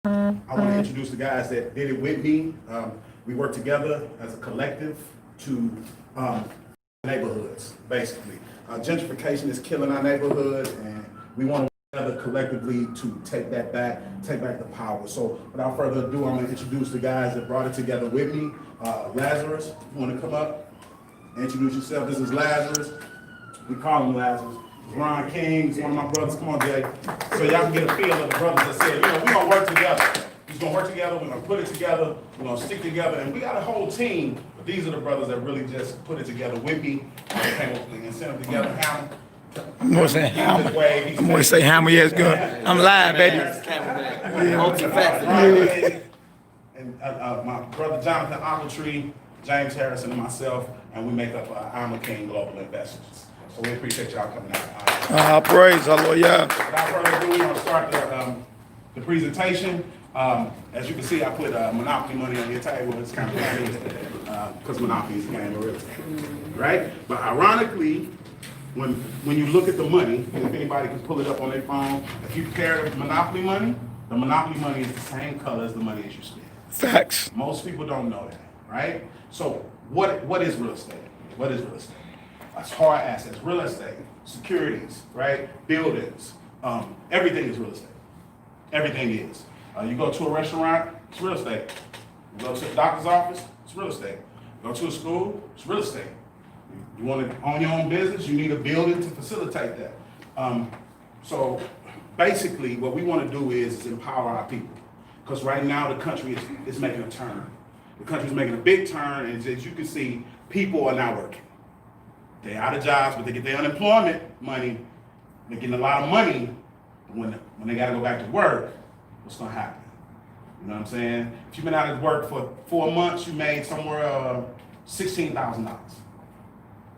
I want to introduce the guys that did it with me. We work together as a collective to neighborhoods, basically. Gentrification is killing our neighborhoods, and we want to work together collectively to take that back, take back the power. So without further ado, I'm going to introduce the guys that brought it together with me. Lazarus, you want to come up? Introduce yourself. This is Lazarus. We call him Lazarus. Ron King, he's one of my brothers. Come on, Jay. So y'all can get a feel of the brothers that said, you know, we're going to work together. We're going to work together. We're going to put it together. We're going to stick together. And we got a whole team. But these are the brothers that really just put it together with me. They came up and sent them together. Hammer. I'm going to say Hammer. I'm going to say Hammer. Yeah, it's good. I'm live, baby. Multifaceted. And my brother Jonathan Ogletree, James Harrison, and myself. And we make up I'm a King Global Investments. So we appreciate y'all coming out. Praise, hallelujah. Without further ado, we're going to start the presentation. As you can see, I put Monopoly money on your table. It's kind of funny because Monopoly is a game of real estate, right? But ironically, when you look at the money, and if anybody can pull it up on their phone, if you compare the Monopoly money is the same color as the money that you spend. Facts. Most people don't know that, right? So what is real estate? What is real estate? It's hard assets, real estate, securities, right? Buildings, everything is real estate. Everything is. You go to a restaurant, it's real estate. You go to the doctor's office, it's real estate. You go to a school, it's real estate. You want to own your own business, you need a building to facilitate that. So basically what we want to do is empower our people. Because right now the country is making a turn. The country's making a big turn, and as you can see, people are not working. They're out of jobs, but they get their unemployment money. They're getting a lot of money. But when they got to go back to work, what's going to happen? You know what I'm saying? If you've been out of work for 4 months, you made somewhere $16,000.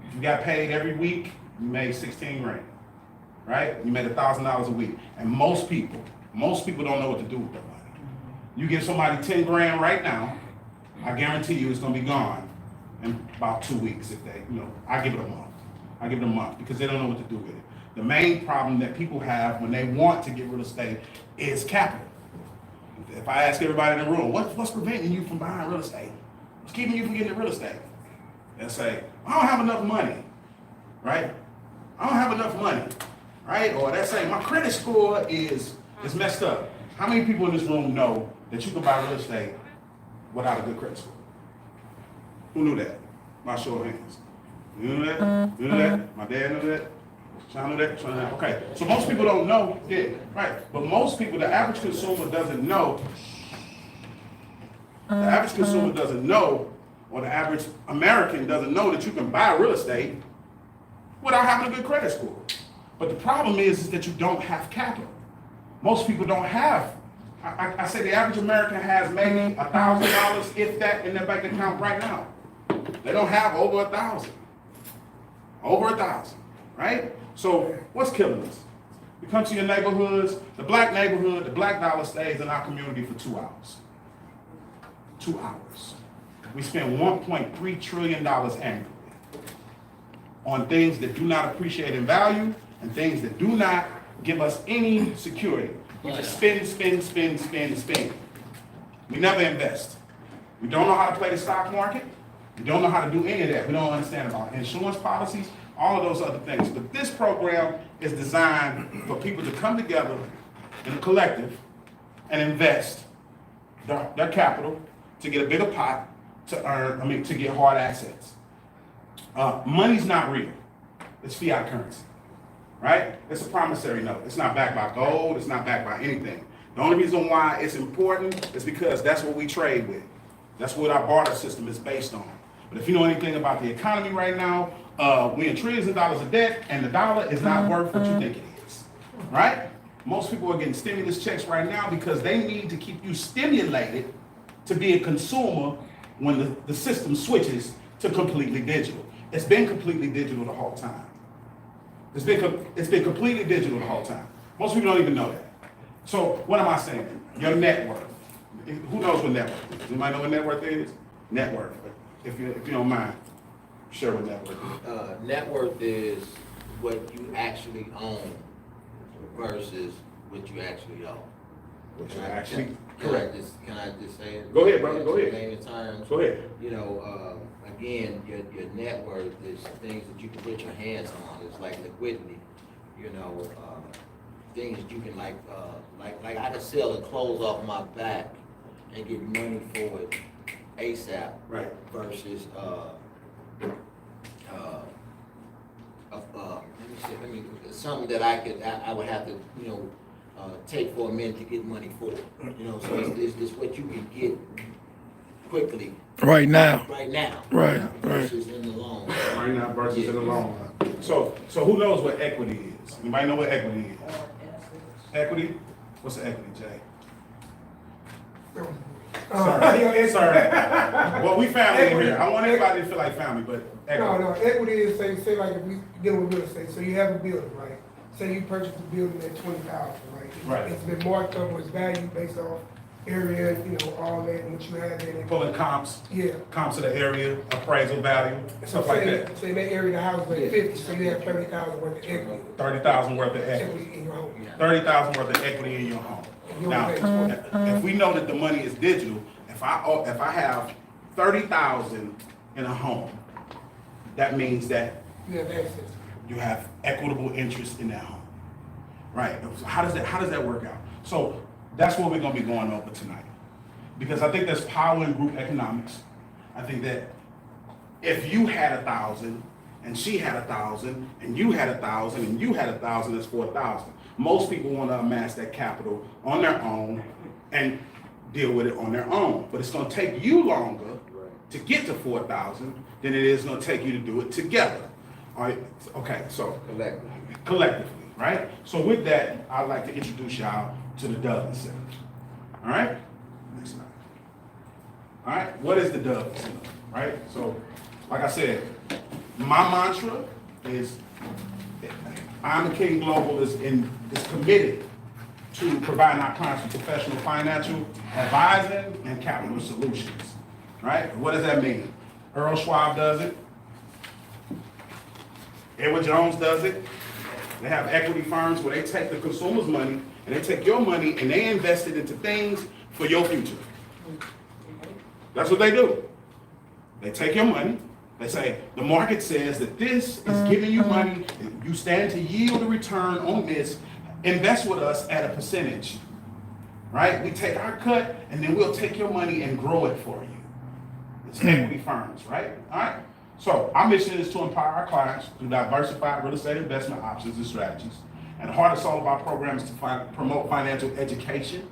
If you got paid every week, you made 16 grand, right? You made $1,000 a week. And most people don't know what to do with their money. You give somebody 10 grand right now, I guarantee you it's going to be gone in about 2 weeks. If they, I give it a month. I give it a month because they don't know what to do with it. The main problem that people have when they want to get real estate is capital. If I ask everybody in the room, what's preventing you from buying real estate? What's keeping you from getting real estate? They'll say, I don't have enough money, right? I don't have enough money, right? Or they say, my credit score is messed up. How many people in this room know that you can buy real estate without a good credit score? Who knew that? My show of hands. You knew that? You knew that? My dad knew that? Sean knew that? Sean knew that? Okay. So most people don't know. Yeah, right. But most people, the average consumer doesn't know. The average consumer doesn't know, or the average American doesn't know that you can buy real estate without having a good credit score. But the problem is that you don't have capital. Most people don't have. I say the average American has maybe $1,000, if that, in their bank account right now. They don't have over 1,000. Over 1,000, right? So what's killing us? You come to your neighborhoods, the black neighborhood, the black dollar stays in our community for 2 hours. 2 hours. We spend $1.3 trillion annually on things that do not appreciate in value and things that do not give us any security. We just spend. We never invest. We don't know how to play the stock market. We don't know how to do any of that. We don't understand about insurance policies, all of those other things. But this program is designed for people to come together in a collective and invest their capital to get a bigger pot to get hard assets. Money's not real. It's fiat currency. Right? It's a promissory note. It's not backed by gold. It's not backed by anything. The only reason why it's important is because that's what we trade with. That's what our barter system is based on. But if you know anything about the economy right now, we in trillions of dollars of debt, and the dollar is not worth what you think it is. Right? Most people are getting stimulus checks right now because they need to keep you stimulated to be a consumer when the system switches to completely digital. It's been completely digital the whole time. It's been completely digital the whole time. Most people don't even know that. So what am I saying? Your net worth. Who knows what net worth is? Does anybody know what net worth is? Net worth. If you don't mind, share what net worth is. Net worth is what you actually own versus what you actually owe. which are actually correct. Can I just say it? Go ahead, brother. Go ahead. Layman terms. Go ahead. You know, again, your net worth is things that you can put your hands on. It's like liquidity. You know, things that you can like I can sell the clothes off my back and get money for it ASAP. Right. Versus let me something that I would have to, you know, take for a minute to get money for. You know, so it's what you can get quickly. Right now. Right now. Right. Versus in the long run. Right now versus in the long run. So who knows what equity is? Anybody know what equity is? Equity? What's the equity, Jay? Sorry. Well, we family in here. I want everybody to feel like family, but equity. No, equity is say like if we deal with real estate, so you have a building, right? Say you purchased a building at $20,000, right? Right. It's been marked up with its value based off area, you know, all that, and what you have in it. Pulling comps. Yeah. Comps of the area, appraisal value, stuff like that. Say in that area, the house is like 50, so you have 30,000 worth of equity. 30,000 worth of equity. Equity in your home. 30,000 worth of equity in your home. Now, if we know that the money is digital, if I have 30,000 in a home, that means that You have access. you have equitable interest in that home, right? So how does that work out? So that's what we're going to be going over tonight, because I think there's power in group economics. I think that if you had 1,000 and she had 1,000 and you had 1,000 and you had 1,000, that's 4,000. Most people want to amass that capital on their own and deal with it on their own, but it's going to take you longer to get to 4,000 than it is going to take you to do it together. All right. Okay. So collectively, right? So with that, I'd like to introduce y'all to the Deuel Center. All right. Next slide. All right. What is the Deuel Center? Right. So, like I said, my mantra is I'm the King Global is committed to providing our clients with professional financial advising and capital solutions. Right? What does that mean? Earl Schwab does it. Edward Jones does it. They have equity firms where they take the consumer's money and they take your money and they invest it into things for your future. That's what they do. They take your money. They say, the market says that this is giving you money. You stand to yield a return on this. Invest with us at a percentage. Right? We take our cut and then we'll take your money and grow it for you. It's equity firms, right? All right? So our mission is to empower our clients through diversified real estate investment options and strategies. And the heart and soul of our program is to promote financial education,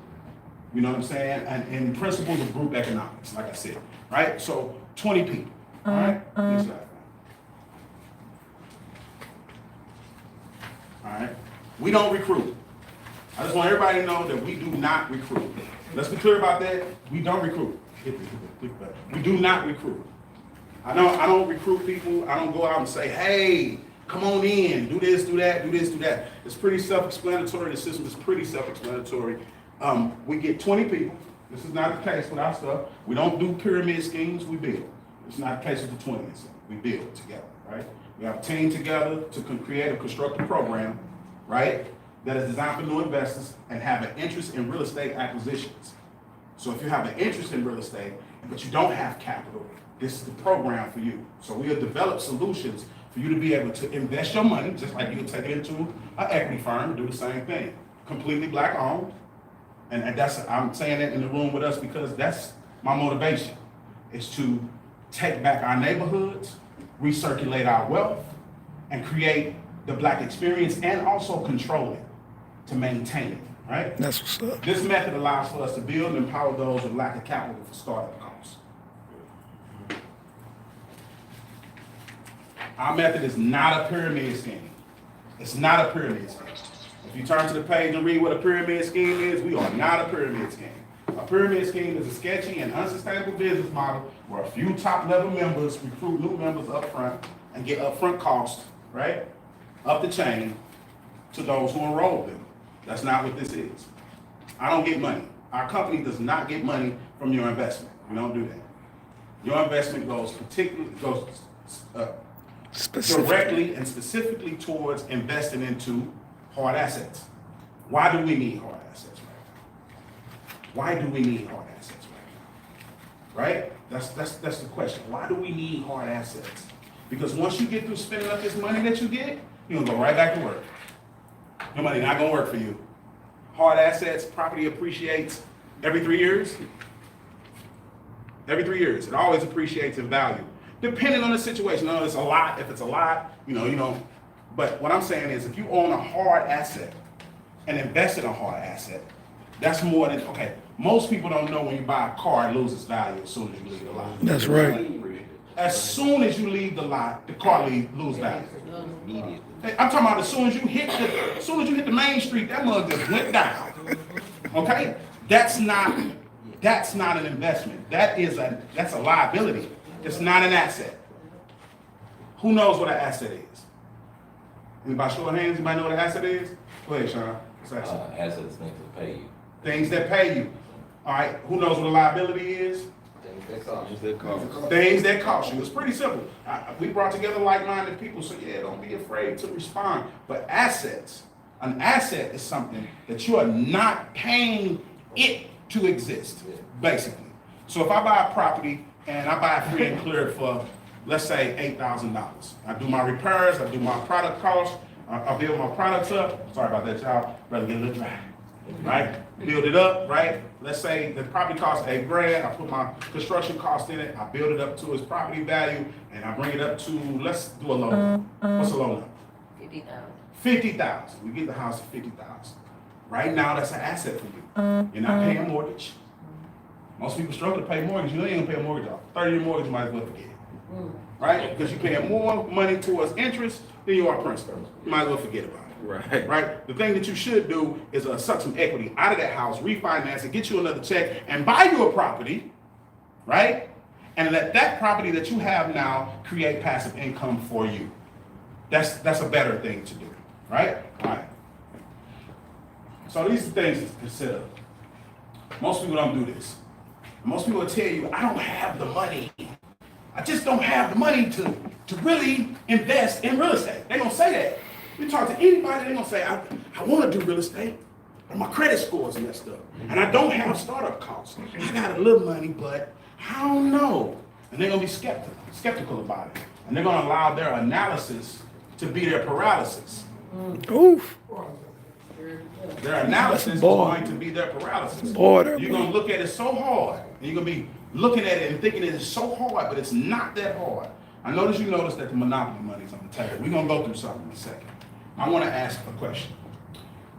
you know what I'm saying, and principles of group economics, like I said, right? So 20 people, all right? Next slide. All right? We don't recruit. I just want everybody to know that we do not recruit. Let's be clear about that. We don't recruit. We do not recruit. I don't recruit people. I don't go out and say, hey, come on in, do this, do that, do this, do that. It's pretty self-explanatory. The system is pretty self-explanatory. We get 20 people. This is not the case with our stuff. We don't do pyramid schemes, we build. It's not the case with the 20s. We build together, right? We have a team together to create a constructive program, right, that is designed for new investors and have an interest in real estate acquisitions. So if you have an interest in real estate, but you don't have capital, this is the program for you. So we'll develop solutions for you to be able to invest your money, just like you would take it into an equity firm, do the same thing. Completely black owned. And I'm saying that in the room with us because that's my motivation, is to take back our neighborhoods, recirculate our wealth, and create the black experience and also control it to maintain it, right? That's what's up. This method allows for us to build and empower those with lack of capital for startup costs. Our method is not a pyramid scheme. It's not a pyramid scheme. If you turn to the page and read what a pyramid scheme is, we are not a pyramid scheme. A pyramid scheme is a sketchy and unsustainable business model where a few top-level members recruit new members up front and get upfront costs, right, up the chain to those who enroll them. That's not what this is. I don't get money. Our company does not get money from your investment. We don't do that. Your investment goes directly and specifically towards investing into hard assets. Why do we need hard assets right now? Why do we need hard assets right now? Right? That's the question. Why do we need hard assets? Because once you get through spending up this money that you get, you're gonna go right back to work. Your money not gonna work for you. Hard assets, property appreciates every 3 years. Every 3 years, it always appreciates in value, depending on the situation. No, it's a lot. If it's a lot, you know. But what I'm saying is, if you own a hard asset and invest in a hard asset, that's more than okay. Most people don't know when you buy a car, it loses value as soon as you leave the lot. That's right. As soon as you leave the lot, the car loses value. Immediately. I'm talking about as soon as you hit the main street, that mug just went down. Okay, that's not an investment. That's a liability. It's not an asset. Who knows what an asset is? Anybody show of hands? Anybody know what an asset is? Go ahead, Sean. What's an asset? Assets things that pay you. Things that pay you. All right. Who knows what a liability is? Things that cost you. It's pretty simple. We brought together like-minded people, so yeah, don't be afraid to respond. But assets, an asset is something that you are not paying it to exist, basically. So if I buy a property and I buy it free and clear for, let's say, $8,000. I do my repairs, I do my product costs, I build my products up. Sorry about that, y'all. Rather get a little dry. Right? Build it up, right? Let's say the property costs $8,000. I put my construction cost in it. I build it up to its property value, and I bring it up to, let's do a loan. What's a loan? 50,000. 50,000. We get the house at 50,000. Right now, that's an asset for you. You're not paying a mortgage. Most people struggle to pay mortgage. You know you ain't gonna pay a mortgage off. 30-year mortgage, you might as well forget it. Right? Because you're paying more money towards interest than you are principal. You might as well forget about it. Right. The thing that you should do is suck some equity out of that house, refinance it, get you another check, and buy you a property, right? And let that property that you have now create passive income for you. That's a better thing to do, right? All right. So these are things to consider. Most people don't do this. Most people will tell you, I don't have the money. I just don't have the money to really invest in real estate. They're gonna say that. You talk to anybody, they're gonna say, I wanna do real estate, but my credit score is messed up. And I don't have startup costs. I got a little money, but I don't know. And they're gonna be skeptical about it. And they're gonna allow their analysis to be their paralysis. Oof. Their analysis is going to be their paralysis. You're gonna look at it so hard, and you're gonna be looking at it and thinking it is so hard, but it's not that hard. I noticed you noticed that the monopoly money's on the table. We're gonna go through something in a second. I want to ask a question.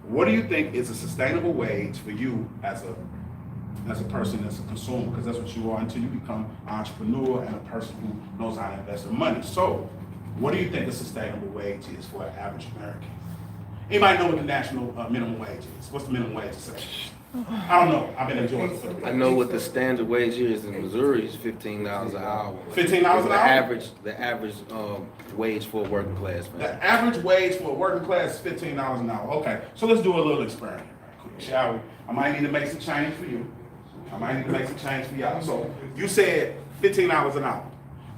What do you think is a sustainable wage for you as a person, as a consumer? Because that's what you are until you become an entrepreneur and a person who knows how to invest in money. So, what do you think a sustainable wage is for an average American? Anybody know what the national minimum wage is? What's the minimum wage to say? I don't know. I've been in Georgia for the I know what the standard wage is in Missouri is $15 an hour. $15 an hour? The average wage for a working class man. The average wage for a working class is $15 an hour. Okay, so let's do a little experiment right quick, shall we? I might need to make some change for you. I might need to make some change for y'all. So you said $15 an hour.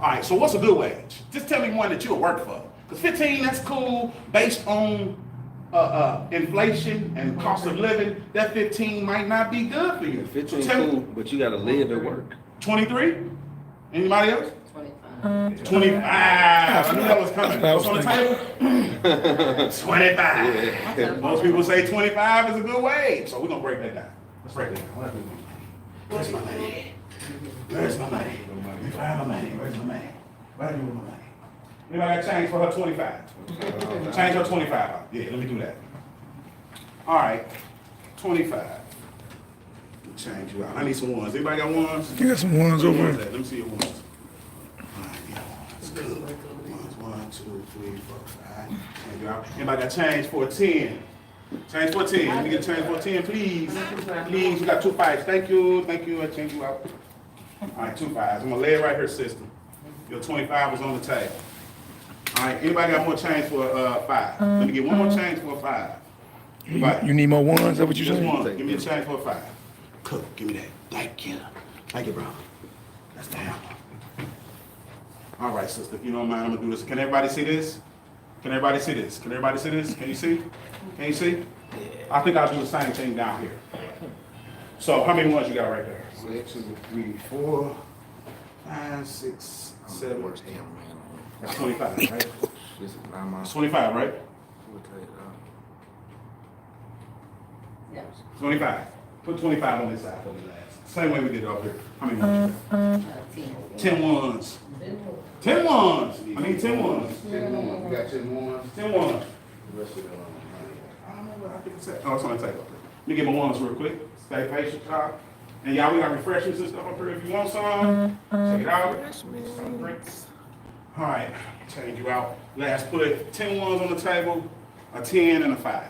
All right, so what's a good wage? Just tell me one that you'll work for. Because 15, that's cool based on inflation and cost of living. That 15 might not be good for you. 15 so cool, but you gotta live at work. 23? Anybody else? 25. 25. I knew that was coming. What's on the table? 25. Yeah. Most people say 25 is a good wage. So we're gonna break that down. Let's break that down. Where's my money? Where's my money? Let me find my money. Where's my money? Where are you with my money? Anybody got change for her 25? Change her 25 out. Yeah, let me do that. All right, 25. Change you out. I need some ones. Anybody got ones? You got some ones over Where's there. that? Let me see your ones. All right, yeah, ones. Good. Ones. 1, 2, 3, 4, 5. Change you out. Anybody got change for a 10? Change for a 10. Let me get change for a 10, please. Please, we got 2 5s. Thank you. Thank you. I change you out. All right, 2 5s. I'm gonna lay it right here, sister. Your 25 was on the table. All right, anybody got more change for 5? Let me get one more change for a 5. You need more ones? Is that what you Just saying? one. Give me a change for a 5. Cook, give me that. Thank you. Thank you, bro. That's the hammer. All right, sister, if you don't mind, I'm gonna do this. Can everybody see this? Can everybody see this? Can everybody see this? Can you see? Can you see? I think I'll do the same thing down here. So how many ones you got right there? 6. 2, 3, 4, 5, 6, 7, 8. That's 25, right? This is 9 months. That's 25, right? Yeah. 25. Put 25 on this side for the last. Same way we did it up here. How many ones? 10. 10 ones. 10 ones. I need 10 ones. 10 ones. You got 10 ones. 10 ones. The rest of them. I don't know what I think it said. Oh, it's on the table. Let me get my ones real quick. Stay patient, y'all. And y'all, we got refreshments and stuff up here if you want some. Check it out. Some drinks. All right, change you out. Last, put 10 ones on the table, a 10 and a 5.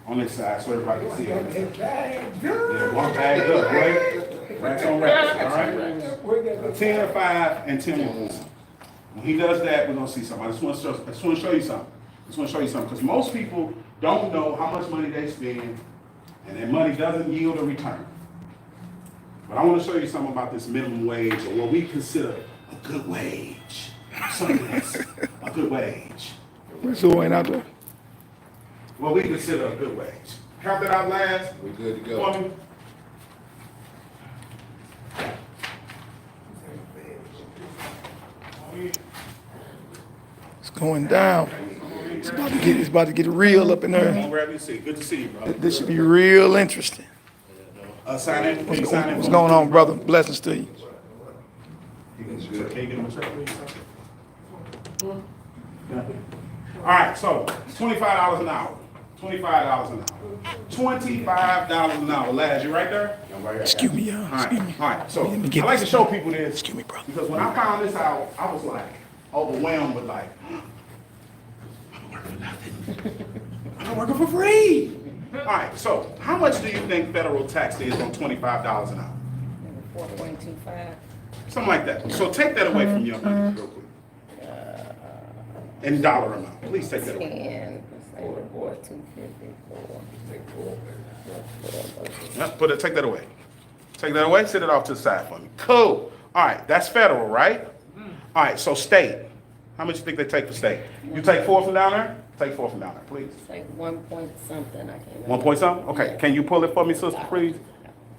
On this side so everybody can see it. Yeah, one bag up, right? Racks on racks, all right? A 10, a 5, and 10 ones. When he does that, we're gonna see something. I just want to show you something. Because most people don't know how much money they spend, and that money doesn't yield a return. But I want to show you something about this minimum wage, or what we consider a good wage. Something that's a good wage. So ain't out there. What we consider a good wage. Count that out last. We're good to For go. me. It's going down. It's about to get real up in Come there. on, grab your seat. Good to see you, brother. This should be real interesting. Sign in. Can you sign in? What's going on, brother? Blessings to you. Can you get him a check, please? All right, so $25 an hour. $25 an hour. $25 an hour. Laz, you right there? Excuse me, y'all. All right, Excuse me. all right. So Let me get I like to this. show people this. Excuse me, brother. Because when I found this out, I was like overwhelmed with like, I'm working for nothing. I'm working for free. All right, so how much do you think federal tax is on $25 an hour? 4.25. Something like that. So take that away from your money real quick. In dollar amount. Please take that away. 10, 254. Yeah, take that away. Take that away, sit it off to the side for me. Cool. All right, that's federal, right? All right, so state. How much you think they take for state? You take 4 from down there? Take 4 from down there, please. It's like 1 point something, I can't remember. 1 point something? Okay, can you pull it for me, sister, please?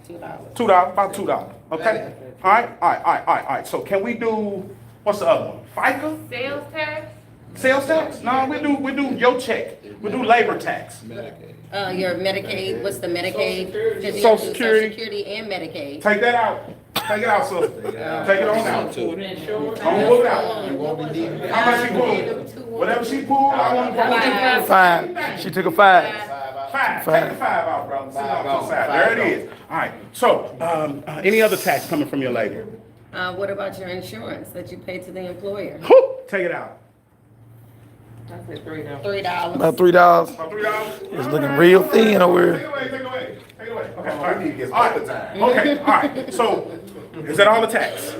$2. $2, about $2. Okay? All right. So can we do, what's the other one? FICA? Sales tax? Sales tax? No, we do your check. We do labor tax. Your Medicaid, what's the Medicaid? Just Social do Security. Social Security and Medicaid. Take that out. Take it out, sister. Take it on out. Don't pull it out. How much she pulled? Whatever she pulled, I want to pull it. 5. She took a 5. 5. Take the 5 out, brother. Sit off to the side. There it is. All right. So, any other tax coming from your labor? What about your insurance that you pay to the employer? Whew, take it out. $3. About $3. About $3? It's looking real thin over Take here. it away, take it away. Take it away. Okay, all right. All right. Okay, all right. So, is that all the tax?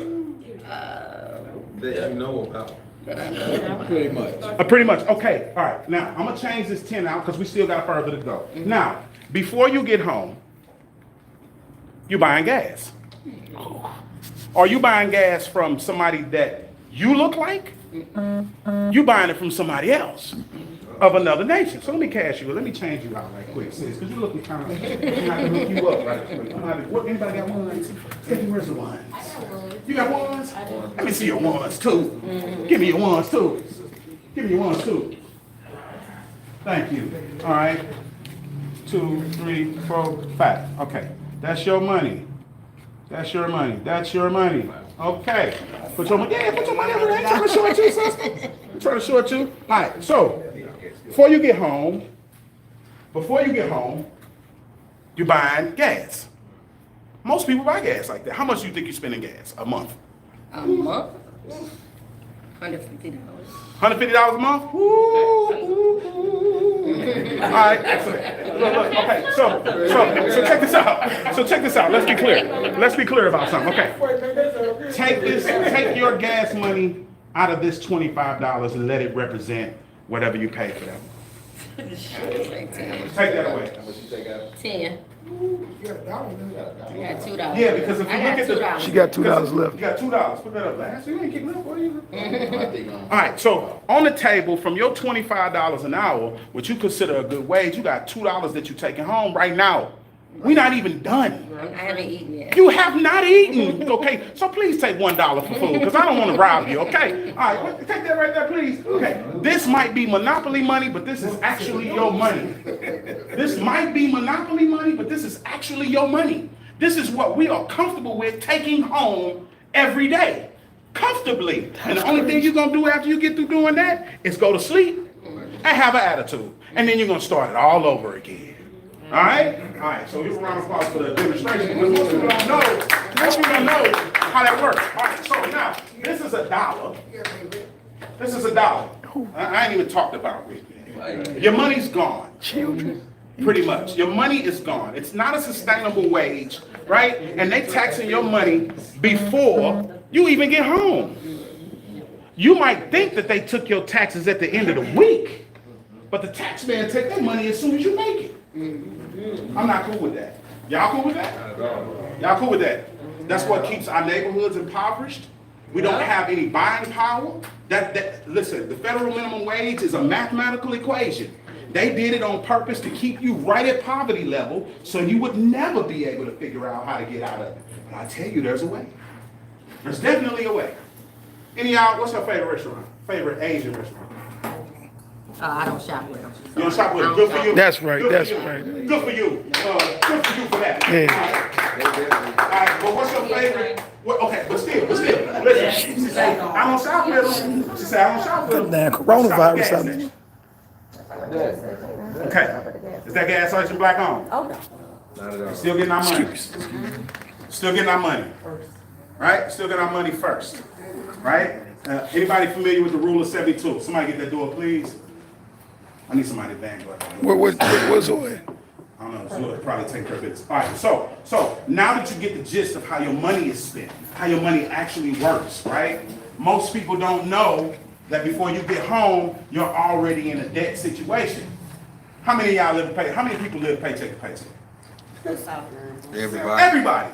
That you know about. Pretty much. Pretty much. Okay, all right. Now, I'm going to change this 10 out because we still got further to go. Now, before you get home, you're buying gas. Are you buying gas from somebody that you look like? You buying it from somebody else of another nation. So let me cash you. Let me change you out right quick, sis, because you're looking kind of. I'm gonna hook you up right quick. What? Anybody got ones? Where's the ones? You got ones? Let me see your ones too. Give me your ones too. Give me your ones too. Thank you. All right. 2, 3, 4, 5. Okay. That's your money. That's your money. That's your money. Okay. Put your money. Yeah, put your money over there. I'm trying to short you, sister. I'm trying to short you. All right. So, before you get home, you're buying gas. Most people buy gas like that. How much do you think you spend in gas a month? A month? $150. $150 a month? All right, excellent. Look, okay, so check this out. So check this out. Let's be clear. Let's be clear about something. Okay. Take your gas money out of this $25 and let it represent whatever you pay for them. Take that away. 10. I got $2. Yeah, because if you look at the, She got $2 left. you got $2. Put that up, man. So you ain't getting up, boy. All right, so on the table, from your $25 an hour, which you consider a good wage, you got $2 that you're taking home right now. We're not even done. I haven't eaten yet. You have not eaten, okay? So please take $1 for food, because I don't want to rob you, okay? All right, take that right there, please. Okay, this might be Monopoly money, but this is actually your money. This might be Monopoly money, but this is actually your money. This is what we are comfortable with taking home every day, comfortably. And the only thing you're going to do after you get through doing that is go to sleep and have an attitude. And then you're going to start it all over again. All right? All right, so give a round of applause for the demonstration. Because most people don't know how that works. All right, so now, this is $1. This is $1. I ain't even talked about it. Your money's gone. Pretty much. Your money is gone. It's not a sustainable wage, right? And they taxing your money before you even get home. You might think that they took your taxes at the end of the week, but the tax man take their money as soon as you make it. I'm not cool with that. Y'all cool with that? Y'all cool with that? That's what keeps our neighborhoods impoverished. We don't have any buying power. Listen, the federal minimum wage is a mathematical equation. They did it on purpose to keep you right at poverty level so you would never be able to figure out how to get out of it. But I tell you, there's a way. There's definitely a way. Any of y'all, what's your favorite restaurant? Favorite Asian restaurant? I don't shop with them. You don't shop with them? Good for you. That's right, Good that's for you. right. Good for you. Good for you for that. Yeah. All right, but what's your favorite? Okay, but still, listen. She said, I don't shop with them. She said, I don't shop with them. Damn coronavirus out there. Okay. Is that gas station black on? Oh, no. Not at all. Still getting our money. Still getting our money. Right? Still getting our money first. Right? Anybody familiar with the rule of 72? Somebody get that door, please. I need somebody to bang. What's it? I don't know, Zoe probably take care of business. All right, so now that you get the gist of how your money is spent, how your money actually works, right? Most people don't know that before you get home, you're already in a debt situation. How many of y'all live pay? How many people live paycheck to paycheck? Everybody.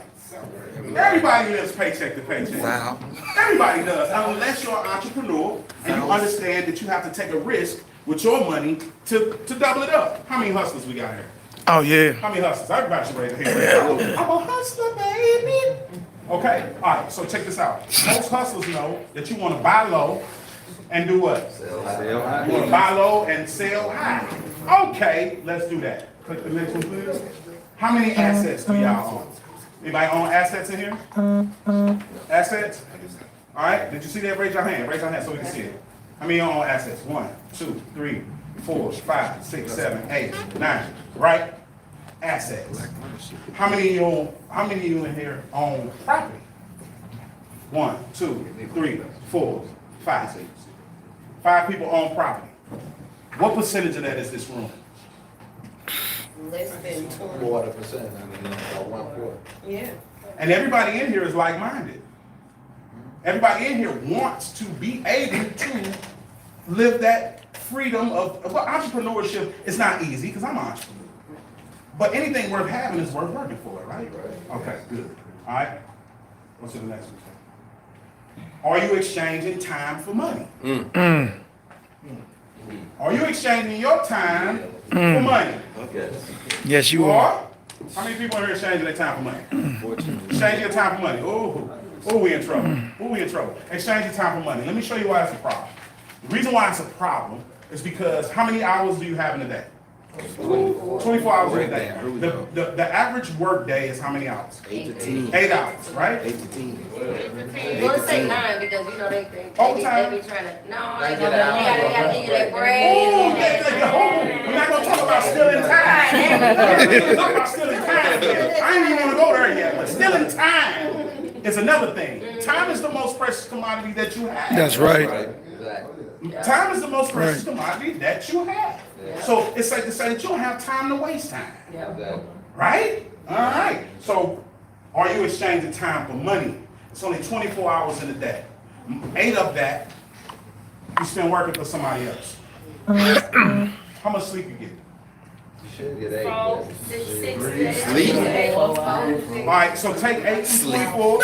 Everybody lives paycheck to paycheck. Wow. Everybody does, unless you're an entrepreneur and you understand that you have to take a risk with your money to double it up. How many hustlers we got here? Oh, yeah. How many hustlers? Everybody should raise their hand. I'm a hustler, baby. Okay, all right, so check this out. Most hustlers know that you want to buy low and do what? Sell You high. want to buy low and sell high. Okay, let's do that. Click the next one, please. How many assets do y'all own? Anybody own assets in here? Assets? All right, did you see that? Raise your hand. Raise your hand so we can see it. How many own assets? 1, 2, 3, 4, 5, 6, 7, 8, 9. Right? Assets. How many of you in here own property? 1, 2, 3, 4, 5. 5 people own property. What percentage of that is this room? Less than 20. 40%, I mean, about 1/4. Yeah. And everybody in here is like-minded. Everybody in here wants to be able to live that freedom of well, entrepreneurship is not easy because I'm an entrepreneur. But anything worth having is worth working for it, right? Okay, good. All right. What's the next one? Are you exchanging time for money? Are you exchanging your time for money? Okay. Yes, you are. How many people are here exchanging their time for money? Exchanging your time for money. Oh, we in trouble. We in trouble. Exchanging time for money. Let me show you why it's a problem. The reason why it's a problem is because how many hours do you have in a day? 24 hours in a day. The average work day is how many hours? 8 to 10. 8 hours, right? 8 to 10. We'll say 9 because you know they be Overtime? trying to. No, They they get out. gotta give you that Oh, break. we're not gonna talk about stealing time. We're not talk about stealing time yet. I ain't even gonna go there yet, but stealing time is another thing. Time is the most precious commodity that you have. That's right. Exactly. Time is the most precious commodity that you have. So it's safe to say that you don't have time to waste time. Exactly. Right? All right. So are you exchanging time for money? It's only 24 hours in a day. 8 of that you spend working for somebody else. How much sleep you get? You should get 8. 4, 6, 6, Sleep. 8, 4, All right, so take 8 from 24.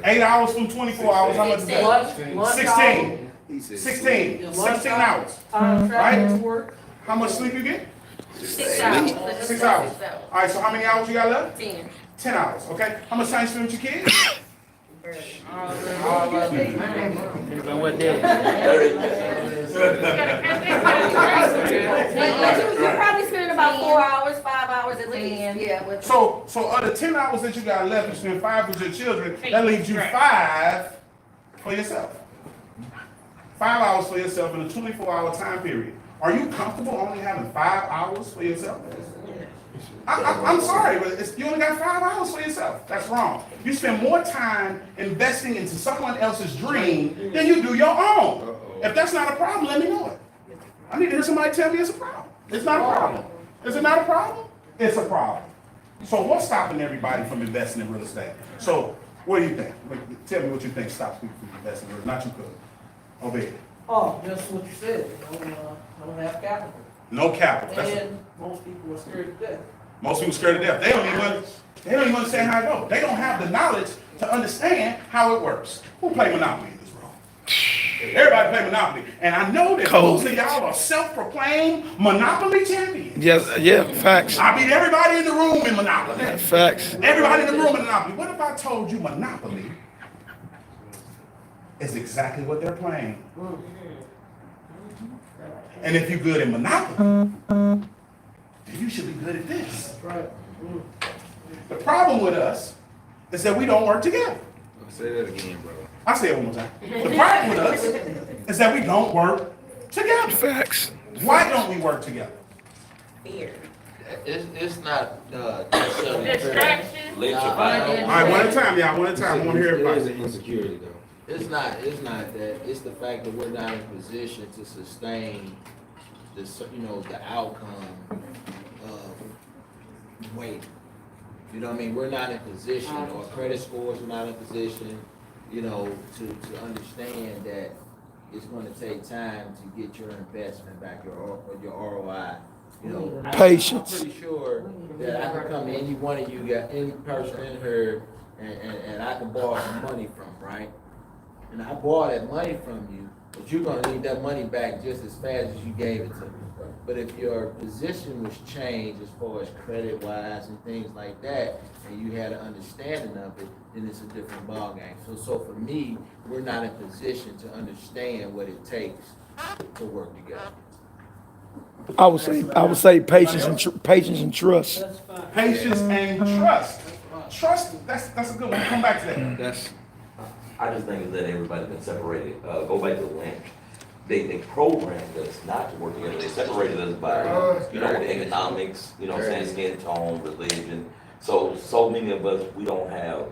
8 hours from 24 hours. How much is that? 16. He said 16 hours. Right? How much sleep you get? 6 hours. Let's just 6 say hours. 6 hours. All right, so how many hours you got left? 10. 10 hours, okay? How much time you spend with your kids? What day? You're probably spending about 4 hours, 5 hours at least. Yeah. With So of the 10 hours that you got left, you spend 5 with your children, that leaves you 5 for yourself. 5 hours for yourself in a 24-hour time period. Are you comfortable only having 5 hours for yourself? I'm sorry, but you only got 5 hours for yourself. That's wrong. You spend more time investing into someone else's dream than you do your own. If that's not a problem, let me know it. I need to hear somebody tell me it's a problem. It's not a problem. Is it not a problem? It's a problem. So what's stopping everybody from investing in real estate? So what do you think? Tell me what you think stops people from investing in real estate. Not you could. Obey it. Oh, just what you said, I don't have capital. No capital. That's And most people are scared to death. Most people scared to death. They don't even understand how it goes. They don't have the knowledge to understand how it works. Who play Monopoly in this room? Everybody play Monopoly. And I know that most of y'all are self-proclaimed Monopoly champions. Yes, yeah, facts. I beat everybody in the room in Monopoly. Facts. Everybody in the room in Monopoly. What if I told you Monopoly is exactly what they're playing? And if you're good in Monopoly, then you should be good at this. Right. The problem with us is that we don't work together. Say that again, bro. I'll say it one more time. The problem with us is that we don't work together. Facts. Why don't we work together? It's not, necessarily. Distraction. All right, one at a time, y'all. One at a time. I want to hear There is everybody. an insecurity though. It's not that, it's the fact that we're not in position to sustain this, the outcome of waiting. You know what I mean? We're not in position, or credit scores are not in position, to understand that it's gonna take time to get your investment back, your ROI. Patience. I'm pretty sure that I can come to any one of you, got any person in here, and I can borrow some money from, right? And I borrow that money from you, but you're gonna need that money back just as fast as you gave it to me. But if your position was changed as far as credit wise and things like that, and you had an understanding of it, then it's a different ballgame. So for me, we're not in position to understand what it takes to work together. I would say patience and trust. That's fine. Patience and trust. Trust, that's a good one. Come back to that. That's I just think that everybody been separated. Go back to the link. They programmed us not to work together. They separated us by, economics, saying skin tone, religion. So many of us, we don't have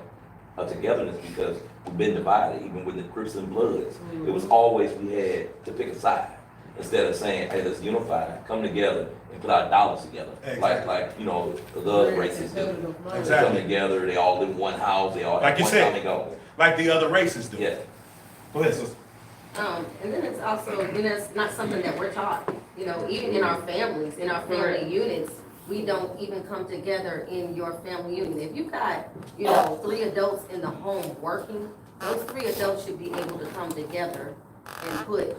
a togetherness because we've been divided, even with the Crips and Bloods. It was always we had to pick a side instead of saying, hey, let's unify, come together, and put our dollars together. Exactly. Like the other races do. They Exactly. come together, they all live in one house, they all Like have you one said. time to go. Like the other races do. Yeah. Go ahead, sister. And then it's also, it's not something that we're taught, even in our families, in our family units, we don't even come together in your family unit. If you've got, 3 adults in the home working, those 3 adults should be able to come together and put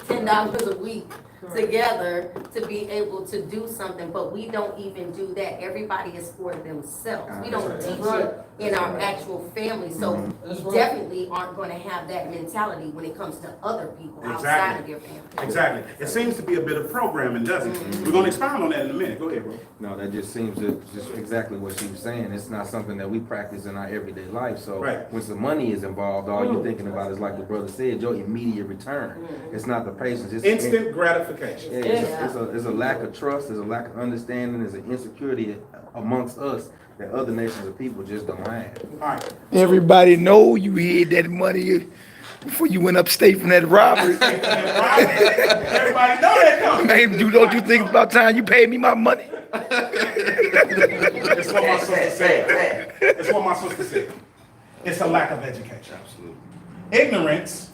$10 a week together to be able to do something, but we don't even do that. Everybody is for themselves. We don't teach it in our actual family, so we definitely aren't gonna have that mentality when it comes to other people outside of your family. Exactly. It seems to be a bit of programming, doesn't it? We're gonna expound on that in a minute. Go ahead, bro. no, that just seems to just exactly what she was saying. It's not something that we practice in our everyday life. So Right. when some money is involved, all you're thinking about is like the brother said, your immediate return. It's not the patience. It's Instant gratification. It's a lack of trust, there's a lack of understanding, there's an insecurity amongst us that other nations of people just don't have. All right. Everybody know you hid that money before you went upstate from that robbery. Everybody know that coming. Man, don't you think about time you paid me my money? It's what my sister said. It's what my sister said. It's a lack of education. Absolutely. Ignorance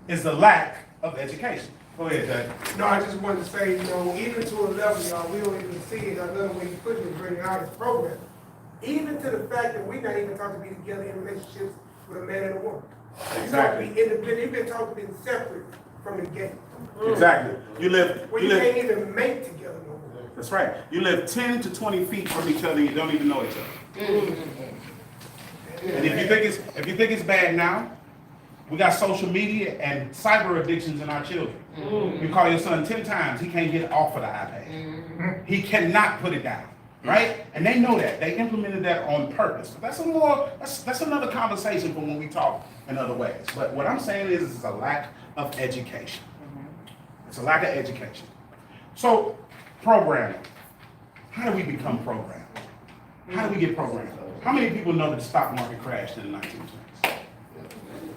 is the lack of education. Go ahead, Jay. No, I just wanted to say, even to a level, y'all, we don't even see it. Another way you put it is bringing out this program. Even to the fact that we're not even taught to be together in relationships with a man and a woman. Exactly. You've been independent. You've been taught to be separate from the gate. Exactly. You live. Where you can't even mate together no more. That's right. You live 10 to 20 feet from each other, you don't even know each other. And if you think it's bad now, we got social media and cyber addictions in our children. You call your son 10 times, he can't get off of the iPad. He cannot put it down, right? And they know that. They implemented that on purpose. But that's another conversation for when we talk in other ways. But what I'm saying is it's a lack of education. It's a lack of education. So, programming. How do we become programmed? How do we get programmed? How many people know that the stock market crashed in the 1920s?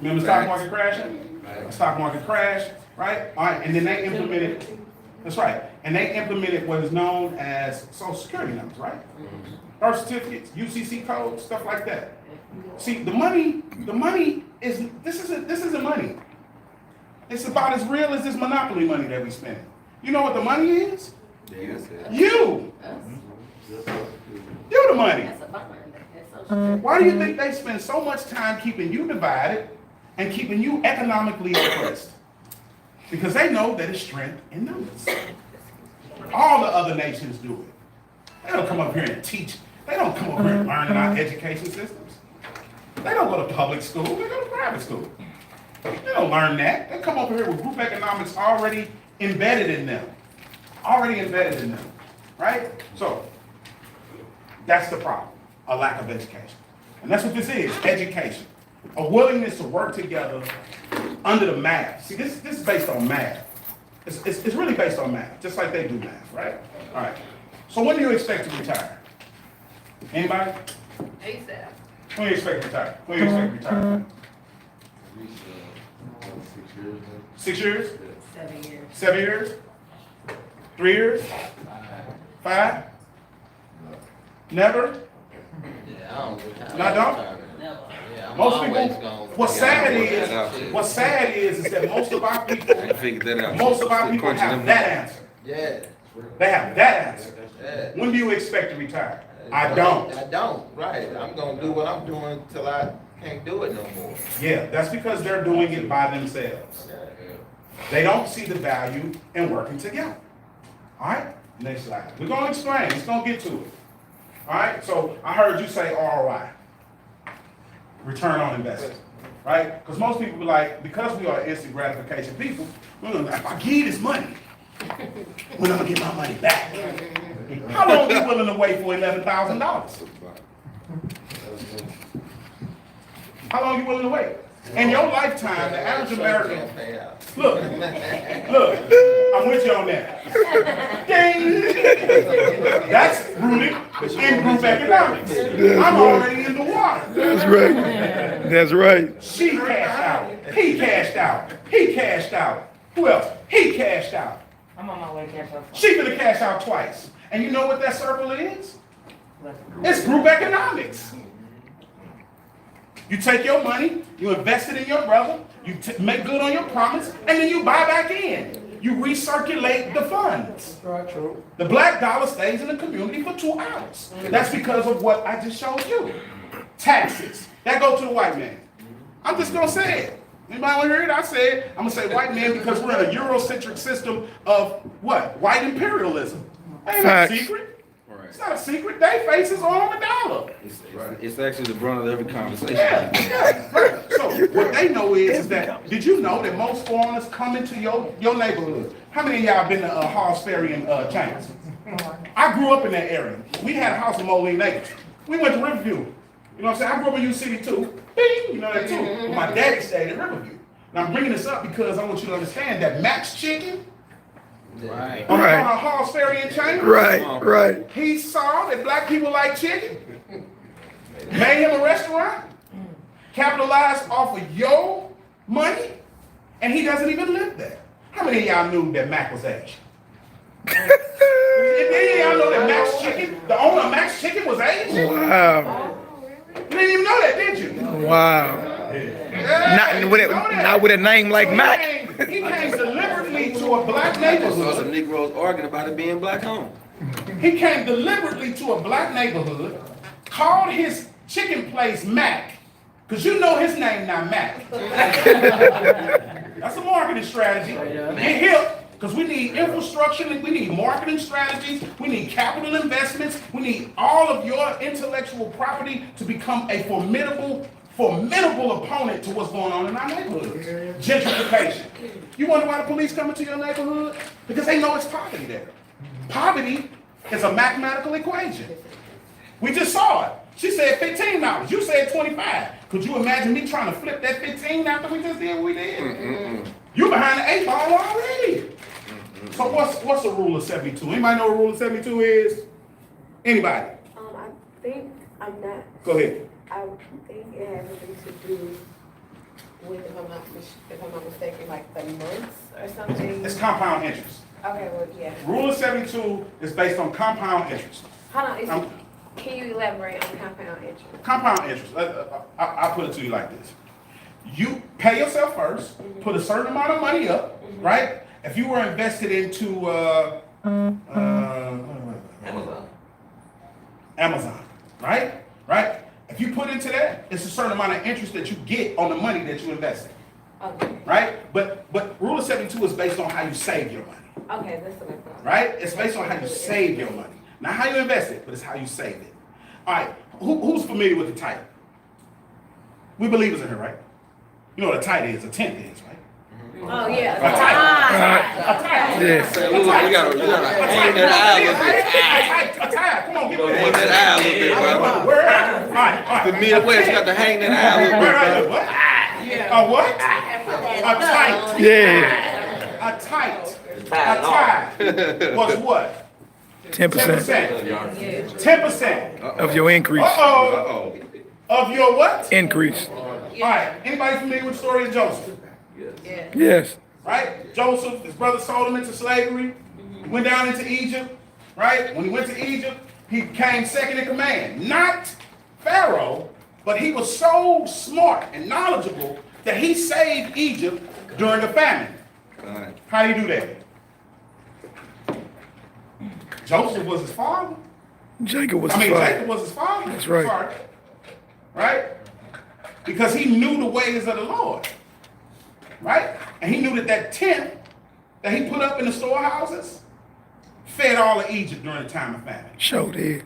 Remember the stock market crashing? The stock market crashed, right? All right, and then they implemented, that's right, and they implemented what is known as social security numbers, right? Birth certificates, UCC codes, stuff like that. See, the money is, this isn't money. It's about as real as this monopoly money that we spend. You know what the money is? You! You're the money. That's a bond. That's social security. Why do you think they spend so much time keeping you divided and keeping you economically oppressed? Because they know that it's strength in numbers. All the other nations do it. They don't come up here and teach. They don't come up here and learn in our education systems. They don't go to public school. They go to private school. They don't learn that. They come up here with group economics already embedded in them. Already embedded in them. Right? So, that's the problem. A lack of education. And that's what this is, education. A willingness to work together under the math. See, this is based on math. It's really based on math, just like they do math, right? All right. So when do you expect to retire? Anybody? ASAP. When do you expect to retire? When do you expect to retire? 6 years? 7 years. 7 years? 3 years? 5? Never? Yeah, I don't. Not don't? Never. Yeah, I'm Most always people, gonna- what's sad is that most of our people, have that answer. Yeah, They have that answer. yeah. When do you expect to retire? I don't. I don't, right. I'm gonna do what I'm doing till I can't do it no more. Yeah, that's because they're doing it by themselves. They don't see the value in working together. All right, next slide. We're gonna explain, let's gonna get to it. All right, so I heard you say ROI, return on investment, right? Because most people be like, because we are instant gratification people, we're gonna, if I give you this money, when I'm gonna get my money back? How long are you willing to wait for $11,000? How long are you willing to wait? In your lifetime, the average American, look, I'm with you on that. Ding! That's rooted in group economics. I'm already in the water. That's right. That's right. She cashed out. He cashed out. He cashed out. Who else? He cashed out. I'm on my way there. She gonna cash out twice. And you know what that circle is? It's group economics. You take your money, you invest it in your brother, you make good on your promise, and then you buy back in. You recirculate the funds. True. The black dollar stays in the community for 2 hours. That's because of what I just showed you. Taxes. That goes to the white man. I'm just gonna say it. Anybody want to hear it? I said, I'm gonna say white man because we're in a Eurocentric system of what? White imperialism. That ain't a secret. It's not a secret. They faces on the dollar. It's actually the brunt of every conversation. Yeah, right. So what they know is that, did you know that most foreigners come into your neighborhood? How many of y'all been to Hall's Ferry in Chambers? I grew up in that area. We had a house in Moline Acres. We went to Riverview. You know what I'm saying? I grew up in U City too. Bing, you know that too. But my daddy stayed in Riverview. Now I'm bringing this up because I want you to understand that Max Chicken, Right. on Hall's Ferry in Chambers, Right. he saw that black people like chicken, made him a restaurant, capitalized off of your money, and he doesn't even live there. How many of y'all knew that Mac was Asian? Did any of y'all know that Max Chicken, the owner of Max Chicken was Asian? Wow. You didn't even know that, did you? Wow. Yeah, Not with a name like Mac. He came deliberately to a black Saw neighborhood. some Negroes arguing about it being black owned. He came deliberately to a black neighborhood, called his chicken place Mac, because you know his name not Mac. That's a marketing strategy. Get hip, Because we need infrastructure, we need marketing strategies, we need capital investments, we need all of your intellectual property to become a formidable opponent to what's going on in our neighborhoods. Gentrification. You wonder why the police come into your neighborhood? Because they know it's poverty there. Poverty is a mathematical equation. We just saw it. She said $15. You said $25. Could you imagine me trying to flip that 15 after we just did what we did? You behind the 8 ball already. So what's the rule of 72? Anybody know what rule of 72 is? Anybody? I think I'm not. Go ahead. I think it has something to do with, if I'm not mistaken, like the months or something. It's compound interest. Okay, well, yeah. Rule of 72 is based on compound interest. Hold on, can you elaborate on compound interest? Compound interest. I'll put it to you like this. You pay yourself first, put a certain amount of money up, right? If you were invested into Amazon, right? Right? If you put into that, it's a certain amount of interest that you get on the money that you invested. Okay. Right? But rule of 72 is based on how you save your money. Okay, that's what I thought. Right? It's based on how you save your money. Not how you invest it, but it's how you save it. All right. Who's familiar with the title? We believers in here, right? You know what a tithe is, a tenth is, right? Oh, yeah. A tithe. Yeah. Say, look, you gotta hang that eye a little bit. A tithe. Come on, give me Hang that eye a little bit, brother. Where? All right. The Midwest, you got to hang that eye a little bit, brother. What? A what? A tithe. Yeah. A tithe was what? 10% 10%. of your increase. Uh-oh. Of your what? Increase. All right. Anybody familiar with the story of Joseph? Yes. Right? Joseph, his brother sold him into slavery. He went down into Egypt. Right? When he went to Egypt, he became second in command. Not Pharaoh, but he was so smart and knowledgeable that he saved Egypt during the famine. How do you do that? Joseph was his father. Jacob was Jacob was his father. That's right. Sorry. Right? Because he knew the ways of the Lord. Right? And he knew that tenth that he put up in the storehouses fed all of Egypt during the time of famine. Sure did.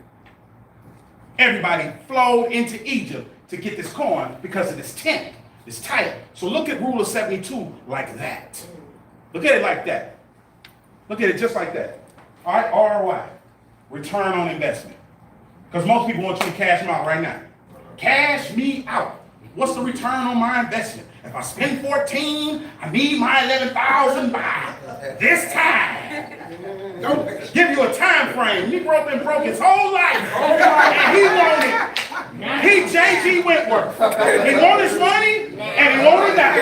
Everybody flowed into Egypt to get this corn because of this tenth, this tithe. So look at rule of 72 like that. Look at it like that. Look at it just like that. All right, ROI, return on investment. Because most people want you to cash them out right now. Cash me out. What's the return on my investment? If I spend 14, I need my 11,000 by this time. Don't give you a time frame. He broke his whole life. And he wanted, he J.G. Wentworth. He wanted his money and he wanted that.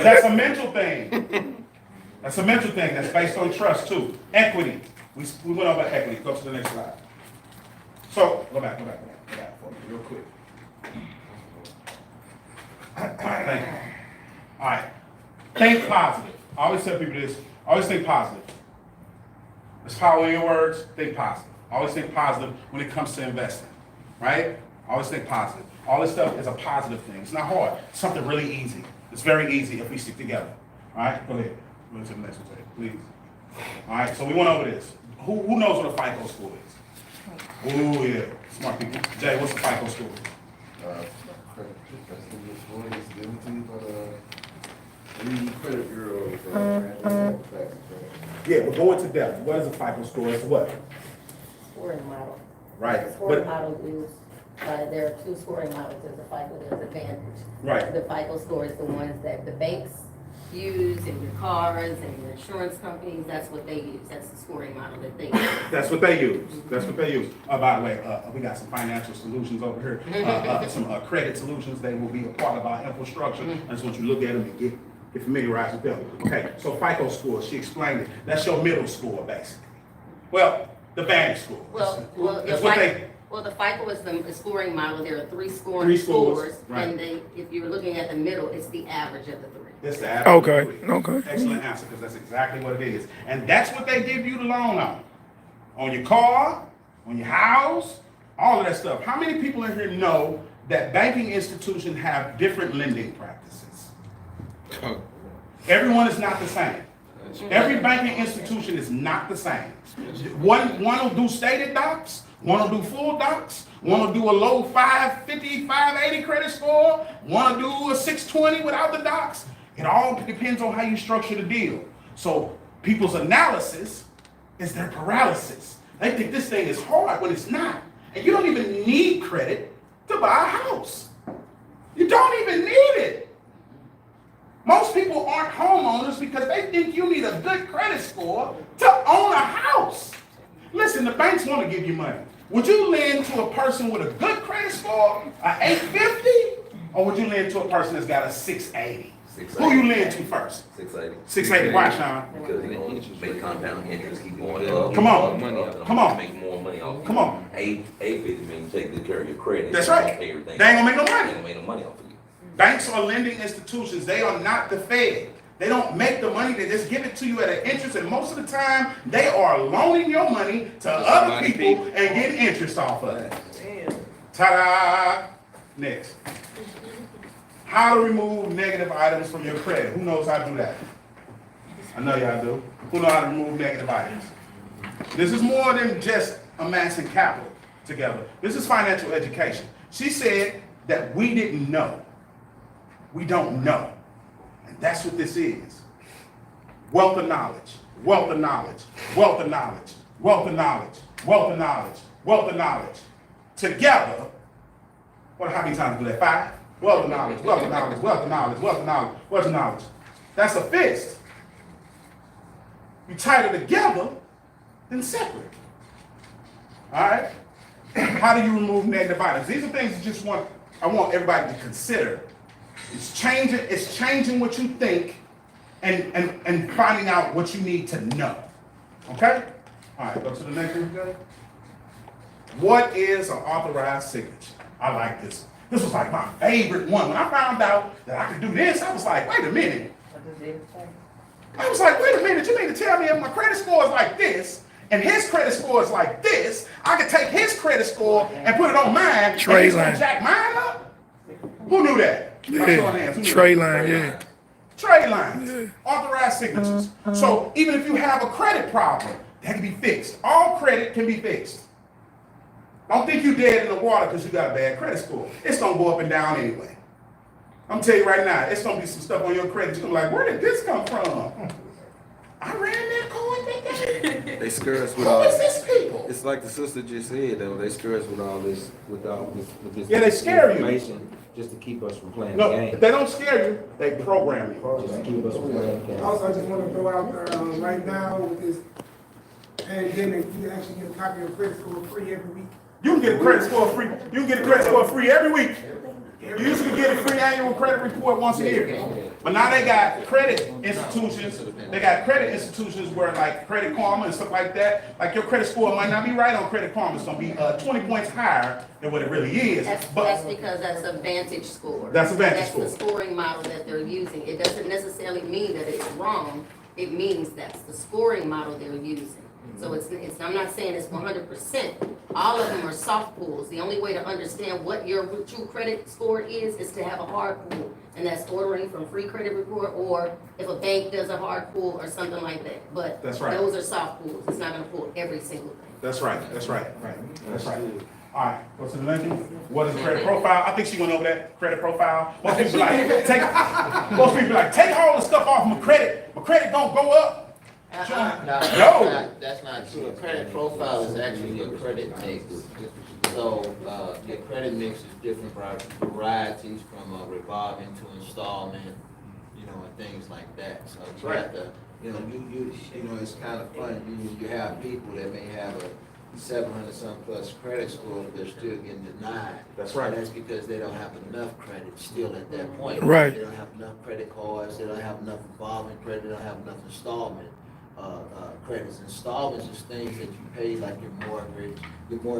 That's a mental thing. That's a mental thing that's based on trust too. Equity. We went over equity. Go to the next slide. So, go back for me real quick. Thank you. All right. Think positive. I always tell people this. Always think positive. There's power in your words. Think positive. Always think positive when it comes to investing. Right? Always think positive. All this stuff is a positive thing. It's not hard. It's something really easy. It's very easy if we stick together. All right? Go ahead. Go to the next one, please. All right, so we went over this. Who knows what a FICO score is? Oh, yeah. Smart people. Jay, what's a FICO score? Credit bureau. Yeah, we're going to depth. What is a FICO score? It's what? Scoring model. Right. The scoring model is, there are two scoring models. There's a FICO, there's a Vantage. Right. The FICO score is the ones that the banks use in your cars and your insurance companies. That's what they use. That's the scoring model that they use. That's what they use. That's what they use. By the way, we got some financial solutions over here. Some credit solutions. They will be a part of our infrastructure. I just want you to look at them and get familiarized with them. Okay, so FICO score, she explained it. That's your middle score, basically. Well, the Vantage score. The FICO is the scoring model. There are three Three scores, right. and if you're looking at the middle, it's the average of the three. It's the average. Okay. Excellent answer, because that's exactly what it is. And that's what they give you the loan on. On your car, on your house, all of that stuff. How many people in here know that banking institutions have different lending practices? Everyone is not the same. Every banking institution is not the same. One will do stated docs, one will do full docs, one will do a low 550, 580 credit score, one will do a 620 without the docs. It all depends on how you structure the deal. So people's analysis is their paralysis. They think this thing is hard when it's not. And you don't even need credit to buy a house. You don't even need it. Most people aren't homeowners because they think you need a good credit score to own a house. Listen, the banks want to give you money. Would you lend to a person with a good credit score, an 850, or would you lend to a person that's got a 680? Who you lend to first? 680. 680. Why, Sean? Because you know, make compound interest keep going up. Come on. Come on. Make more money off. Come on. 850 means take good care of your credit. That's right. Pay everything. They ain't gonna make no They money. ain't gonna make no money off of you. Banks are lending institutions. They are not the Fed. They don't make the money. They just give it to you at an interest. And most of the time, they are loaning your money to other people and getting interest off of it. Ta-da! Next. How to remove negative items from your credit. Who knows how to do that? I know y'all do. Who know how to remove negative items? This is more than just amassing capital together. This is financial education. She said that we didn't know. We don't know. And that's what this is. Wealth of knowledge, wealth of knowledge, wealth of knowledge, wealth of knowledge, wealth of knowledge, wealth of knowledge. Together, how many times do that? 5? Wealth of knowledge, wealth of knowledge, wealth of knowledge, wealth of knowledge, wealth of knowledge. That's a fist. You tighter together than separate. All right? How do you remove negative items? These are things I want everybody to consider. It's changing what you think and finding out what you need to know. Okay? All right, go to the next one. What is an authorized signature? I like this. This was like my favorite one. When I found out that I could do this, I was like, wait a minute. I was like, wait a minute, you mean to tell me if my credit score is like this, and his credit score is like this, I could take his credit score and put it on mine, Trade and he's line. gonna jack mine up? Who knew that? Yeah. Trade line, yeah. Trade lines, authorized signatures. So even if you have a credit problem, that can be fixed. All credit can be fixed. Don't think you're dead in the water because you got a bad credit score. It's gonna go up and down anyway. I'm telling you right now, it's gonna be some stuff on your credit. You're gonna be like, where did this come from? I ran that card that day. They scare us with Who all is this people? It's like the sister just said, though. They scare us with all this, with this Yeah, they scare you. information, just to keep us from playing No, the if game. they don't scare you, they program you. Just to keep us from playing the game. Also, I just want to throw out there, right now with this pandemic, you can actually get a copy of credit score free every week. You can get a credit score free. You can get a credit score free every week. You used to get a free annual credit report once a year. But now they got credit institutions. They got credit institutions where like Credit Karma and stuff like that. Like your credit score might not be right on Credit Karma. It's gonna be 20 points higher than what it really is. That's because that's a Vantage score. That's a Vantage score. That's the scoring model that they're using. It doesn't necessarily mean that it's wrong. It means that's the scoring model they're using. So it's I'm not saying it's 100%. All of them are soft pools. The only way to understand what your true credit score is to have a hard pool. And that's ordering from Free Credit Report, or if a bank does a hard pool or something like that. But That's right. Those are soft pools. It's not gonna pull every single thing. That's right. That's right. That's right. All right, go to the next one. What is a credit profile? I think she went over that credit profile. Most people take all the stuff off my credit. My credit don't go up. That's not true. A credit profile is actually your credit mix. So, your credit mix is different varieties from revolving to installment, and things like that. So you have to, it's kind of fun. You have people that may have a 700 some plus credit score, but they're still getting denied. That's right. And that's because they don't have enough credit still at that point. Right. They don't have enough credit cards. They don't have enough revolving credit. They don't have enough installment credits. Installments is things that you pay, like your mortgage, you know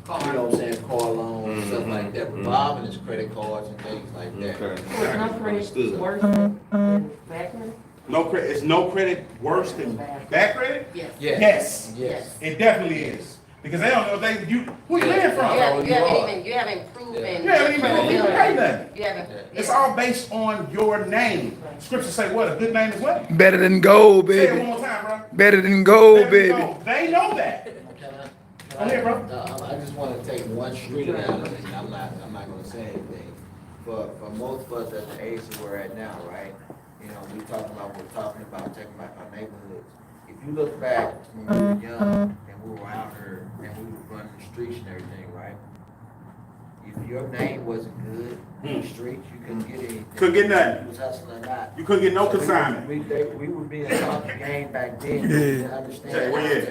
what I'm saying, car loans, stuff like that. Revolving is credit cards and things like that. Okay. No credit worse than back then? No credit. Is no credit worse than bad credit? Yes. Yes. Yes. It definitely is. Because they don't know who you land from. You haven't proven. You haven't even paid nothing. You haven't. It's all based on your name. Scripture say what? A good name is what? Better than gold, Say it baby. one more time, bro. Better than gold, There we baby. go. They know that. Go ahead, bro. I just wanna take one street analogy, and I'm not gonna say anything. But for most of us at the age that we're at now, right? You know, we're talking about taking back our neighborhoods. If you look back when we were young and we were out here and we were running the streets and everything, right? If your name wasn't good in the streets, you couldn't get anything. Couldn't get nothing. You was hustling or not. You couldn't get no consignment. We were being taught the game back then. We didn't understand. Jay, where you at?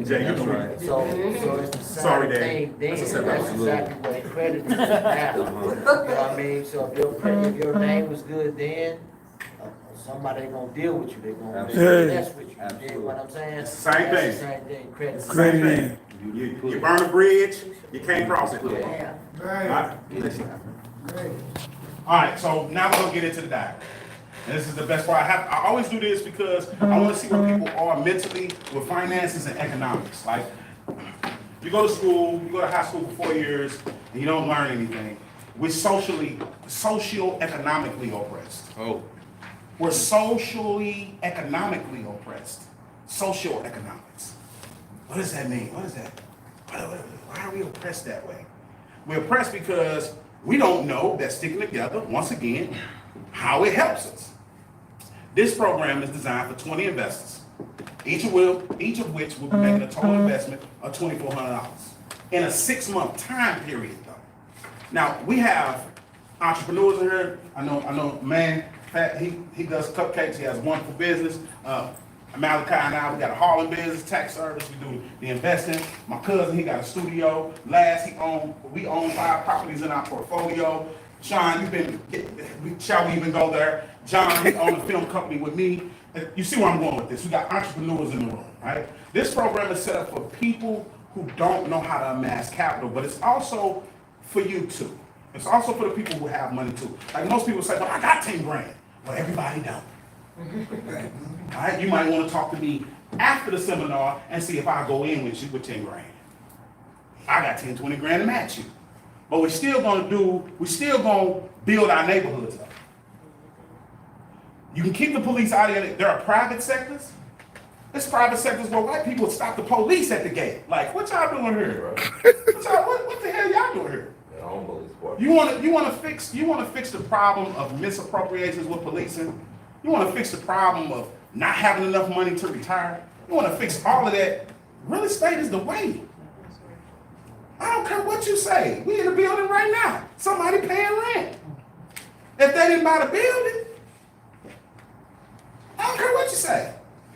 Jay, you right. So it's the Sorry, same Dad. thing then, That's that's exactly what credit is now. You know what I mean? So if your name was good then, somebody gonna deal with you, they gonna mess with you, you dig what I'm saying? It's the same That's thing. the same thing, credit. Credit in. You burn a bridge, you can't cross it. Yeah. Right, right. All right, so now we're gonna get into the diagram. And this is the best part. I always do this because I want to see where people are mentally with finances and economics. Like, you go to school, you go to high school for 4 years, and you don't learn anything. We're socio-economically oppressed. Oh. We're socially economically oppressed. Socioeconomics. What does that mean? What is that? Why are we oppressed that way? We're oppressed because we don't know that sticking together, once again, how it helps us. This program is designed for 20 investors, each of which will be making a total investment of $2,400 in a 6-month time period, though. Now, we have entrepreneurs in here. I know, man, he does cupcakes. He has a wonderful business. Malaki and I, we got a Harlem business, tax service. We do the investing. My cousin, he got a studio. We own 5 properties in our portfolio. Sean, shall we even go there? John, he owns a film company with me. You see where I'm going with this. We got entrepreneurs in the room, right? This program is set up for people who don't know how to amass capital, but it's also for you too. It's also for the people who have money too. Like most people say, well, I got 10 grand. Well, everybody don't. All right, you might want to talk to me after the seminar and see if I go in with you with 10 grand. I got 10, 20 grand to match you. But we're still gonna build our neighborhoods up. You can keep the police out of it. There are private sectors. There's private sectors where white people stop the police at the gate. Like, what y'all doing here? What the hell y'all doing here? You wanna fix the problem of misappropriations with policing? You wanna fix the problem of not having enough money to retire? You wanna fix all of that? Real estate is the way. I don't care what you say. We in the building right now. Somebody paying rent. If they didn't buy the building, I don't care what you say.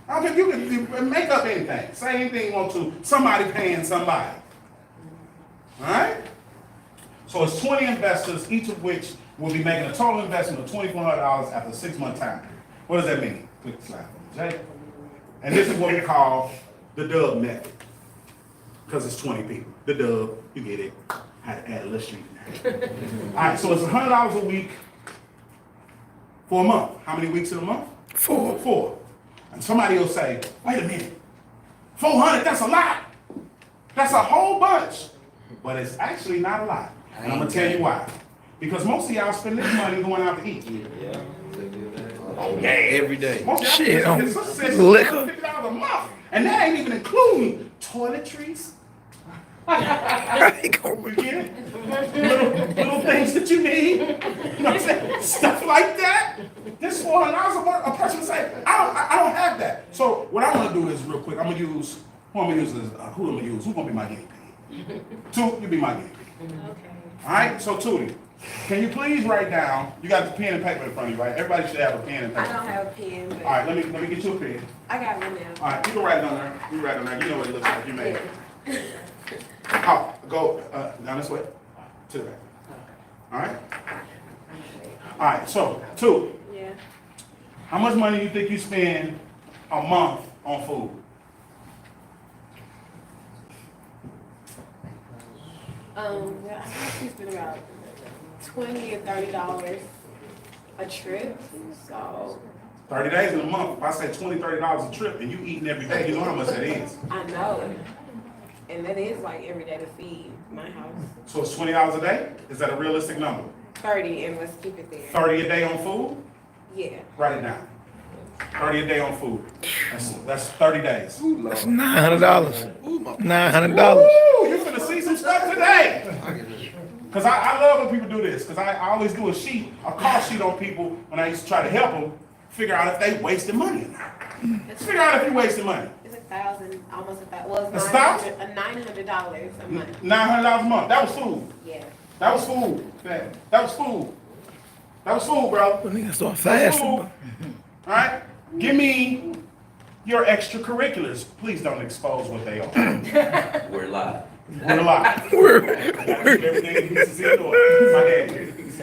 I don't care, you can make up anything. Say anything you want to. Somebody paying somebody. All right? So it's 20 investors, each of which will be making a total investment of $2,400 after a 6-month time period. What does that mean? Click the slide for me, Jay. And this is what we call the Deuel method. Because it's 20 people. The Deuel, you get it. I had to add a little street in there. All right, so it's $100 a week for a month. How many weeks in a month? 4. 4. And somebody will say, wait a minute, 400, that's a lot. That's a whole bunch. But it's actually not a lot. And I'm gonna tell you why. Because most of y'all spend this money going out to eat. Yeah. Oh, yeah. Every day. Most of y'all Shit, spend liquor. $50 a month. And that ain't even including toiletries. You get it? Little things that you need. You know what I'm saying? Stuff like that. This $400 a person say, I don't have that. So what I want to do is real quick, who I'm gonna use? Who's gonna be my guinea pig? Toot, you be my guinea pig. Okay. All right, so Tootie, can you please write down, you got the pen and paper in front of you, right? Everybody should have a pen and paper. I don't have a pen, but All right, let me get you a pen. I got one now. All right, you can write it on there. You write it on there. You know what it looks like. You made it. Oh, go down this way. To the back. All right? All right, so, Toot, Yeah. how much money do you think you spend a month on food? Well, I think it's been about $20 or $30 a trip. So 30 days in a month. If I say $20, $30 a trip and you eating every day, you know how much that is. I know. And that is like every day to feed my house. So it's $20 a day? Is that a realistic number? 30, and let's keep it there. 30 a day on food? Yeah. Write it down. 30 a day on food. That's 30 days. That's $900. $900. Woo! You're gonna see some stuff today. Cause I love when people do this. Cause I always do a cost sheet on people when I used to try to help them figure out if they wasted money or not. Let's figure out if you wasted money. It's $1,000, almost $1,000. Well, It's it's $900? $900 a month. $900 a month. That was food. Yeah. That was food. Man. That was food. That was food, bro. Well, niggas start That's fasting. food. All right. Give me your extracurriculars. Please don't expose what they are. We're live. We're live. Everything is in order.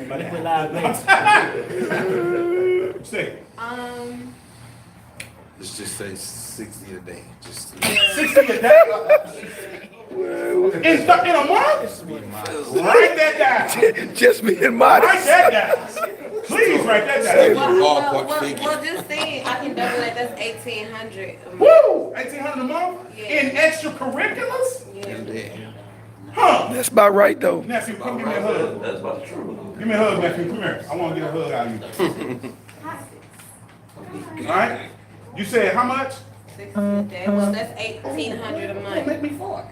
My dad. Say, Let's just say 60 a day, just. 60 a day? In a month? Write that down. Just being Write modest. that down. Please write that down. Well, just saying, I can double that, that's $1,800 a month. Woo! 1,800 a month? Yeah. In extracurriculars? Yeah. Huh? That's about right, though. Nephew, come give me a hug. That's about true. Give me a hug, nephew. Come here. I want to get a hug out of you. All right? You said how much? 60 a day, well, that's $1,800 a month. Make me fuck.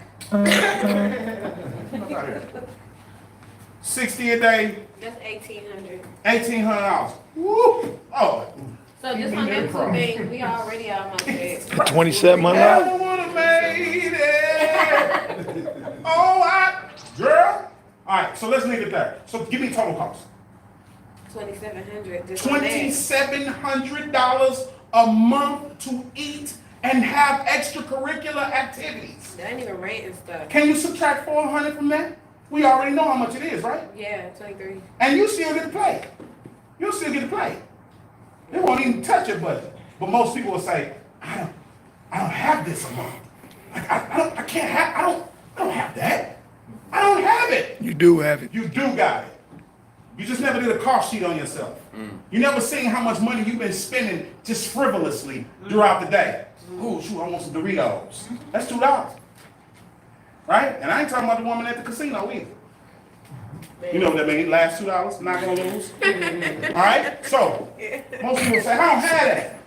60 a day, That's $1,800. $1,800. Woo! Oh. So just on them two things, we already out my bed. $2,700. Everyone made it. Oh, girl. All right, so let's leave it there. So give me total cost. $2,700 just on that. $2,700 a month to eat and have extracurricular activities. That ain't even rent and stuff. Can you subtract $400 from that? We already know how much it is, right? Yeah, 23. And you still get to play. You'll still get to play. They won't even touch your budget. But most people will say, I don't have this a month. I don't have that. I don't have it. You do have it. You do got it. You just never did a cost sheet on yourself. You never seen how much money you've been spending just frivolously throughout the day. Oh, shoot, I want some Doritos. That's $2. Right? And I ain't talking about the woman at the casino either. You know what that means? Last $2, not gonna lose. All right? So, most people say, I don't have that.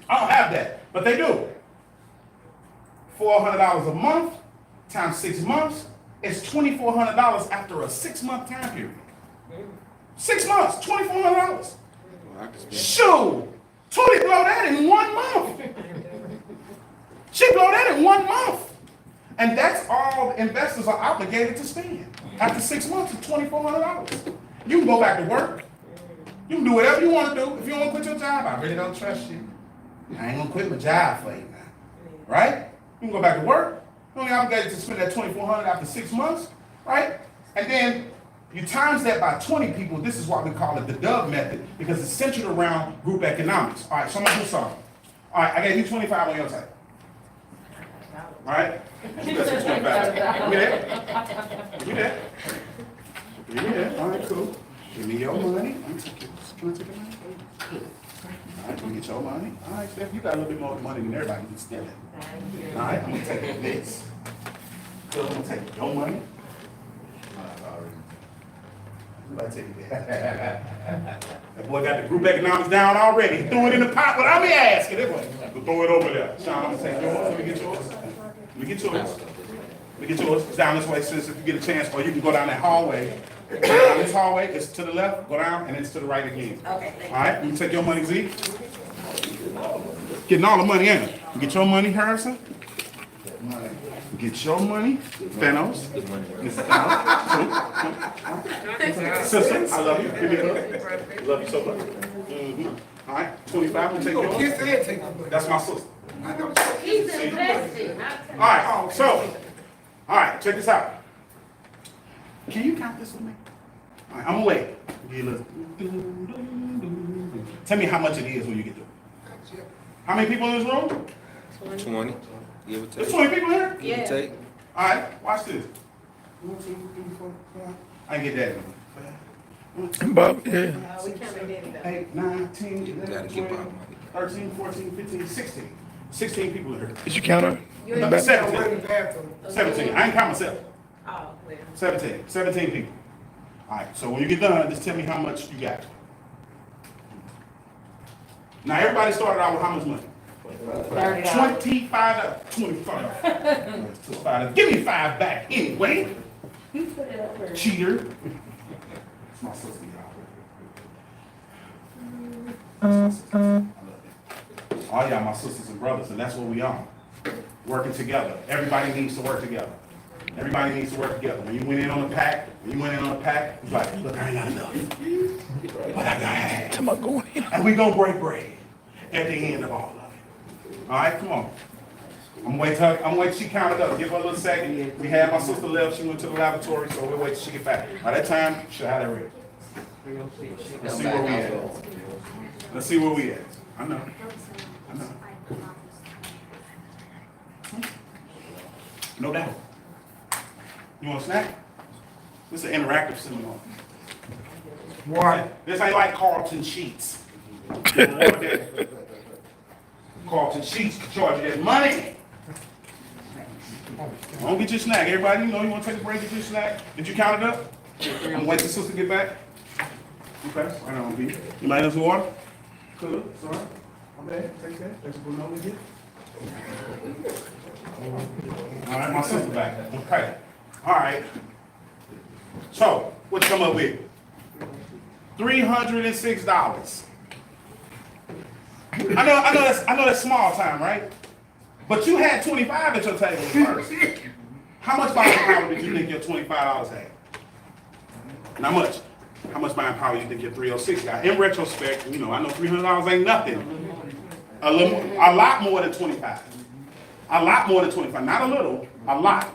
I don't have that. But they do. $400 a month times 6 months is $2,400 after a 6-month time period. 6 months, $2,400. Shoot! Tony blow that in 1 month. She blow that in 1 month. And that's all investors are obligated to spend. After 6 months, it's $2,400. You can go back to work. You can do whatever you want to do. If you don't want to quit your job, I really don't trust you. I ain't gonna quit my job for you now. Right? You can go back to work. You're only obligated to spend that $2,400 after 6 months, right? And then you times that by 20 people. This is why we call it the Dove method, because it's centered around group economics. All right, so I'm gonna do something. All right, I gave you 25 on your side. All right? That's 25. Give me that. Give me that. Give me that. All right, cool. Give me your money. Can I take your money? All right, let me get your money. All right, Steph, you got a little bit more money than everybody. You can steal it. All right, I'm gonna take this. So I'm gonna take your money. Everybody take it. That boy got the group economics down already. He threw it in the pot without me asking. That boy, go throw it over there. Sean, I'm gonna take yours. Let me get yours. Let me get yours. Let me get yours. It's down this way, sis, if you get a chance, or you can go down that hallway. Go down this hallway, it's to the left, go down, and it's to the right again. Okay, thank All right, you take your money, Zeke. Getting all the money in it. You get your money, Harrison. Get your money, Thanos. Mr. Thanos. Sister, I love you. Give me a hug. Love you so much. All right, 25, we'll take your money. That's my sister. He's investing. All right, so, all right, check this out. Can you count this with me? All right, I'm gonna wait. Tell me how much it is when you get through. How many people in this room? 20. Give or take. There's 20 people here? Give or take. All right, watch this. 1, 2, 3, 4, 5. I can get that. About, yeah. we can't do that. 8, 9, 10, You gotta 11, keep 12, our money. 13, 14, 15, 16. 16 people in here. Did you count her? You You ain't got Seventeen. one in the bathroom. 17, I ain't count myself. Oh, well. 17 people. All right, so when you get done, just tell me how much you got. Now, everybody started out with how much money? $30. 25. Give me 5 back anyway. You put it over. Cheater. It's my sister, y'all. All y'all my sisters and brothers, and that's what we are. Working together. Everybody needs to work together. Everybody needs to work together. When you went in on the pack, it's like, look, I ain't got enough. But I got half. And we gonna break bread at the end of all of it. All right, come on. I'm waiting till she counted up. Give her a little second. We had my sister left. She went to the laboratory, so we'll wait till she get back. By that time, she'll have that ready. Let's see where we at. Let's see where we at. I know. No doubt. You want a snack? This is an interactive seminar. What? This ain't like Carlton Sheets. Carlton Sheets charge you that money. Don't get your snack. Everybody, you want to take a break, get your snack. Did you count it up? I'm gonna wait till sister get back. Okay, I know, B. You might have some water? Cool, sorry. Okay, take that. Thanks for putting on again. All right, my sister back. Okay. All right. So, what you come up with? $306. I know that's small time, right? But you had 25 at your table first. How much buying power did you think your $25 had? Not much. How much buying power do you think your 306 got? In retrospect, I know $300 ain't nothing. A lot more than 25. A lot more than 25. Not a little, a lot.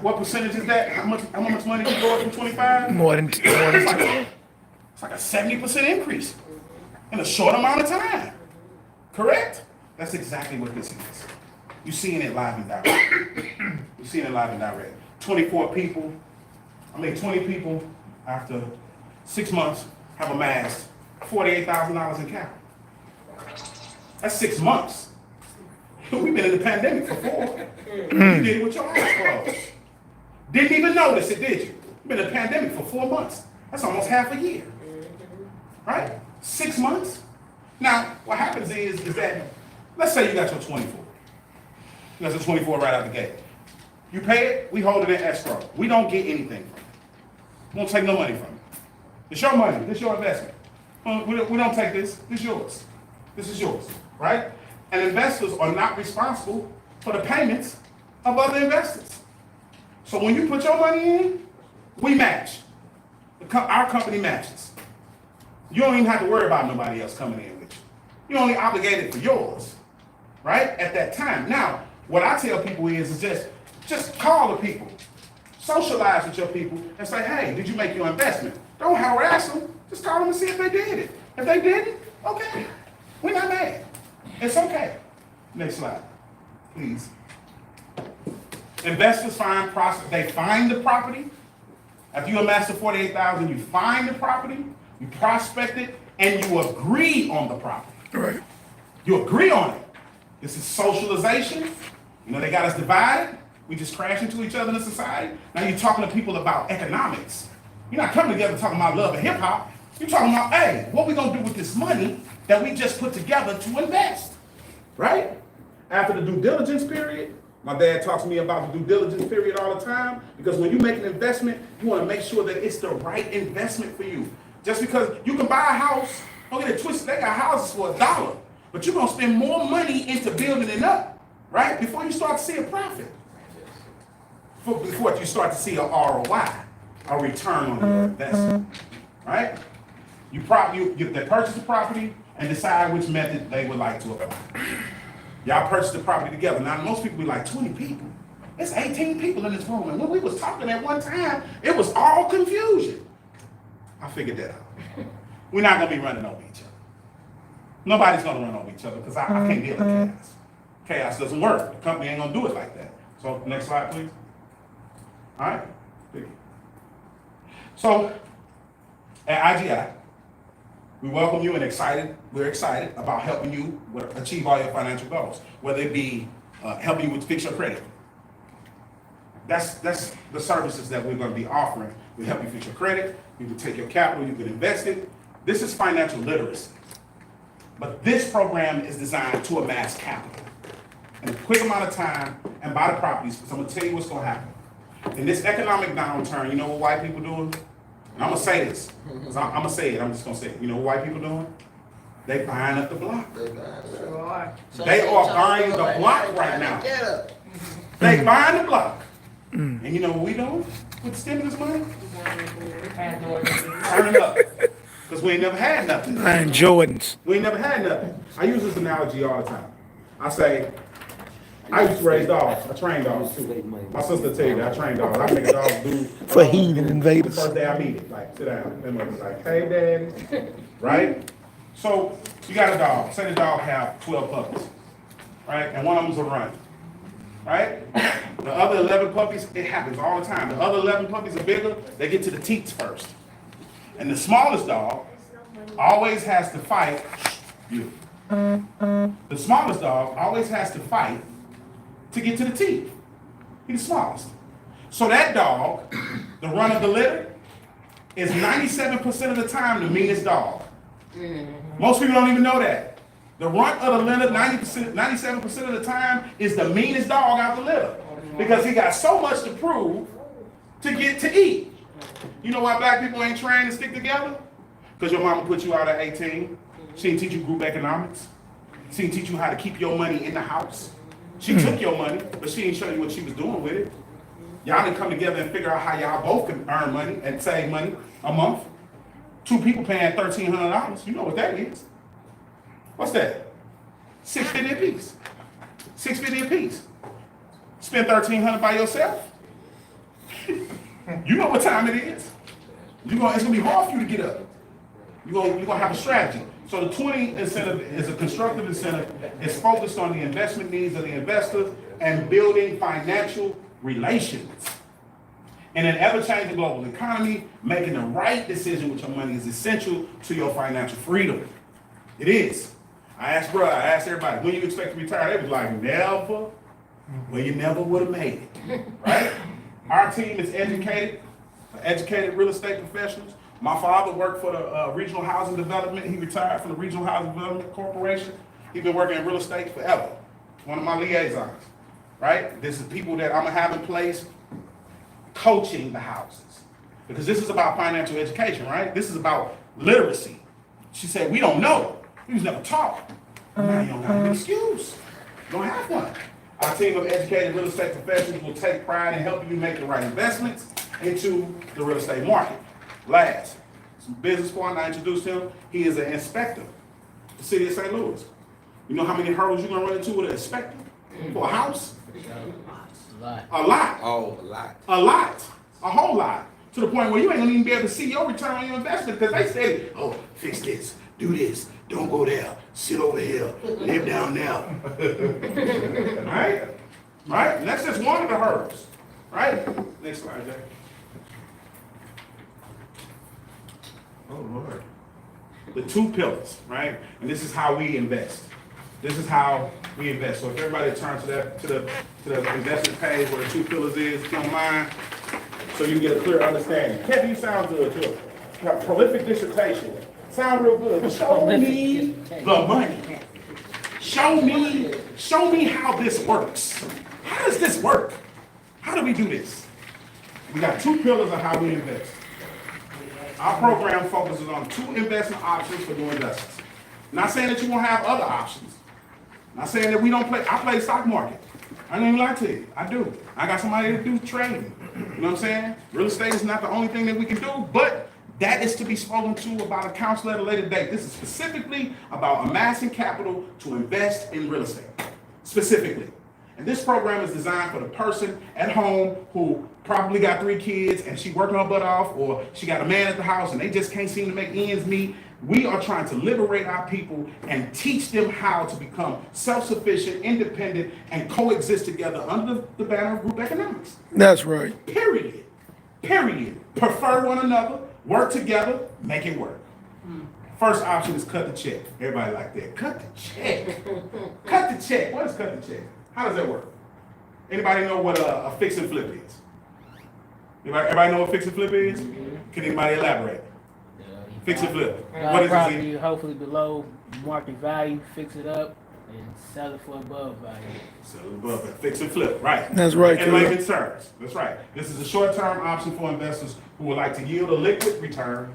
What percentage is that? How much money did you go up from 25? More than It's like a 70% increase in a short amount of time. Correct? That's exactly what this is. You're seeing it live and direct. 24 people, 20 people after 6 months have amassed $48,000 in capital. That's 6 months. We've been in the pandemic for 4. You did it with your eyes closed. Didn't even notice it, did you? You've been in the pandemic for 4 months. That's almost half a year. Right? 6 months. Now, what happens is that, let's say you got your 24. You got your 24 right out the gate. You pay it, we hold it in escrow. We don't get anything from it. We don't take no money from it. It's your money. It's your investment. We don't take this. It's yours. This is yours. Right? And investors are not responsible for the payments of other investors. So when you put your money in, we match. Our company matches. You don't even have to worry about nobody else coming in with you. You're only obligated for yours, right? At that time. Now, what I tell people is just call the people. Socialize with your people and say, hey, did you make your investment? Don't harass them. Just call them and see if they did it. If they didn't, okay. We're not mad. It's okay. Next slide, please. Investors find the property. After you amass the $48,000, you find the property, you prospect it, and you agree on the property. Right. You agree on it. This is socialization. They got us divided. We just crash into each other in society. Now you're talking to people about economics. You're not coming together talking about love and hip hop. You're talking about, hey, what we gonna do with this money that we just put together to invest, right? After the due diligence period, my dad talks to me about the due diligence period all the time, because when you make an investment, you wanna make sure that it's the right investment for you. Just because you can buy a house, don't get it twisted, they got houses for $1, but you're gonna spend more money into building it up, right? Before you start to see a profit. Before you start to see a ROI, a return on your investment, right? They purchase the property and decide which method they would like to apply. Y'all purchase the property together. Now, most people be like, 20 people. It's 18 people in this room. And when we was talking at one time, it was all confusion. I figured that out. We're not gonna be running over each other. Nobody's gonna run over each other because I can't deal with chaos. Chaos doesn't work. The company ain't gonna do it like that. So, next slide, please. All right. So, at IGI, we welcome you and we're excited about helping you achieve all your financial goals, whether it be help you with fix your credit. That's the services that we're going to be offering. We help you fix your credit. You can take your capital, you can invest it. This is financial literacy. But this program is designed to amass capital in a quick amount of time and buy the properties, because I'm going to tell you what's going to happen. In this economic downturn, you know what white people doing? And I'm going to say this, because I'm going to say it. I'm just going to say it. You know what white people doing? They buying up the block. They are buying the block right now. They buying the block. And you know what we doing with the stimulus money? Turn it up. Because we ain't never had nothing. And Jordans. We ain't never had nothing. I use this analogy all the time. I say, I used to raise dogs. I train dogs too. My sister tell you that I train dogs. I make a dog do For heathen the invaders. first day I meet it. Like, sit down. Then mother's like, hey, daddy. Right? So, you got a dog. Say the dog have 12 puppies. Right? And one of them's a run. Right? The other 11 puppies, it happens all the time. The other 11 puppies are bigger. They get to the teats first. And the smallest dog always has to fight you. The smallest dog always has to fight to get to the teeth. He's the smallest. So that dog, the run of the litter, is 97% of the time the meanest dog. Most people don't even know that. The runt of the litter, 97% of the time, is the meanest dog out the litter. Because he got so much to prove to get to eat. You know why black people ain't trained to stick together? Because your mama put you out at 18. She didn't teach you group economics. She didn't teach you how to keep your money in the house. She took your money, but she didn't show you what she was doing with it. Y'all didn't come together and figure out how y'all both can earn money and save money a month. Two people paying $1,300. You know what that is. What's that? $650 a piece. $650 a piece. Spend $1,300 by yourself. You know what time it is. It's gonna be hard for you to get up. You're gonna have a strategy. So the 20 incentive is a constructive incentive. It's focused on the investment needs of the investor and building financial relations. In an ever-changing global economy, making the right decision with your money is essential to your financial freedom. It is. I asked everybody, when you expect to retire? They was like, never. Well, you never would have made it, right? Our team is educated real estate professionals. My father worked for the Regional Housing Development. He retired from the Regional Housing Development Corporation. He's been working in real estate forever. One of my liaisons, right? This is people that I'm gonna have in place coaching the houses. Because this is about financial education, right? This is about literacy. She said, we don't know. We was never taught. Now you don't have an excuse. You don't have one. Our team of educated real estate professionals will take pride in helping you make the right investments into the real estate market. Last, some business partner, I introduced him. He is an inspector, the city of St. Louis. You know how many hurdles you're gonna run into with an inspector for a house? A lot. Oh, a lot. A lot. A whole lot. To the point where you ain't gonna even be able to see your return on your investment because they say, oh, fix this, do this, don't go there, sit over here, live down there. Right? Right? And that's just one of the hurdles. Right? Next slide, Jack. Oh, Lord. The two pillars, right? And this is how we invest. This is how we invest. So if everybody turns to the investment page where the two pillars is, if you don't mind, so you can get a clear understanding. Kevin, you sound good too. You have a prolific dissertation. Sound real good. Show me the money. Show me how this works. How does this work? How do we do this? We got two pillars of how we invest. Our program focuses on two investment options for new investors. Not saying that you won't have other options. Not saying that we don't play. I play stock market. I don't even lie to you. I do. I got somebody to do trading. You know what I'm saying? Real estate is not the only thing that we can do, but that is to be spoken to about a counselor at a later date. This is specifically about amassing capital to invest in real estate. Specifically. And this program is designed for the person at home who probably got 3 kids and she working her butt off, or she got a man at the house and they just can't seem to make ends meet. We are trying to liberate our people and teach them how to become self-sufficient, independent, and coexist together under the banner of group economics. That's right. Period. Period. Prefer one another, work together, make it work. First option is cut the check. Everybody like that. Cut the check. Cut the check. What is cut the check? How does that work? Anybody know what a fix and flip is? Everybody know what fix and flip is? Can anybody elaborate? Fix and flip. What is property it? hopefully below market value, fix it up, and sell it for above value. So above it, fix and flip, right? That's right, In correct. layman's terms, that's right. This is a short-term option for investors who would like to yield a liquid return.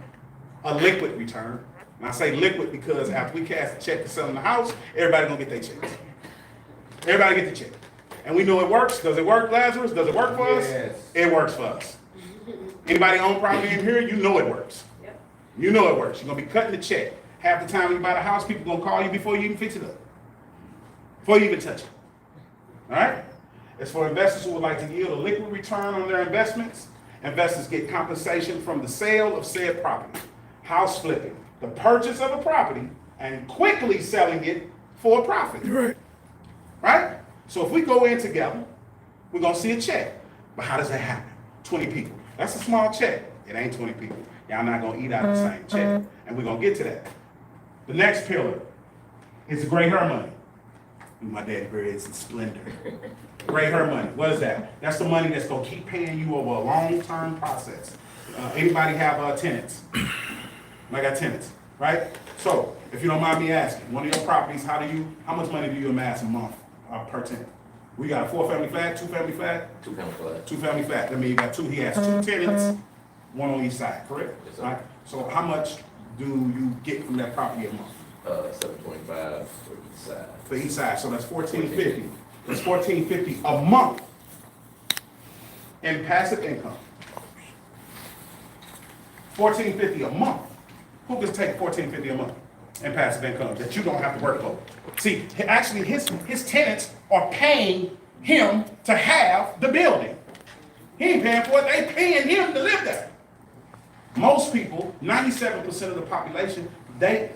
And I say liquid because after we cash the check to selling the house, everybody gonna get their checks. Everybody get the check. And we know it works. Does it work, Lazarus? Does it work for us? Yes. It works for us. Anybody own property in here, you know it works. Yep. You know it works. You're gonna be cutting the check. Half the time you buy the house, people gonna call you before you even fix it up. Before you even touch it. All right? It's for investors who would like to yield a liquid return on their investments. Investors get compensation from the sale of said property. House flipping, the purchase of a property and quickly selling it for a profit. Right. Right? So if we go in together, we're gonna see a check. But how does that happen? 20 people. That's a small check. It ain't 20 people. Y'all not gonna eat out of the same check. And we're gonna get to that. The next pillar is the gray hair money. My daddy breads and splendor. Gray hair money. What is that? That's the money that's gonna keep paying you over a long-term process. Anybody have tenants? I got tenants, right? So if you don't mind me asking, one of your properties, how much money do you amass a month per tenant? We got a 4-family flat, 2-family flat? 2-family flat. 2-family flat. That means you got two. He has 2 tenants, one on each side, correct? Yes, sir. Right? So how much do you get from that property a month? $725 for each side. For each side, so that's $1,450. That's $1,450 a month in passive income. $1,450 a month. Who can take $1,450 a month in passive income that you don't have to work for? See, actually, his tenants are paying him to have the building. He ain't paying for it; they paying him to live there. Most people, 97% of the population, they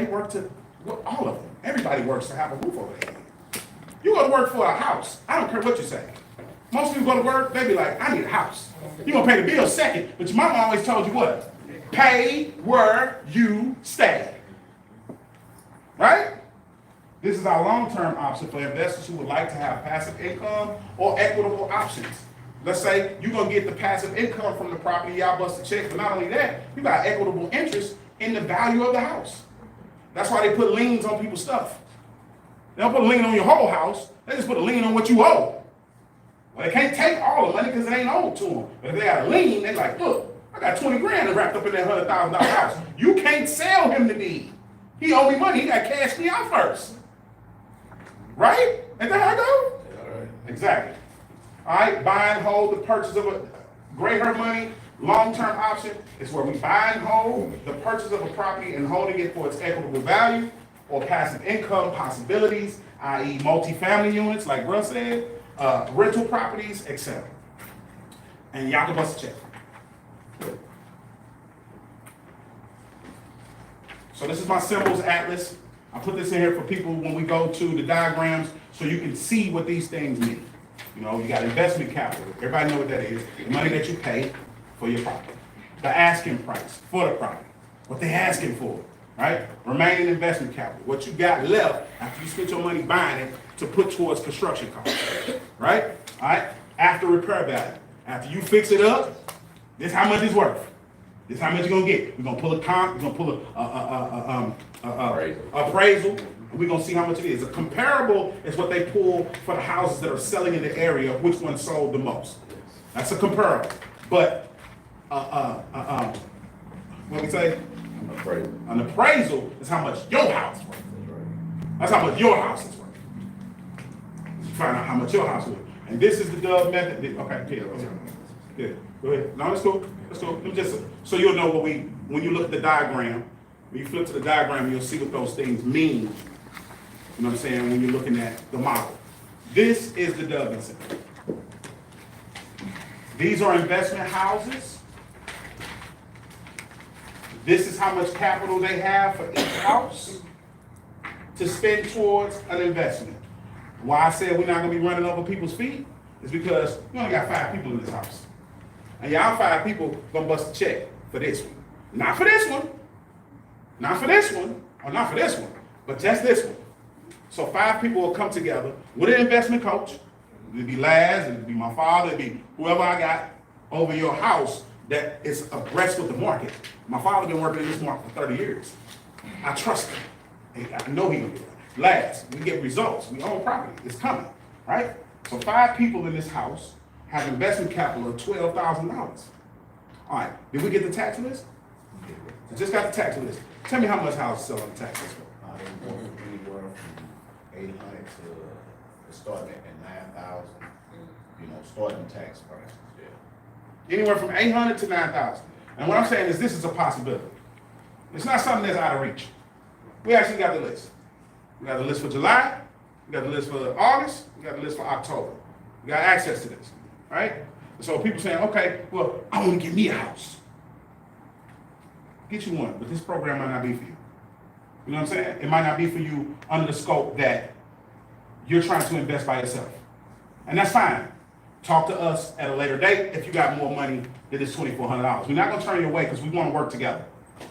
work to, well, all of them. Everybody works to have a roof over their head. You go to work for a house. I don't care what you say. Most people go to work, they be like, I need a house. You're gonna pay the bill second, but your mama always told you what? Pay where you stay. Right? This is our long-term option for investors who would like to have passive income or equitable options. Let's say you're gonna get the passive income from the property, y'all bust a check, but not only that, you got equitable interest in the value of the house. That's why they put liens on people's stuff. They don't put a lien on your whole house, they just put a lien on what you owe. Well, they can't take all the money because it ain't owed to them. But if they got a lien, they're like, look, I got 20 grand wrapped up in that $100,000 house. You can't sell him the deed. He owe me money, he got to cash me out first. Right? Ain't that how it goes? All right. Exactly. All right, buy and hold the purchase of a gray hair money, long-term option is where we buy and hold the purchase of a property and holding it for its equitable value or passive income possibilities, i.e. multifamily units, like Russ said, rental properties, etc. And y'all can bust a check. So this is my symbols atlas. I put this in here for people when we go to the diagrams so you can see what these things mean. You know, you got investment capital. Everybody know what that is. The money that you pay for your property. The asking price for the property. What they asking for, right? Remaining investment capital. What you got left after you spent your money buying it to put towards construction costs, right? All right? After repair value. After you fix it up, this is how much it's worth. This is how much you're gonna get. We're gonna pull appraisal, and we're gonna see how much it is. A comparable is what they pull for the houses that are selling in the area, which one sold the most. That's a comparable. But what we say? Appraisal. An appraisal is how much your house is worth. That's how much your house is worth. You find out how much your house is worth. And this is the Dove method. Okay, yeah, go ahead. No, let's go. Let's go. Just so you'll know when you look at the diagram, when you flip to the diagram, you'll see what those things mean. You know what I'm saying? When you're looking at the model. This is the Dove incentive. These are investment houses. This is how much capital they have for each house to spend towards an investment. Why I said we're not gonna be running over people's feet is because we only got 5 people in this house. And y'all 5 people gonna bust a check for this one. Not for this one. Not for this one, or not for this one, but just this one. So 5 people will come together with an investment coach. It'd be Laz, it'd be my father, it'd be whoever I got over your house that is abreast with the market. My father been working in this market for 30 years. I trust him. I know he can do it. Laz, we get results. We own property. It's coming, right? So 5 people in this house have investment capital of $12,000. All right, did we get the tax list? I just got the tax list. Tell me how much houses sell on the tax list for. Anywhere from 800 to starting at 9,000, starting tax prices, Anywhere from 800 to 9,000. And what I'm saying is this is a possibility. It's not something that's out of reach. We actually got the list. We got the list for July, we got the list for August, we got the list for October. We got access to this, right? So people saying, okay, well, I want to get me a house. Get you one, but this program might not be for you. You know what I'm saying? It might not be for you under the scope that you're trying to invest by yourself. And that's fine. Talk to us at a later date if you got more money than this $2,400. We're not going to turn you away because we want to work together.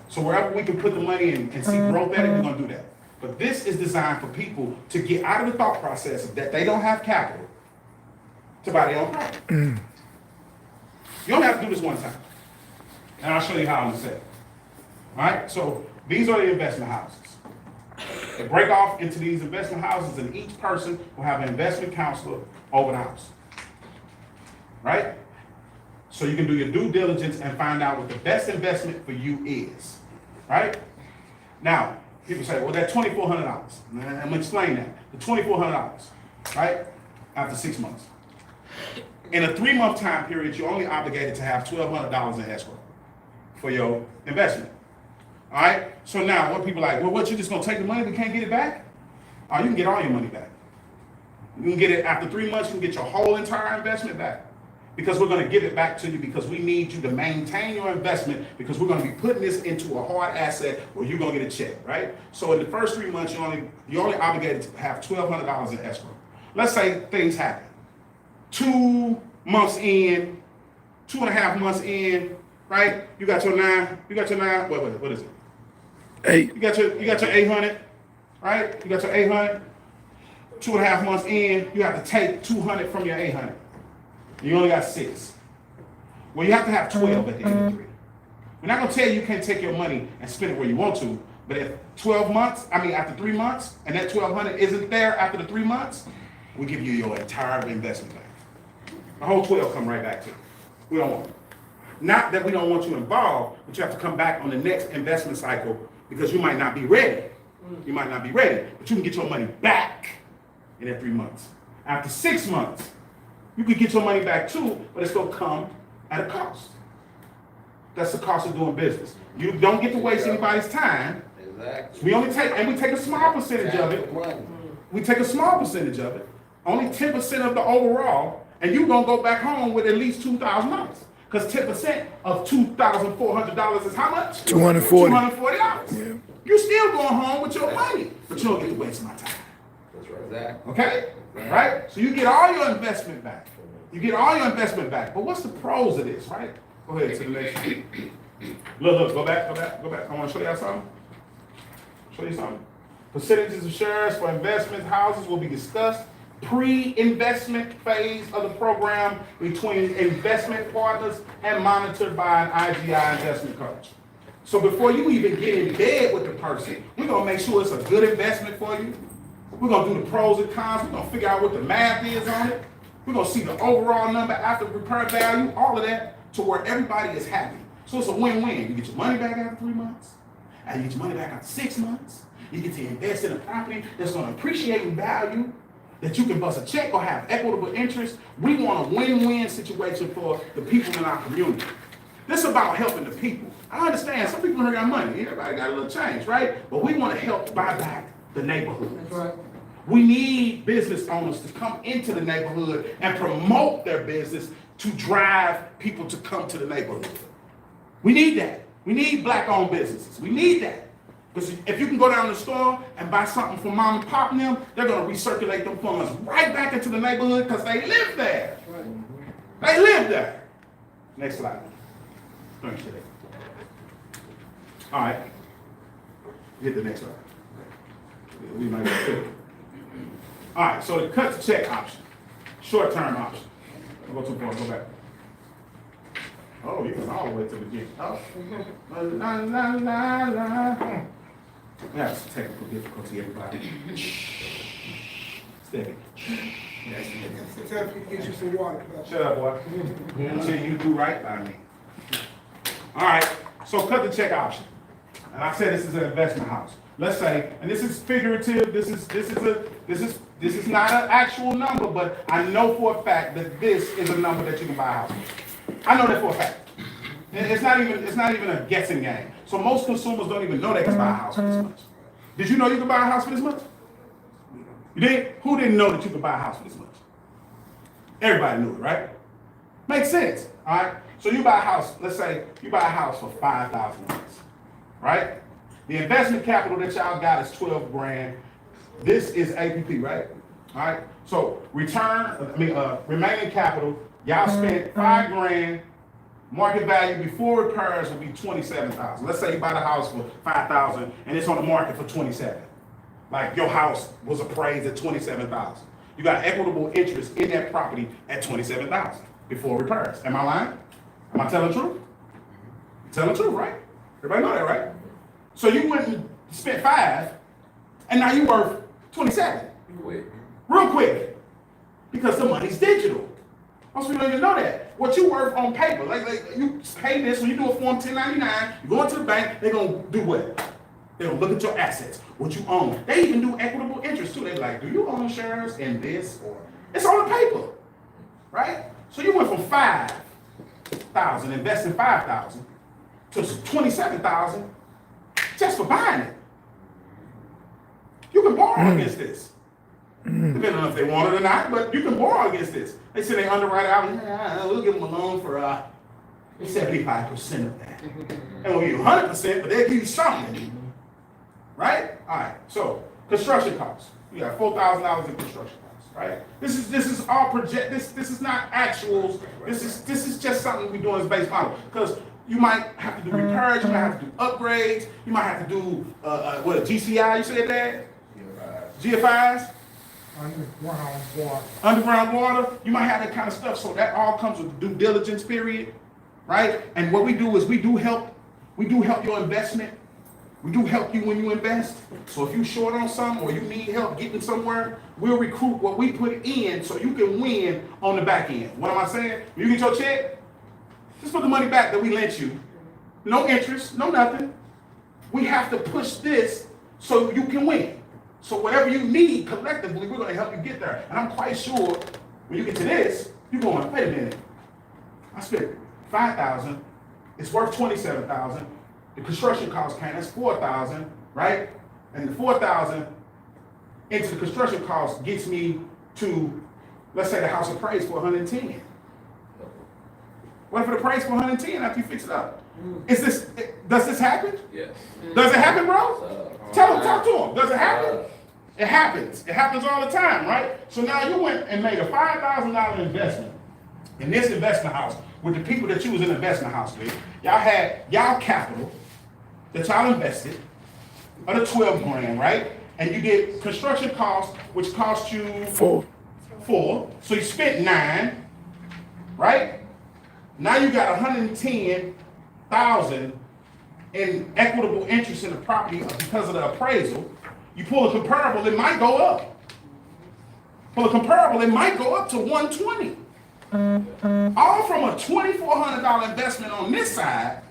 So wherever we can put the money in and see growth at it, we're going to do that. But this is designed for people to get out of the thought process of that they don't have capital to buy their own property. You don't have to do this one time. And I'll show you how I'm going to say it. All right? So these are the investment houses. They break off into these investment houses, and each person will have an investment counselor over the house. Right? So you can do your due diligence and find out what the best investment for you is. Right? Now, people say, well, that's $2,400. I'm going to explain that. The $2,400, right? After 6 months. In a 3-month time period, you're only obligated to have $1,200 in escrow for your investment. All right? So now, what people are like, well, what, you just going to take the money, we can't get it back? Oh, you can get all your money back. You can get it after 3 months, you can get your whole entire investment back. Because we're going to give it back to you because we need you to maintain your investment because we're going to be putting this into a hard asset where you're going to get a check, right? So in the first 3 months, you're only obligated to have $1,200 in escrow. Let's say things happen. 2 months in, 2.5 months in, right? You got your nine, what is it? 8. You got your 800, right? You got your 800. 2.5 months in, you have to take 200 from your 800. You only got 6. Well, you have to have 12 at the end of 3. We're not going to tell you can't take your money and spend it where you want to, but if after 3 months, and that 1,200 isn't there after the 3 months, we give you your entire investment back. The whole 12 come right back to you. We don't want it. Not that we don't want you involved, but you have to come back on the next investment cycle because you might not be ready. You might not be ready, but you can get your money back in that 3 months. After 6 months, you could get your money back too, but it's going to come at a cost. That's the cost of doing business. You don't get to waste anybody's time. Exactly. We take a small percentage of it. We take a small percentage of it, only 10% of the overall, and you're going to go back home with at least $2,000. Because 10% of $2,400 is how much? $240. $240. Yeah. You're still going home with your money, but you don't get to waste my time. That's right. Exactly. Okay? Right? So you get all your investment back. But what's the pros of this, right? Go ahead to the next one. Look, go back. I want to show you something. Percentages of shares for investment houses will be discussed pre-investment phase of the program between investment partners and monitored by an IGI investment coach. So before you even get in bed with the person, we're going to make sure it's a good investment for you. We're going to do the pros and cons. We're going to figure out what the math is on it. We're going to see the overall number after return value, all of that, to where everybody is happy. So it's a win-win. You get your money back after 3 months, and you get your money back after 6 months. You get to invest in a property that's going to appreciate in value, that you can bust a check or have equitable interest. We want a win-win situation for the people in our community. This is about helping the people. I understand some people don't got money. Everybody got a little change, right? But we want to help buy back the neighborhood. That's right. We need business owners to come into the neighborhood and promote their business to drive people to come to the neighborhood. We need that. We need black-owned businesses. We need that. Because if you can go down to the store and buy something from mom and pop and them, they're going to recirculate them funds right back into the neighborhood because they live there. They live there. Next slide. Thanks, Jay. All right. Hit the next slide. We might get All right, so the cut to check option, short-term option. Don't go too far, go back. Oh, you went all the way to the beginning. Oh. La, la, la, la, la. We have some technical difficulty, everybody. Steady. Yes, It's time for you to get you some water. shut up, boy. Until you do right by me. All right, so cut the check option. And I said this is an investment house. Let's say, and this is figurative, this is not an actual number, but I know for a fact that this is a number that you can buy a house with. I know that for a fact. It's not even a guessing game. So most consumers don't even know they can buy a house for this much. Did you know you could buy a house for this much? You did? Who didn't know that you could buy a house for this much? Everybody knew it, right? Makes sense, all right? So you buy a house, let's say you buy a house for $5,000, right? The investment capital that y'all got is 12 grand. This is APP, right? All right, so remaining capital, y'all spent 5 grand. Market value before repairs will be 27,000. Let's say you buy the house for 5,000 and it's on the market for 27. Like your house was appraised at 27,000. You got equitable interest in that property at 27,000 before repairs. Am I lying? Am I telling the truth? I'm telling the truth, right? Everybody know that, right? So you went and spent 5, and now you worth 27. Quick. Real quick. Because the money's digital. Most people don't even know that. What you worth on paper, like you pay this, when you do a Form 1099, you go into the bank, they're gonna do what? They're gonna look at your assets, what you own. They even do equitable interest too. They're like, do you own shares in this? Or it's on the paper, right? So you went from 5,000, investing 5,000 to 27,000 just for buying it. You can borrow against this. Depending on if they want it or not, but you can borrow against this. They say they underwrite out, we'll give them a loan for 75% of that. And we'll give you 100%, but they'll give you something. Right? All right, so construction costs. You got $4,000 in construction costs, right? This is all project, this is not actuals. This is just something we're doing as base model. Because you might have to do repairs, you might have to do upgrades, you might have to do what, a GCI, you said that? GFIs? Underground water, you might have that kind of stuff. So that all comes with due diligence period, right? And what we do is we do help your investment. We do help you when you invest. So if you're short on something or you need help getting somewhere, we'll recruit what we put in so you can win on the back end. What am I saying? When you get your check, just put the money back that we lent you. No interest, no nothing. We have to push this so you can win. So whatever you need collectively, we're going to help you get there. And I'm quite sure when you get to this, you're going, wait a minute. I spent 5,000. It's worth 27,000. The construction cost came, that's 4,000, right? And the 4,000 into the construction cost gets me to, let's say the house appraised for 110. What if it appraised for 110 after you fix it up? Does this happen? Yes. Does it happen, bro? Talk to him. Does it happen? It happens. It happens all the time, right? So now you went and made a $5,000 investment in this investment house with the people that you was in the investment house with. Y'all had y'all capital that y'all invested of the 12 grand, right? And you did construction costs, which cost you 4. So you spent 9, right? Now you got 110,000 in equitable interest in the property because of the appraisal. You pull a comparable, it might go up. Pull a comparable, it might go up to 120. All from a $2,400 investment on this side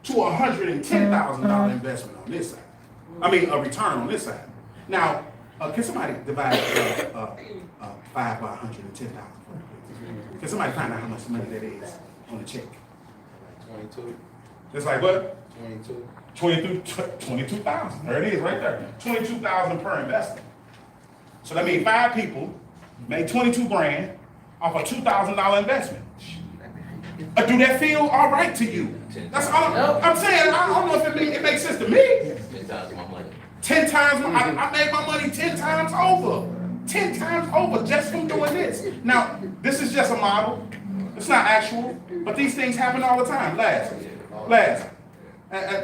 to a $110,000 investment on this side. I mean, a return on this side. Now, can somebody divide 5 by 110,000? Can somebody find out how much money that is on the check? 22. It's like what? 22. 22,000. There it is right there. 22,000 per investment. So that means 5 people made 22 grand off a $2,000 investment. Do that feel all right to you? That's all I'm saying. I don't know if it makes sense to me. 10 times my money. 10 times, I made my money 10 times over. 10 times over just from doing this. Now, this is just a model. It's not actual, but these things happen all the time. Last.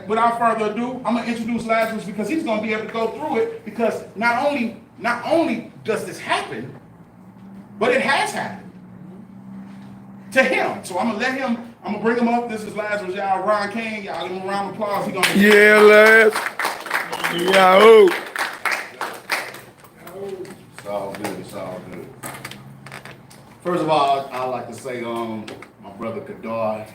Without further ado, I'm going to introduce Lazarus because he's going to be able to go through it because not only not only does this happen, but it has happened to him. So I'm gonna bring him up. This is Lazarus, y'all. Ron King, y'all give him a round of applause. He gonna Yeah, Laz. Yahoo. It's all good, it's all good. First of all, I'd like to say, my brother Kadar,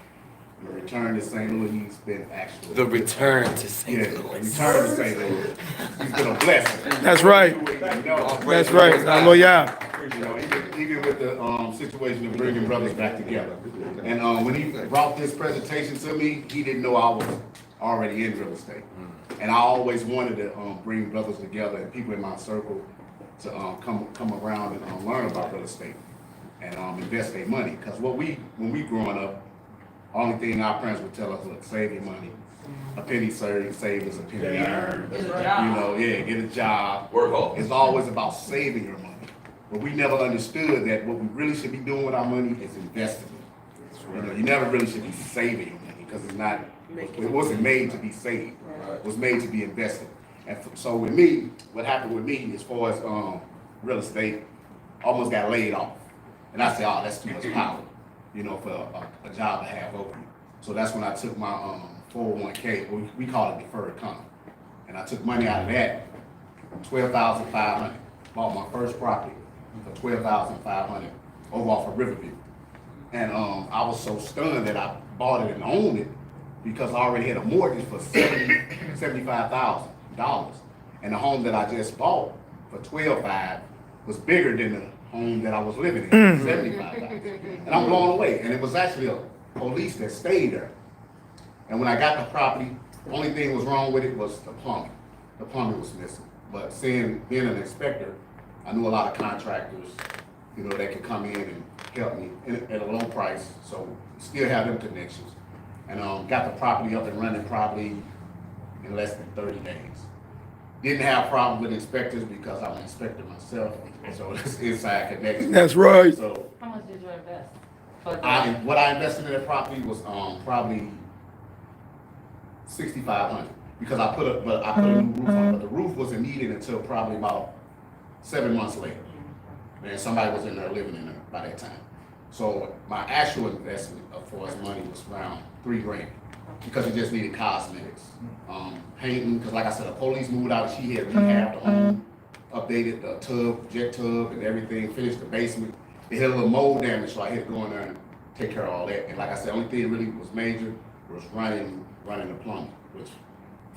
the return to St. Louis, he's been actually. The return to St. Yeah, the return to St. Louis. He's been a blessing. That's right. That's right. Hallelujah. You know, even with the situation of bringing brothers back together. And when he brought this presentation to me, he didn't know I was already in real estate. And I always wanted to bring brothers together and people in my circle to come around and learn about real estate and invest their money. Because when we growing up, only thing our parents would tell us was save your money. A penny saved is a penny earned. You know, yeah, get a job. Work hard. It's always about saving your money. But we never understood that what we really should be doing with our money is investing it. You know, you never really should be saving your money because it wasn't made to be saved. It was made to be invested. And so with me, what happened with me as far as real estate, almost got laid off. And I said, oh, that's too much power, you know, for a job to have open. So that's when I took my 401k, we call it deferred comp. And I took money out of that, $12,500. Bought my first property for $12,500 over off of Riverview. And I was so stunned that I bought it and owned it because I already had a mortgage for $75,000. And the home that I just bought for $12,500 was bigger than the home that I was living in, $75,000. And I'm blown away. And it was actually a police that stayed there. And when I got the property, the only thing that was wrong with it was the plumbing. The plumbing was missing. But being an inspector, I knew a lot of contractors, you know, that could come in and help me at a low price. So still have them connections. And got the property up and running probably in less than 30 days. Didn't have problems with inspectors because I'm an inspector myself. So it's inside connection. That's right. So How much did you invest? what I invested in that property was probably $6,500 because I put a new roof on, but the roof wasn't needed until probably about 7 months later. And somebody was in there living in there by that time. So my actual investment for his money was around $3,000 because it just needed cosmetics, painting. Because like I said, the police moved out. She had rehabbed the home, updated the tub, jet tub, and everything. Finished the basement. It had a little mold damage, so I had to go in there and take care of all that. And like I said, the only thing that really was major was running the plumbing, which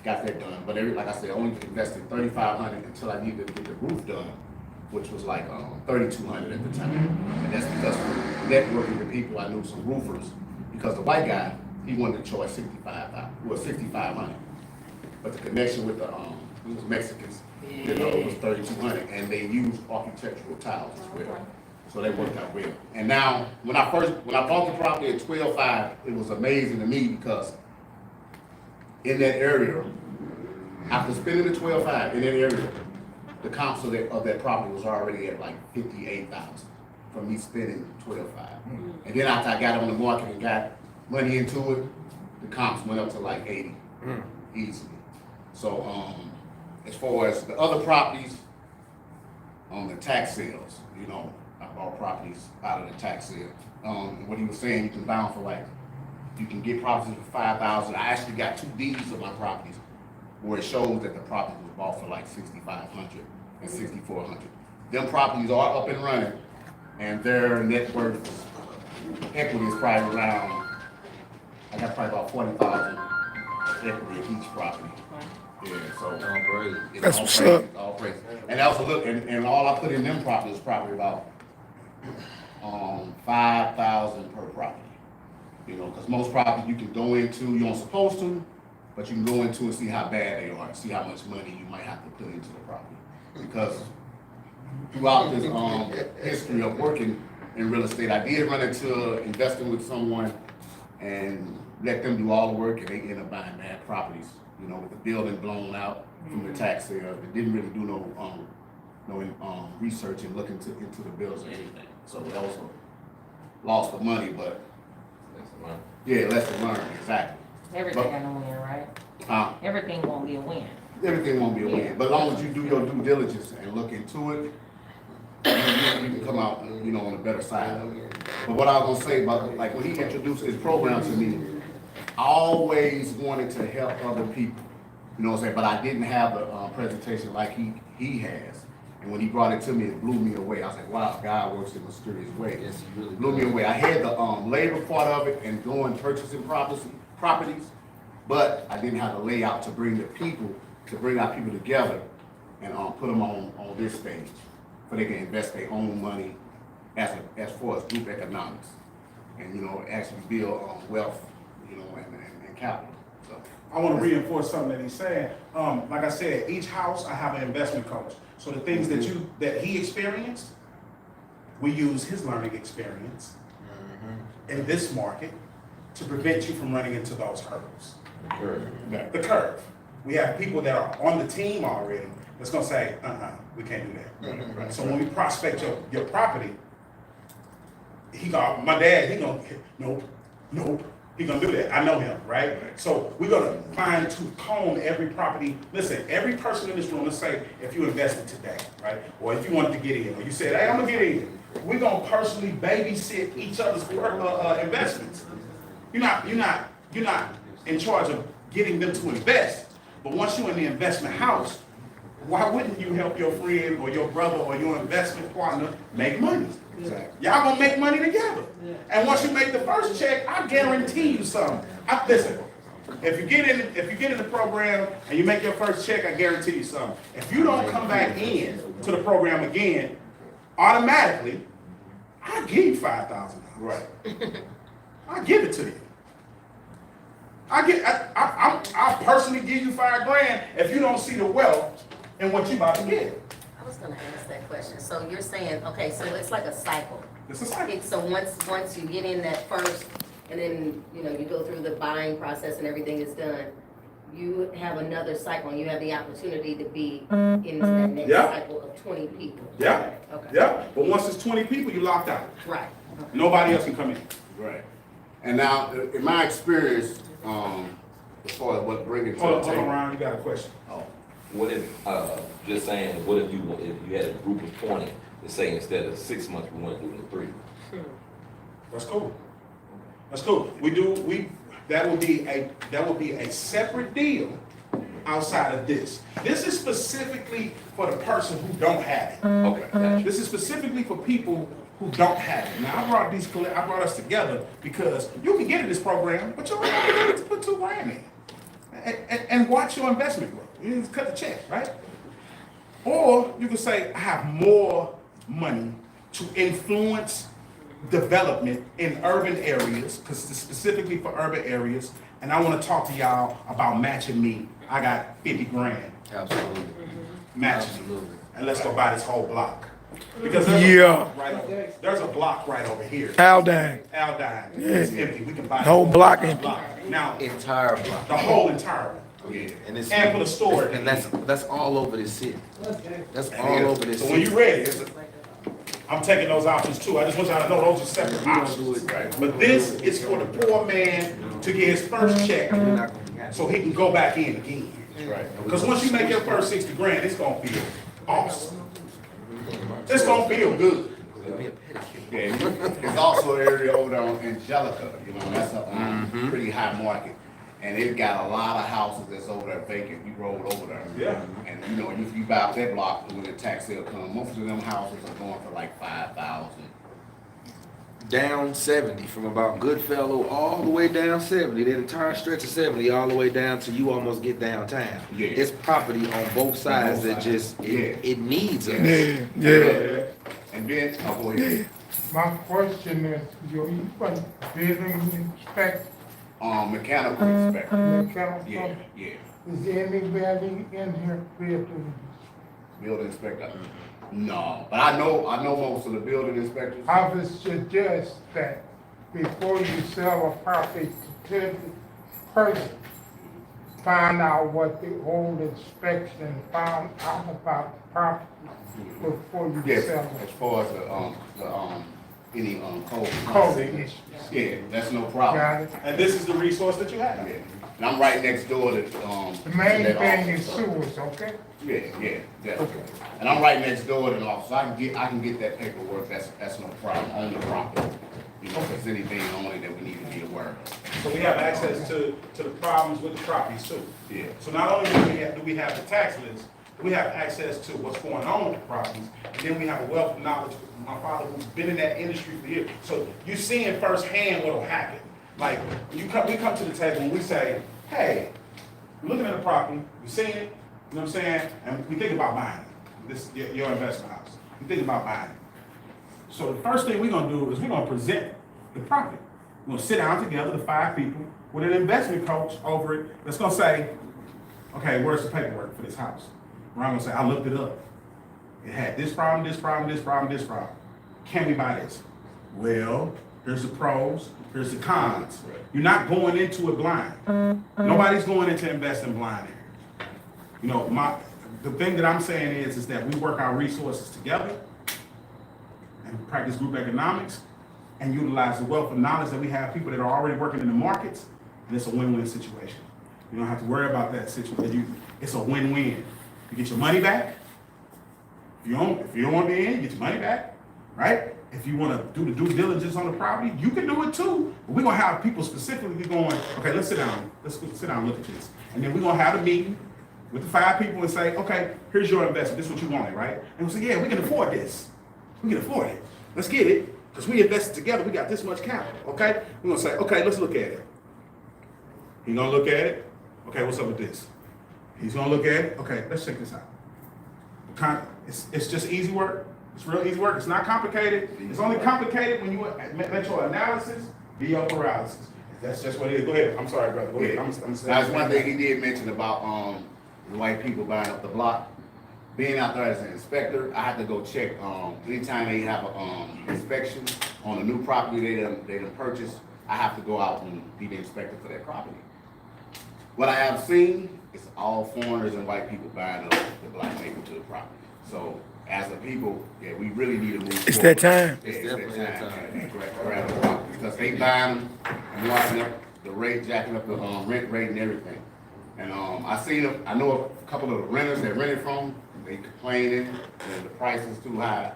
got that done. But like I said, I only invested $3,500 until I needed to get the roof done, which was like $3,200 at the time. And that's because from networking with people, I knew some roofers, because the white guy, he wanted to charge $6,500. But the connection with the Mexicans, you know, it was $3,200, and they used architectural tiles as well. So they worked out well. And now, when I bought the property at $12,500, it was amazing to me because in that area, after spending the $12,500 in that area, the comps of that property was already at like $58,000 from me spending $12,500. And then after I got on the market and got money into it, the comps went up to like 80 easily. So as far as the other properties on the tax sales, you know, I bought properties out of the tax sale. What he was saying, you can buy them for like, you can get properties for $5,000. I actually got 2 deeds of my properties where it shows that the property was bought for like $6,500 and $6,400. Them properties are up and running, and their net worth equity is probably around, I got probably about $40,000 equity in each property. Yeah, so it's That's all what's praise, up. it's all praise. And that was a look, and all I put in them properties was probably about $5,000 per property. You know, because most properties you can go into, you aren't supposed to, but you can go into and see how bad they are, and see how much money you might have to put into the property. Because throughout this history of working in real estate, I did run into investing with someone and let them do all the work, and they ended up buying bad properties. You know, with the building blown out from the tax sale, they didn't really do no research and look into the bills or anything. So that was a loss of money, but yeah, lesson learned, exactly. Everything got a win, right? Everything won't be a win. everything won't be a win, but as long as you do your due diligence and look into it, you can come out, you know, on the better side of it. But what I was gonna say about, like, when he introduced his program to me, I always wanted to help other people, you know what I'm saying, but I didn't have the, presentation like he has. And when he brought it to me, it blew me away. I was like, wow, God works in mysterious ways. Yes, he really Blew me away. I had the, labor part of it and going purchasing properties, but I didn't have the layout to bring the people, to bring our people together and, put them on this stage, so they can invest their own money as far as group economics, and, you know, actually build, wealth, you know, and capital, so. I want to reinforce something that he's saying. Like I said, each house, I have an investment coach. So the things that he experienced, we use his learning experience in this market to prevent you from running into those hurdles. The curve. We have people that are on the team already that's gonna say, we can't do that. Right. So when we prospect your property, my dad, he gonna, nope. He gonna do that. I know him, right? So we're gonna find to comb every property. Listen, every person in this room, let's say if you invested today, right? Or if you wanted to get in, or you said, hey, I'm gonna get in. We're gonna personally babysit each other's investments. You're not in charge of getting them to invest. But once you're in the investment house, why wouldn't you help your friend or your brother or your investment partner make money? Exactly. Y'all gonna make money together. Yeah. And once you make the first check, I guarantee you something. Listen, if you get in the program and you make your first check, I guarantee you something. If you don't come back in to the program again, automatically, I'll give you $5,000. Right. I'll give it to you. I'll personally give you $5,000 if you don't see the wealth in what you about to get. I was gonna ask that question. So you're saying, okay, so it's like a cycle. It's a cycle. So once you get in that first, and then, you know, you go through the buying process and everything is done, you have another cycle and you have the opportunity to be into that next cycle of 20 people. Yeah. Okay. Yeah. But once it's 20 people, you're locked out. Right. Okay. Nobody else can come in. Right. And now, in my experience, as far as what bringing to Hold the table. on, Ron, you got a question. Oh. What if, just saying, what if you had a group of 20, to say instead of 6 months, we want to do it in 3? That's cool. That's cool. That would be a separate deal outside of this. This is specifically for the person who don't have it. Okay, gotcha. This is specifically for people who don't have it. Now, I brought us together because you can get in this program, but you only have to put $2,000 in. And watch your investment grow. You just cut the check, right? Or you can say, I have more money to influence development in urban areas, because it's specifically for urban areas, and I want to talk to y'all about matching me. I got $50,000. Absolutely. Matching me. Absolutely. And let's go buy this whole block. Because there's a block right over here. Aldine. Aldine. It's empty. We can buy The whole block empty. Now, Entire block. the whole entire one. Yeah. And it's And for the store. And that's all over this city. That's all over this So city. when you're ready, I'm taking those options too. I just want y'all to know those are separate options. But this is for the poor man to get his first check so he can go back in again. Right. Because once you make your first $60,000, it's gonna feel awesome. It's gonna feel good. Yeah, it's also an area over there on Angelica, you know, that's a pretty high market. And it got a lot of houses that's over there vacant. We rolled over there. Yeah. And you know, if you buy up that block when the tax sale comes, most of them houses are going for like 5,000. Down 70, from about Goodfellow all the way down 70, that entire stretch of 70 all the way down to you almost get downtown. Yeah. It's property on both sides that just, it needs us. Yeah. And then, oh, go ahead. My question is, you put building inspector, Mechanical inspector. mechanical, Yeah, yeah. is there anybody in here building? Building inspector. No, but I know most of the building inspectors. I would suggest that before you sell a property to the person, find out what the old inspection found out about the property before you Yes, sell it. as far as any code. Code issues. Yeah, that's no problem. Got it? And this is the resource that you have. Yeah. And I'm right next door to, The main that thing is office. sewers, okay? Yeah, definitely. And I'm right next door to the office, I can get that paperwork, that's no problem, on the property. You know, if there's anything only that we need to be aware of. So we have access to the problems with the properties too. Yeah. So not only do we have the tax list, we have access to what's going on with the properties, and then we have a wealth of knowledge from my father who's been in that industry for years. So you're seeing firsthand what'll happen. Like, we come to the table and we say, hey, we're looking at the property, we seeing it, you know what I'm saying? And we think about buying it, this, your investment house. We think about buying it. So the first thing we're gonna do is we're gonna present the property. We're gonna sit down together, the 5 people, with an investment coach over it that's gonna say, okay, where's the paperwork for this house? We're gonna say, I looked it up. It had this problem, this problem, this problem, this problem. Can we buy this? Well, here's the pros, here's the cons. You're not going into it blind. Nobody's going into investing blind here. You know, the thing that I'm saying is that we work our resources together and practice group economics and utilize the wealth of knowledge that we have, people that are already working in the markets, and it's a win-win situation. You don't have to worry about that situation. It's a win-win. You get your money back. If you don't want to be in, you get your money back, right? If you want to do the due diligence on the property, you can do it too. But we're going to have people specifically going, okay, let's sit down. Let's sit down and look at this. And then we're going to have a meeting with the 5 people and say, okay, here's your investment. This is what you wanted, right? And we'll say, yeah, we can afford this. We can afford it. Let's get it. Because we invested together, we got this much capital, okay? We're going to say, okay, let's look at it. He's going to look at it. Okay, what's up with this? He's going to look at it. Okay, let's check this out. It's just easy work. It's real easy work. It's not complicated. It's only complicated when you let your analysis be your paralysis. That's just what it is. Go ahead. I'm sorry, brother. Go ahead. That's one thing he did mention about the white people buying up the block. Being out there as an inspector, I have to go check anytime they have an inspection on a new property they done purchased, I have to go out and be the inspector for that property. What I have seen is all foreigners and white people buying up the black neighbor to the property. So as a people, yeah, we really need to move It's forward. that time. Yeah, it's that time. And grab the property. Because they buying them and watching up the rate, jacking up the rent rate and everything. And I know a couple of the renters that rented from, they complaining that the price is too high.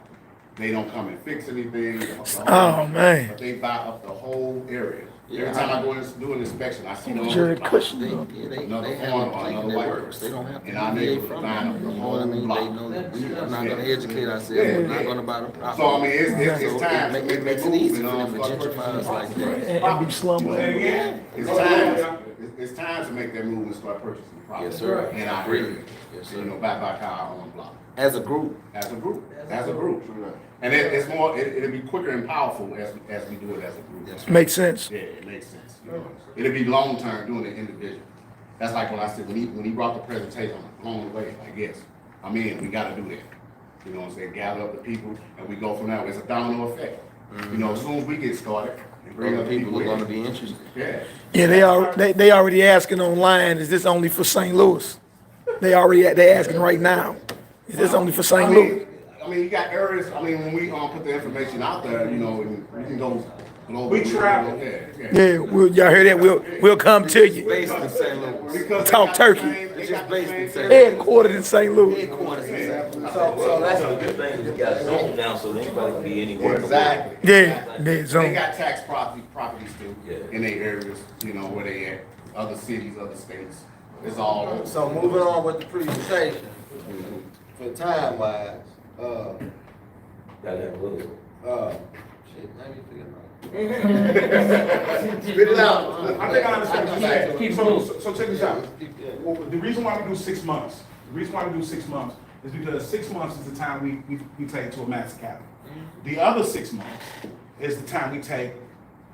They don't come and fix anything. Oh, man. But they buy up the whole area. Every time I go and do an inspection, I see them. Jared Cushing. They have a plan that works. They don't have to deviate from it. You know what I mean? They know that we're not gonna educate ourselves, we're not gonna buy the property. So, I mean, it's time. It makes it easy for them to gentrify us like that. And be slumber. It's time to make that move and start purchasing property. Yes, sir. And I Agree. agree. Yes, sir. You know, back by car on block. As a group. As a group. And it's more, it'll be quicker and powerful as we do it as a group. Yes, Makes sense. Yeah, it makes sense. You know, it'll be long term doing it individual. That's like when I said, when he brought the presentation, I'm blown away, I guess. I mean, we gotta do that. You know what I'm saying? Gather up the people and we go from there. It's a domino effect. You know, as soon as we get started and bring Other other people are in, gonna be interested. Yeah. Yeah, they already asking online, is this only for St. Louis? They asking right now, is this only for St. Louis? I mean, you got areas, I mean, when we put the information out there, you know, we can go global. We travel. Yeah, y'all hear that? We'll come to you. Based in St. Louis. Because Talk turkey. It's just based in St. Louis. Headquartered in St. Louis. Headquarters in St. Louis. So that's a good thing, you got zone now, so anybody can be anywhere. Exactly. Yeah, They zone. got tax properties too, Yeah. in their areas, you know, where they at, other cities, other states. It's all. So moving on with the presentation, for time wise, Gotta have a little. shit, let me figure it out. Spit it out. I think I understand what you're Keep saying. So check this out. Yeah. Well, the reason why we do 6 months, is because 6 months is the time we take to amass capital. The other 6 months is the time we take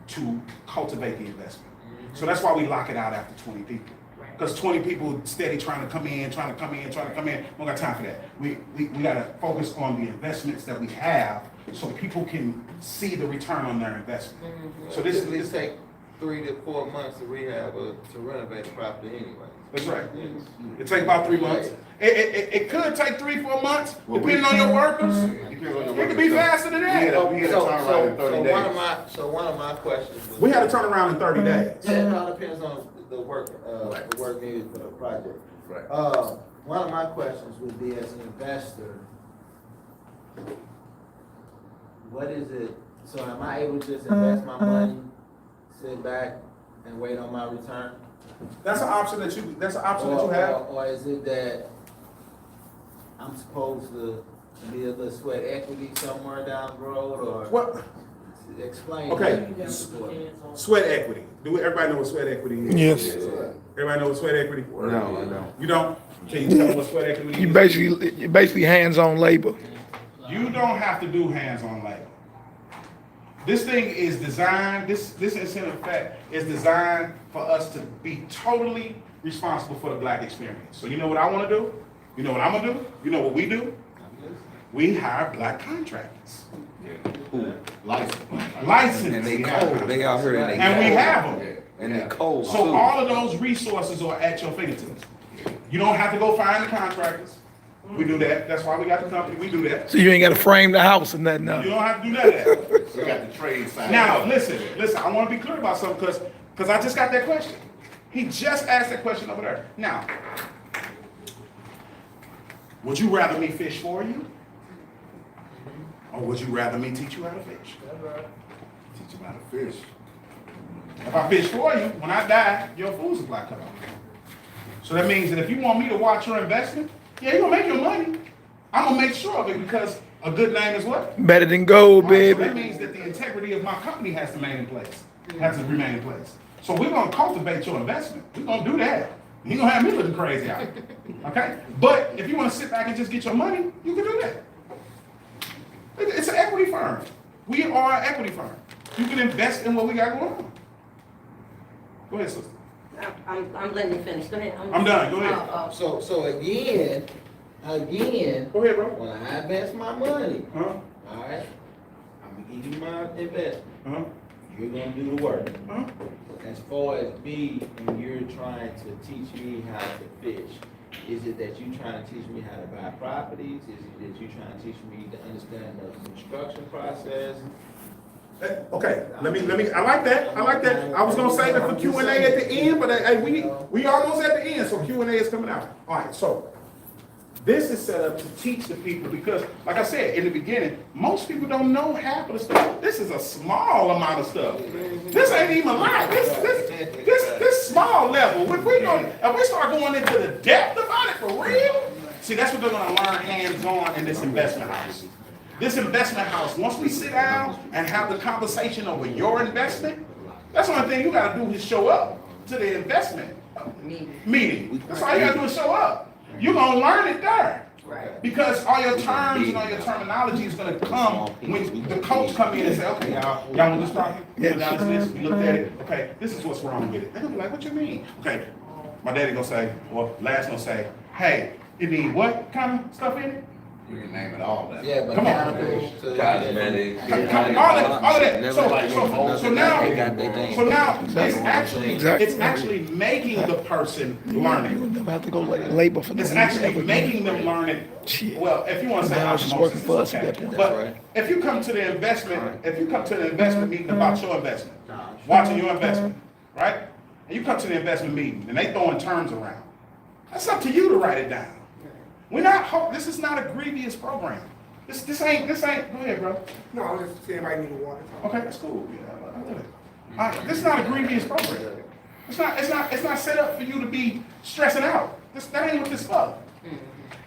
to cultivate the investment. So that's why we lock it out after 20 people. Because 20 people steady trying to come in. We don't got time for that. We gotta focus on the investments that we have so people can see the return on their investment. So this Typically is, take 3 to 4 months to rehab or to renovate the property anyway. that's right. It take about 3 months. It could take 3-4 months, depending on your workers. It could be faster than that. We had a turnaround in 30 days. So one of my questions was. We had a turnaround in 30 days. Yeah, it all depends on the work, Right. the work needed for the project. Right. One of my questions would be, as an investor, what is it, so am I able to just invest my money, sit back and wait on my return? That's an option that you, have. Or is it that I'm supposed to be a little sweat equity somewhere down the road, or What, explain? okay, sweat equity. Do everybody know what sweat equity is? Yes. Everybody know what sweat equity? No, I don't. You don't? Can you tell them what sweat equity You is? you're basically hands-on labor. You don't have to do hands-on labor. This thing is designed, this incentive fact is designed for us to be totally responsible for the black experience. So you know what I want to do? You know what I'm gonna do? You know what we do? We hire black contractors. Licensed. And they cold, they out here and they And we cold. have them. And they cold So too. all of those resources are at your fingertips. You don't have to go find the contractors. We do that. That's why we got the company. We do that. So you ain't gotta frame the house or nothing. You No. don't have to do that. We got the trade side. Now, listen, I want to be clear about something because I just got that question. He just asked that question over there. Now, would you rather me fish for you? Or would you rather me teach you how to fish? Teach them how to fish. If I fish for you, when I die, your food supply cut off. So that means that if you want me to watch your investment, yeah, you're gonna make your money. I'm gonna make sure of it because a good name is what? Better than gold, So that baby. means that the integrity of my company has to remain in place. Remain in place. So we're gonna cultivate your investment. We're gonna do that. You're gonna have me looking crazy out. Okay? But if you wanna sit back and just get your money, you can do that. It's an equity firm. We are an equity firm. You can invest in what we got going on. Go ahead, sister. I'm letting you finish, go ahead. I'm done. Go ahead. So again, Go ahead, bro. when I invest my money, Huh? all right, I'm gonna give you my investment. Uh-huh. You're gonna do the work. Uh-huh. As far as me and you're trying to teach me how to fish, is it that you trying to teach me how to buy properties? Is it that you trying to teach me to understand the construction process? Okay, let me, I like that, I was gonna save it for Q&A at the end, but hey, we almost at the end, so Q&A is coming out. All right, so this is set up to teach the people because, like I said, in the beginning, most people don't know half of the stuff. This is a small amount of stuff. This ain't even a lot. This small level. If we start going into the depth about it for real, see, that's what they're gonna learn hands-on in this investment house. This investment house, once we sit down and have the conversation over your investment, that's the only thing you gotta do is show up to the investment meeting. That's all you gotta do is show up. You're gonna learn it there. Right. Because all your terms and all your terminology is gonna come when the coach come in and say, okay, y'all want this property? We looked at this, we looked at it, okay, this is what's wrong with it. They're gonna be like, what you mean? Okay, my daddy gonna say, or Last gonna say, hey, it need what kind of stuff in it? We can name it all that. Yeah, but Come on. accountable to. Cosmetics. All of that. So now it's actually making the person learn it. You'll never have to go labor for It's nothing. actually making them learn it. Shit. Well, if you want to say I was just osmosis, working for it's us okay. at that point. But if you come to the investment meeting about your investment, watching your investment, right? And you come to the investment meeting and they throwing terms around. That's up to you to write it down. This is not a grievous program. This ain't, go ahead, bro. No, I'm just saying I need water. Okay, that's cool. Yeah, I love it. This is not a grievous program. It's not set up for you to be stressing out. That ain't what this is for.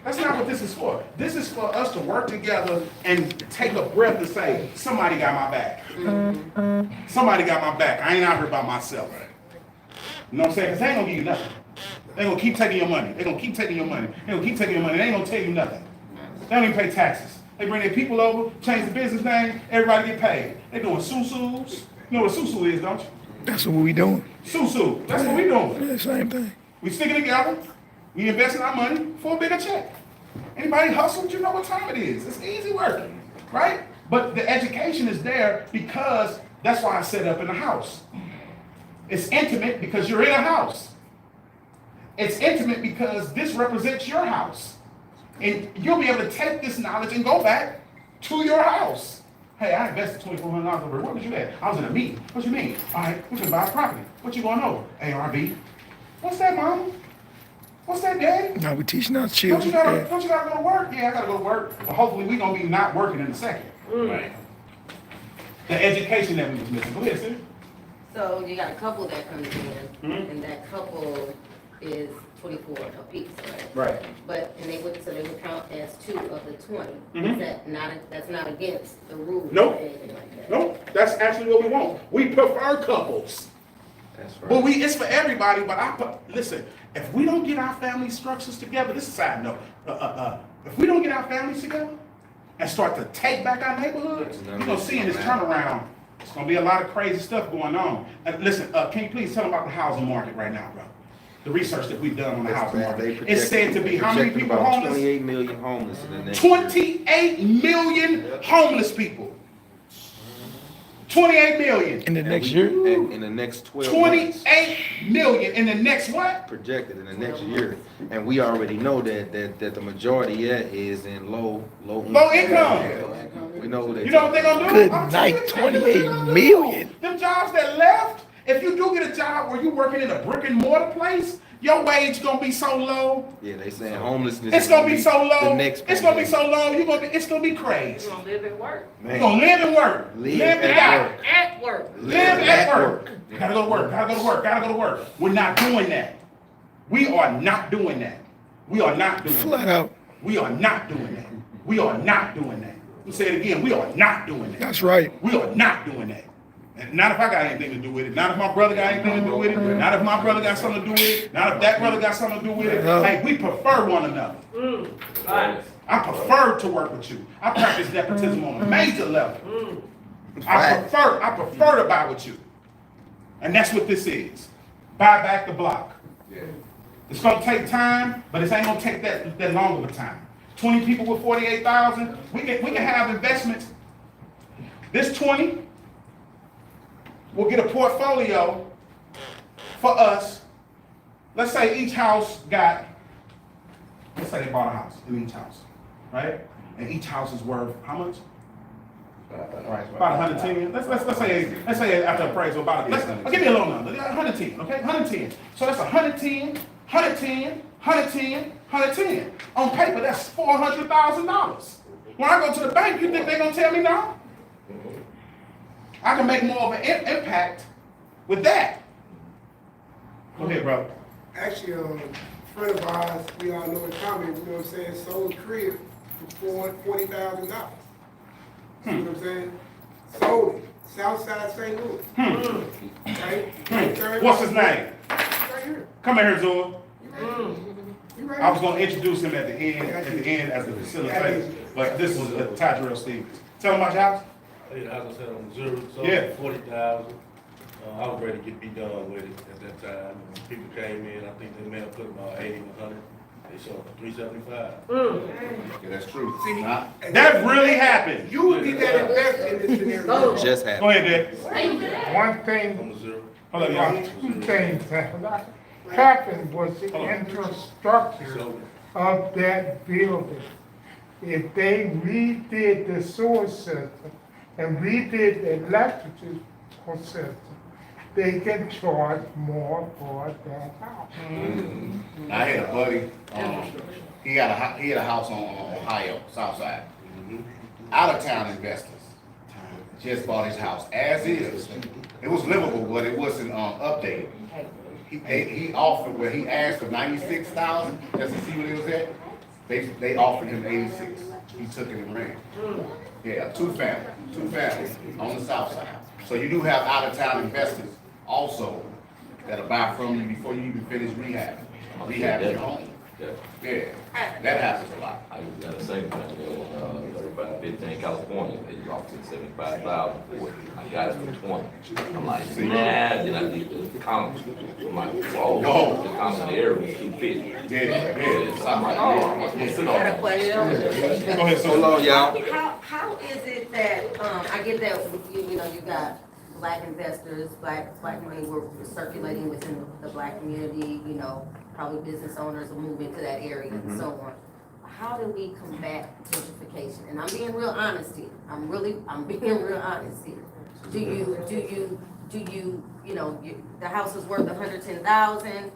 That's not what this is for. This is for us to work together and take a breath and say, somebody got my back. Somebody got my back. I ain't out here by myself. You know what I'm saying? Because they ain't gonna give you nothing. They gonna keep taking your money. They gonna keep taking your money. They gonna keep taking your money. They ain't gonna tell you nothing. They don't even pay taxes. They bring their people over, change the business name, everybody get paid. They doing susus. You know what a susu is, don't you? That's what we doing. Susu. That's what we doing. Yeah, same thing. We sticking together. We investing our money for a bigger check. Anybody hustled, you know what time it is. It's easy work, right? But the education is there because that's why I set up in the house. It's intimate because you're in a house. It's intimate because this represents your house. And you'll be able to take this knowledge and go back to your house. Hey, I invested $2,400 over. Where was you at? I was in a meeting. What you mean? All right, we can buy a property. What you going over? ARV. What's that, mama? What's that, daddy? Now we teaching our Don't children. you gotta, Yeah. don't you gotta go to work? Yeah, I gotta go to work. But hopefully we gonna be not working in a second. Right. The education that we was missing. Go ahead, sis. So you got a couple that comes in, and that couple is 24 apiece, right? Right. But, and they would count as 2 of the 20. Mhm. Is that not, that's not against the rules or Nope. anything like that? No, that's actually what we want. We prefer couples. That's But right. it's for everybody, but listen, if we don't get our family structures together, this is a side note, if we don't get our families together and start to take back our neighborhoods, you're gonna see in this turnaround, it's gonna be a lot of crazy stuff going on. And listen, can you please tell them about the housing market right now, bro? The research that we've done on the housing market. It's said to be how many people about homeless? 28 million homeless in the next year. 28 million homeless people. 28 million. In the next year? In the next 12 months. 28 million in the next what? Projected in the next year, and we already know that the majority of that is in low income. We know that. You know what they're gonna do? Good I'm telling night, you, 28 million. Them jobs that left, if you do get a job where you're working in a brick and mortar place, your wage gonna be so low. Yeah, they saying homelessness. It's gonna be so low. The next It's gonna be so low. It's gonna be crazy. You're gonna live and work. You're gonna live and work. Live and at die. work. At work. Live at work. Gotta go to work. Gotta go to work. Gotta go to work. We're not doing that. We are not doing that. We are not doing Flat that. out. We are not doing that. We are not doing that. Let me say it again. We are not doing that. That's right. We are not doing that. And not if I got anything to do with it. Not if my brother got anything to do with it. Not if my brother got something to do with it. Not if that brother got something to do with it. No. Hey, we prefer one another. Right. I prefer to work with you. I practice nepotism on a major level. I prefer to buy with you. And that's what this is. Buy back the block. It's gonna take time, but it ain't gonna take that long of a time. 20 people with 48,000, we can have investments. This 20 will get a portfolio for us. Let's say each house got, let's say they bought a house in each house, right? And each house is worth how much? About 110. Let's say after appraisal about I'll give you a little number. 110, okay? 110. So that's 110, 110, 110, 110. On paper, that's $400,000. When I go to the bank, you think they're gonna tell me no? I can make more of an impact with that. Go ahead, brother. Actually, a friend of ours, we all know in common, you know what I'm saying, sold a crib for $40,000. See what I'm saying? Sold it. Southside St. Louis. Right? What's his name? Right here. Come here, Zul. You right I was gonna introduce him at the end as the facilitator, but this is Tyrell Stevens. Tell him about your house. As I said, on Missouri, so Yeah. 40,000. I was ready to be done with it at that time. When people came in, I think they may have put about 80, 100. They sold for 375. Yeah, that's true. See, That really happened. You would get that invested in this scenario. Just Go happened. ahead, Dad. One thing, From Missouri. Hold up, well, y'all. two things that happened was the infrastructure of that building. If they redid the sewer system and redid the electrical system, they can charge more for that house. I had a buddy, he had a house on Ohio, South Side. Out of town investors just bought his house as is. It was livable, but it wasn't updated. He offered, where he asked for 96,000 just to see what it was at. They offered him 86. He took it and ran. Yeah, two families on the south side. So you do have out of town investors also that'll buy from you before you even finish rehabbing your home. Yeah, that happens a lot. I used to have the same thing, 3515 California, they dropped it 75,000 for it. I got it for 20. I'm like, nah, then I did the comments. I'm like, whoa, No. the comments in the area was 250. Yeah. So I'm like, oh, I'm gonna sit Got a on question? Go ahead, Hold on, y'all. How is it that, I get that, you know, you got black investors, black money were circulating within the black community, you know, probably business owners will move into that area and so on. How do we combat gentrification? And I'm being real honest here. I'm being real honest here. Do you you know, the house is worth 110,000,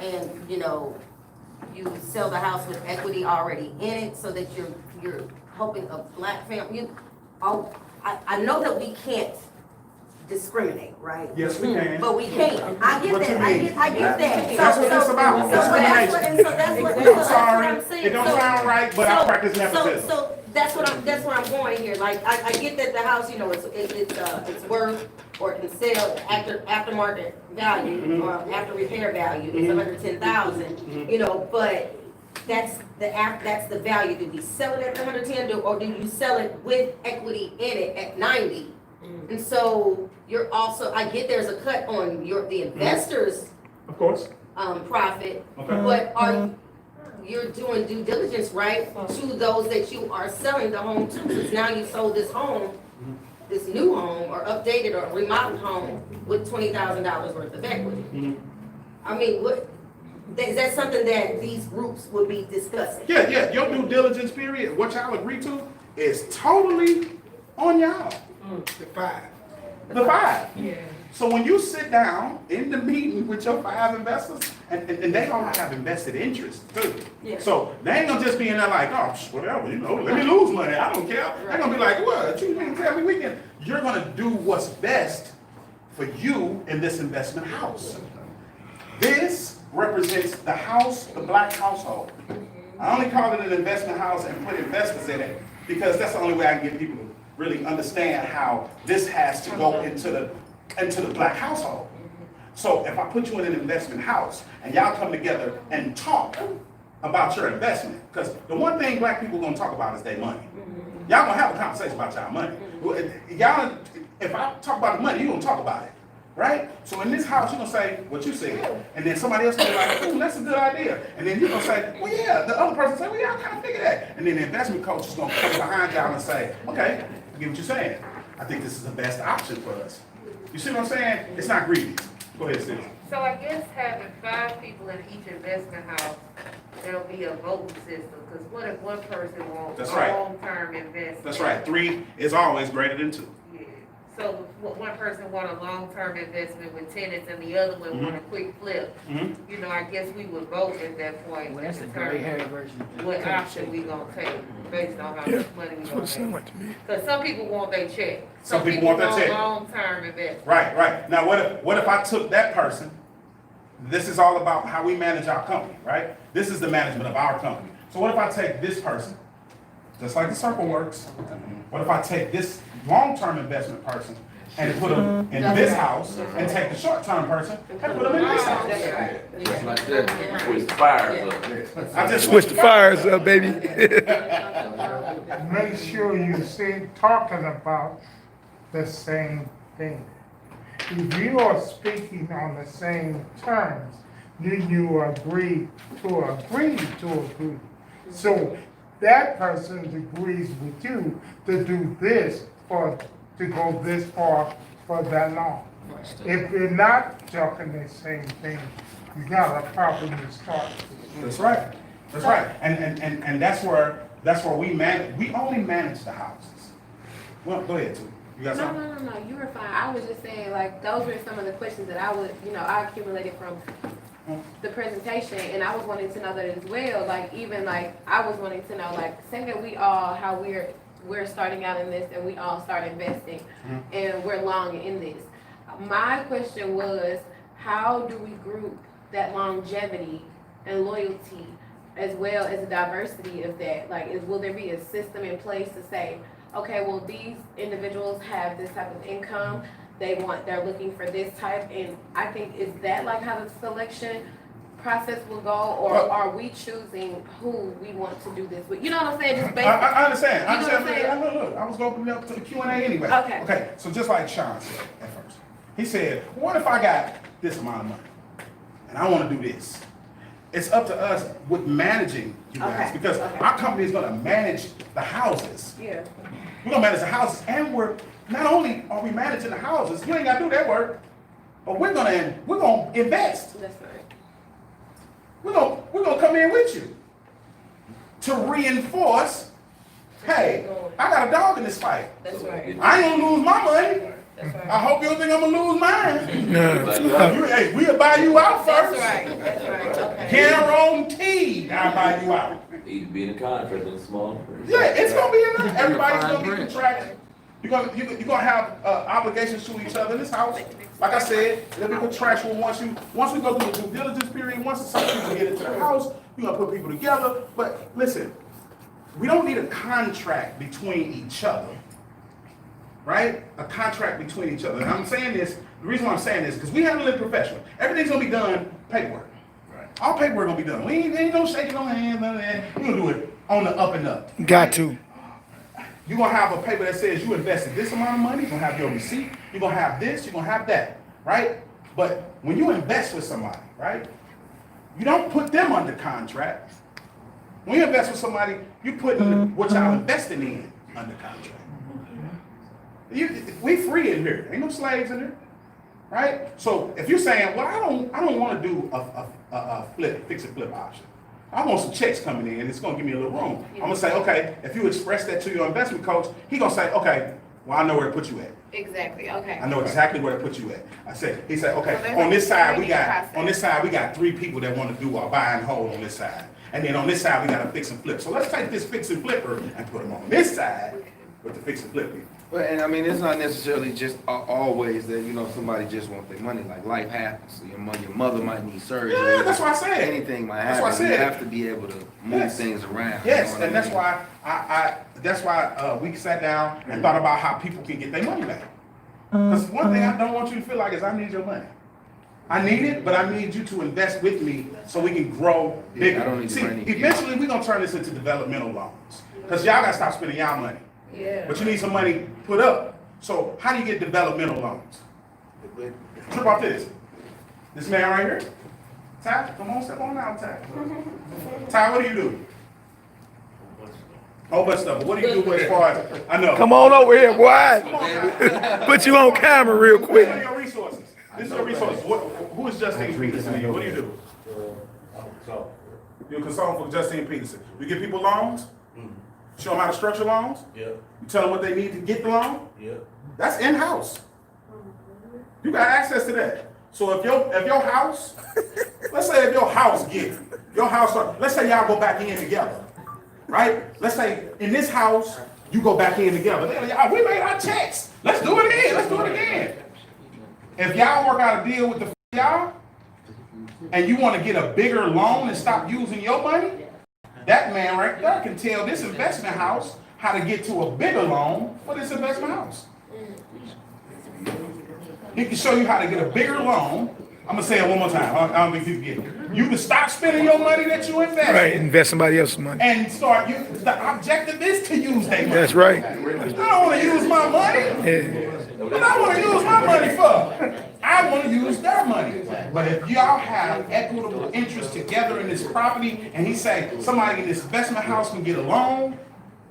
and, you know, you sell the house with equity already in it, so that you're helping a black family. I know that we can't discriminate, right? Yes, we can. But we can't. I get What that. you I mean? get that. That's what it's about, So that's what discrimination. I'm sorry, I'm saying. it don't sound right, but I practice nepotism. So that's what I'm going here. Like, I get that the house, you know, it's worth, or it can sell aftermarket value, or after repair value, it's 110,000, you know, but that's the value. Do we sell it at the 110, or do you sell it with equity in it at 90? And so you're also, I get there's a cut on the investors' Of course. profit, Okay. but you're doing due diligence, right, to those that you are selling the home to, because now you sold this home, this new home, or updated or remodeled home with $20,000 worth of equity. I mean, is that something that these groups would be discussing? Yeah, your due diligence period, what y'all agree to, is totally on y'all. The 5. The 5. Yeah. So when you sit down in the meeting with your 5 investors, and they all have invested interest too. Yeah. So they ain't gonna just be in there like, oh, whatever, you know, let me lose money, I don't care. They're gonna be like, what, you mean tell me you're gonna do what's best for you in this investment house. This represents the house, the black household. I only call it an investment house and put investors in it because that's the only way I can get people to really understand how this has to go into the black household. So if I put you in an investment house and y'all come together and talk about your investment, because the one thing black people are gonna talk about is their money. Y'all gonna have a conversation about y'all money. Y'all, if I talk about the money, you're gonna talk about it, right? So in this house, you're gonna say what you said, and then somebody else gonna be like, ooh, that's a good idea. And then you're gonna say, well, yeah, the other person say, well, yeah, I kind of figured that. And then the investment coach is gonna come behind y'all and say, okay, I get what you're saying. I think this is the best option for us. You see what I'm saying? It's not greedy. Go ahead, Steve. So I guess having 5 people in each investment house, there'll be a voting system, because what if one person wants That's a right. long-term investment? That's right. 3 is always greater than 2. Yeah. So one person want a long-term investment with tenants and the other one want a quick flip. You know, I guess we would vote at that point. Well, that's to a gray hair determine version. what option we gonna take based on how much money we gonna take. Because some people want their check. Some people want their check. Long-term investment. Right. Now, what if I took that person? This is all about how we manage our company, right? This is the management of our company. So what if I take this person, just like the circle works? What if I take this long-term investment person and put them in this house, and take the short-term person and put them in this house? Just like that. Switch the fires up. I just Switch the fires up, baby. Make sure you see, talking about the same thing. If you are speaking on the same terms, then you agree to agree to agree. So that person agrees with you to do this to go this far for that long. If you're not talking the same thing, you got a problem to start. That's right. That's right. And that's where we manage. We only manage the houses. Well, go ahead, too. You got something? No, you were fine. I was just saying, like, those were some of the questions that I accumulated from the presentation, and I was wanting to know that as well. Like, even like, I was wanting to know, like, say that how we're starting out in this, and we all start investing, and we're long in this. My question was, how do we group that longevity and loyalty as well as the diversity of that? Like, will there be a system in place to say, okay, well, these individuals have this type of income, they're looking for this type, and I think, is that like how the selection process will go, or are we choosing who we want to do this with? You know what I'm saying? Just basically. I understand. You know what I'm saying? Look, I was going to open it up to the Q&A anyway. Okay. So just like Sean said at first, he said, what if I got this amount of money and I want to do this? It's up to us with managing you guys, because our company is going to manage the houses. Yeah. We're going to manage the houses, and not only are we managing the houses, you ain't got to do that work, but we're going to invest. That's right. We're gonna come in with you to reinforce, hey, I got a dog in this fight. That's right. I ain't gonna lose my money. That's right. I hope you don't think I'm gonna lose mine. No. Hey, we'll buy you out That's first. right, that's right, okay. Guaranteed, I'll buy you out. Need to be in the contract in small print. Yeah, it's gonna be in there. Everybody's Fine gonna get print. contracts. You're gonna have obligations to each other in this house. Like I said, it'll be contractual once we go through the due diligence period. Once some people get into the house, we're gonna put people together. But listen, we don't need a contract between each other, right? A contract between each other. And I'm saying this. The reason why I'm saying this because we handle it professional. Everything's gonna be done paperwork. All paperwork gonna be done. We ain't no shaking no hands, none of that. We're gonna do it on the up and up. Got to. You're gonna have a paper that says you invested this amount of money, you're gonna have your receipt, you're gonna have this, you're gonna have that, right? But when you invest with somebody, right, you don't put them under contract. When you invest with somebody, you put what y'all investing in under contract. We free in here, ain't no slaves in here, right? So if you're saying, well, I don't want to do a fix and flip option. I want some checks coming in, it's gonna give me a little room. I'm gonna say, okay, if you express that to your investment coach, he gonna say, okay, well, I know where to put you at. Exactly, okay. I know exactly where to put you at. He said, okay, So on this side, we process. got 3 people that wanna do our buy and hold on this side. And then on this side, we got a fix and flip. So let's take this fix and flipper and put him on this side with the fix and flip people. Well, and I mean, it's not necessarily just always that, somebody just wants their money. Like, life happens. So your mother might need surgery. Yeah, that's what I said. Anything might That's happen. what I said. You have to be able to move Yes. things around. Yes, you know and what that's why we sat down and thought about how people can get their money back. Because one thing I don't want you to feel like is I need your money. I need it, but I need you to invest with me so we can grow bigger. I don't need See, your money. eventually we're gonna turn this into developmental loans. Because y'all gotta stop spending y'all money. Yeah. But you need some money put up. So how do you get developmental loans? Trip off this. This man right here. Ty, come on, step on out, Ty. Ty, what do you do? Whole bunch of stuff. But what do you do as far as, I know. Come on over here, boy. Come on, Put you on camera real What quick. are your resources? This is your resources. Who is Justine Peterson? What do you do? You're a consultant for Justine Peterson. You give people loans? Show them how to structure loans? Yeah, You tell them what they need to get the loan? yeah. That's in-house. You got access to that. So if your house, let's say if your house let's say y'all go back in together, right? Let's say in this house, you go back in together. We made our checks. Let's do it again. Let's do it again. If y'all work out a deal with the y'all, and you want to get a bigger loan and stop using your money, that man right there can tell this investment house how to get to a bigger loan for this investment house. He can show you how to get a bigger loan. I'm gonna say it one more time. I don't think you get it. You can stop spending your money that you invest, Right, invest somebody else's money. and start. The objective is to use their money. That's right. I don't want to use my money. Yeah. What I want to use my money for? I want to use their money. But if y'all have equitable interest together in this property, and he say somebody in this investment house can get a loan,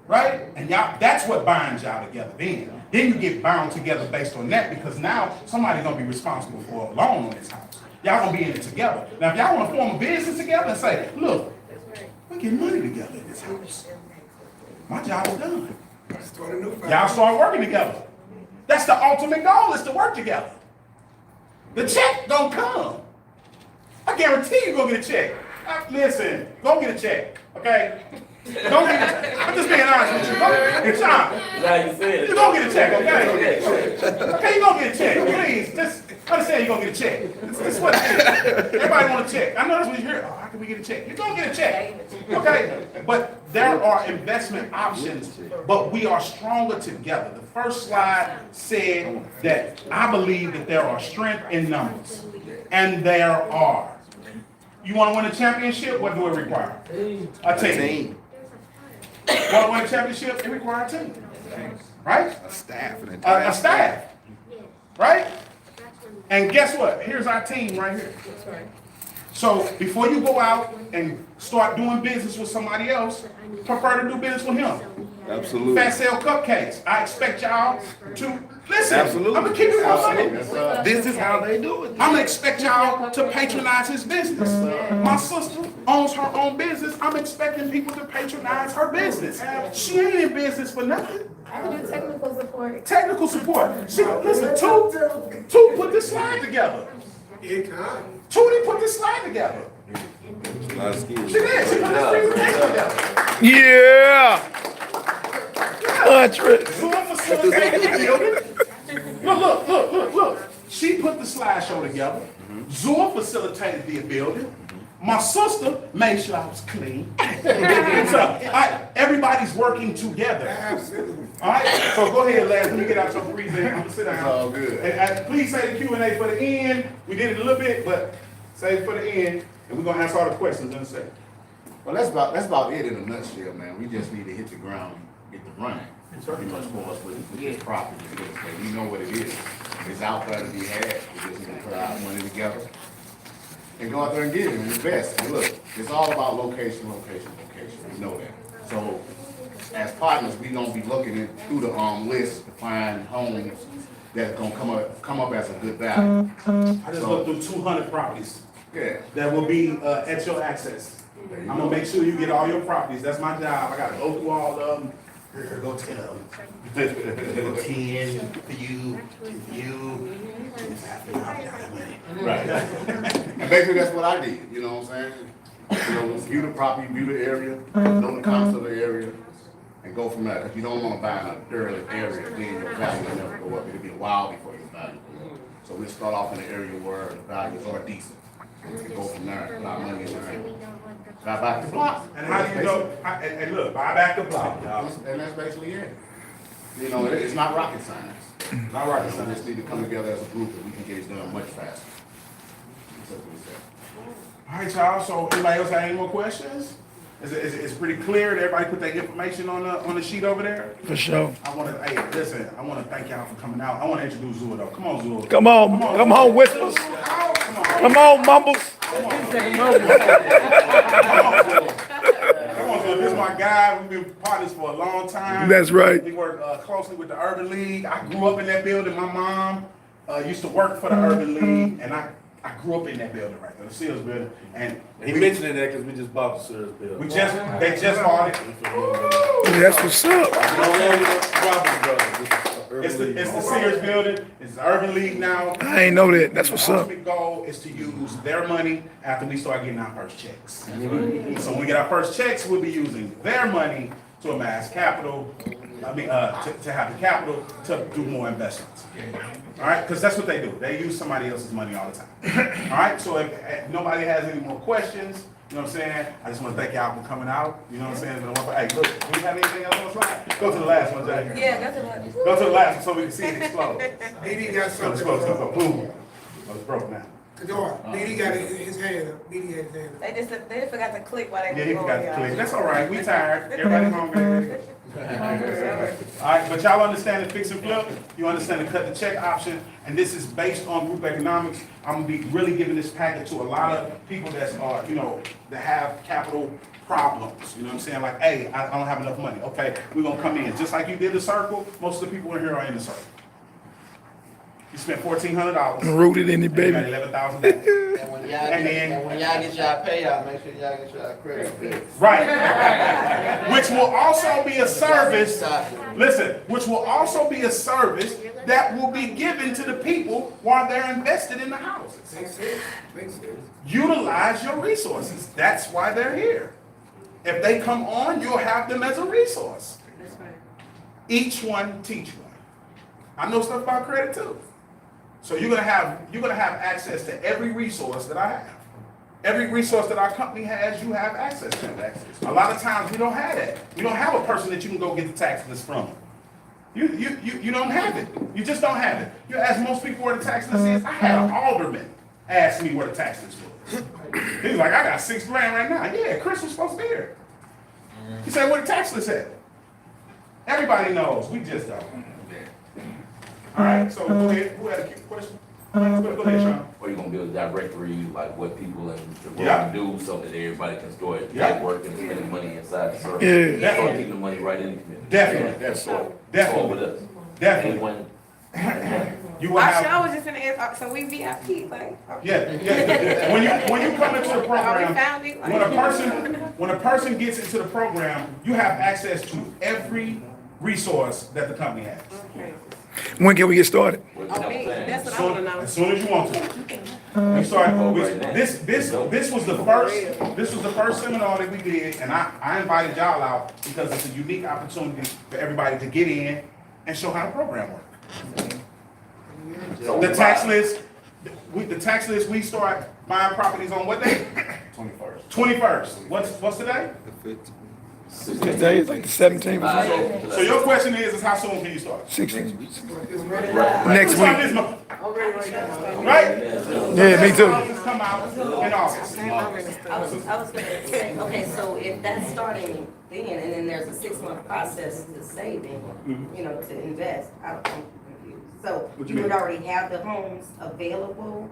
right? And y'all, that's what binds y'all together. Then you get bound together based on that, because now somebody's gonna be responsible for a loan on this house. Y'all gonna be in it together. Now, if y'all want to form a business together and say, look, we're getting money together in this house. My job is done. Start a new family. Y'all start working together. That's the ultimate goal, is to work together. The check gonna come. I guarantee you gonna get a check. Listen, go get a check, okay? Don't get a check. I'm just being honest with you. Go get a check. Now you said it. You gonna get a check, okay? Okay, you gonna get a check. Please, just understand you're gonna get a check. This is what it is. Everybody want a check. I know that's what you hear. Oh, how can we get a check? You're gonna get a check, okay? But there are investment options, but we are stronger together. The first slide said that I believe that there are strength in numbers, and there are. You want to win a championship? What do it require? A team. Want to win a championship? It requires a team, right? A staff. A staff, right? And guess what? Here's our team right here. So before you go out and start doing business with somebody else, prefer to do business with him. Absolutely. Fat sell cupcakes. I expect y'all to listen. Absolutely. I'm gonna keep it Absolutely. 100. This is how they do it. I'm gonna expect y'all to patronize his business. My sister owns her own business. I'm expecting people to patronize her business. She ain't in business for nothing. I can do technical support. Technical support. See, listen, two put this slide together. It can. Tootie put this slide together. A lot of skills. She did. She put this presentation together. Yeah. Hundred. Zoom facilitated the building. Look. She put the slideshow together. Zoom facilitated the building. My sister made sure I was clean. So, all right, everybody's working together. Absolutely. All right, so go ahead, lads. Let me get out your freezer. I'm gonna sit down. It's all good. And please say the Q&A for the end. We did it a little bit, but save it for the end, and we're gonna answer all the questions in a second. Well, that's about it in a nutshell, man. We just need to hit the ground, get the running. Pretty much for us with this property. We know what it is. It's out there to be had. We just need to put our money together and go out there and get it and invest. And look, it's all about location. We know that. So as partners, we gonna be looking through the list to find homes that's gonna come up as a good value. I just looked through 200 properties Yeah. that will be at your access. I'm gonna make sure you get all your properties. That's my job. I gotta go through all of them. Here, go 10 of them. Go 10 for you, 25 for y'all. Right. And basically, that's what I did, you know what I'm saying? You know, view the property, view the area, know the concept of the area, and go from there. If you don't want to buy in a dirty area, then your value will never go up. It'll be a while before your value goes up. So we start off in an area where the values are decent. And go from there, a lot of money in there. Buy back the block. And how do you know? And look, buy back the block, y'all. And that's basically it. You know, it's not rocket science. Not right, So we just need to come together as a group and we can get it done much faster. That's what we said. All right, y'all. So anybody else have any more questions? It's pretty clear that everybody put that information on the sheet over there. For sure. I want to, hey, listen, I want to thank y'all for coming out. I want to introduce Deuel though. Come on, Deuel. Come on, whispers. Come on, mumbles. Come on, Deuel. This is my guy. We've been partners for a long time. That's right. We work closely with the Urban League. I grew up in that building. My mom used to work for the Urban League, and I grew up in that building right there, the Sears building. And He mentioned that because we just bought the Sears building. they just bought it. That's what's up. It's the Sears building. It's the Urban League now. I ain't know that. That's what's The up. ultimate goal is to use their money after we start getting our first checks. So when we get our first checks, we'll be using their money to amass capital. To have the capital to do more investments. All right, because that's what they do. They use somebody else's money all the time. All right, so if nobody has any more questions, you know what I'm saying? I just want to thank y'all for coming out. You know what I'm saying? Hey, look, do we have anything else on the slide? Go to the last one, Jay. Yeah, that's what. Go to the last one so we can see it explode. BD got So something. explode. Boom. Oh, it's broke now. Kador, BD got his hand up. BD had his hand up. They forgot to click while they Yeah, he forgot to click. That's all right. We tired. Everybody hungry. All right, but y'all understand the fix and flip. You understand the cut the check option, and this is based on group economics. I'm gonna be really giving this packet to a lot of people that's that have capital problems. You know what I'm saying? Like, hey, I don't have enough money. Okay, we're gonna come in just like you did the circle. Most of the people in here are in the circle. You spent $1,400. Rooted in it, and you baby. got 11,000 back. And when y'all And get, then- and when y'all get y'all payout, make sure y'all get y'all credit fixed. Right. Which will also be a service. Listen, which will also be a service that will be given to the people while they're invested in the houses. Makes sense. Makes sense. Utilize your resources. That's why they're here. If they come on, you'll have them as a resource. Each one teach one. I know stuff about credit too. So you're gonna have access to every resource that I have. Every resource that our company has, you have access to. A lot of times we don't have that. We don't have a person that you can go get the tax list from. You don't have it. You just don't have it. You ask most people where the tax list is. I had an alderman ask me where the tax list was. He was like, I got $6 grand right now. Yeah, Chris was supposed to be here. He said, where the tax list at? Everybody knows. We just don't. All right, so go ahead. Who had a question? Go ahead, Sean. Or you gonna build a directory, like what people in the room Yeah. do, so that everybody can start Yeah. networking and spending money inside the circle. Yeah. Definitely. Or keep the money right in the community. Definitely. That's all. Definitely. All with us. Definitely. Anyone, You will Actually, I have, was just gonna ask, so we VIP, like. yeah. When you come into the Are we program, founding? when a person gets into the program, you have access to every resource that the company has. When can we get started? That's what I wanna know. As soon as you want to. We started, this was the first seminar that we did, and I invited y'all out because it's a unique opportunity for everybody to get in and show how the program works. The tax list, we start buying properties on what day? 21st. 21st. What's today? Today is like the 17th, So your question is how soon can you start? 16th. Next Next week. week. Right? Yeah, me too. Just come out in August. I was gonna say, okay, so if that's starting then, and then there's a 6-month process to saving, you know, to invest, I'm confused. So What you you would mean? already have the homes available,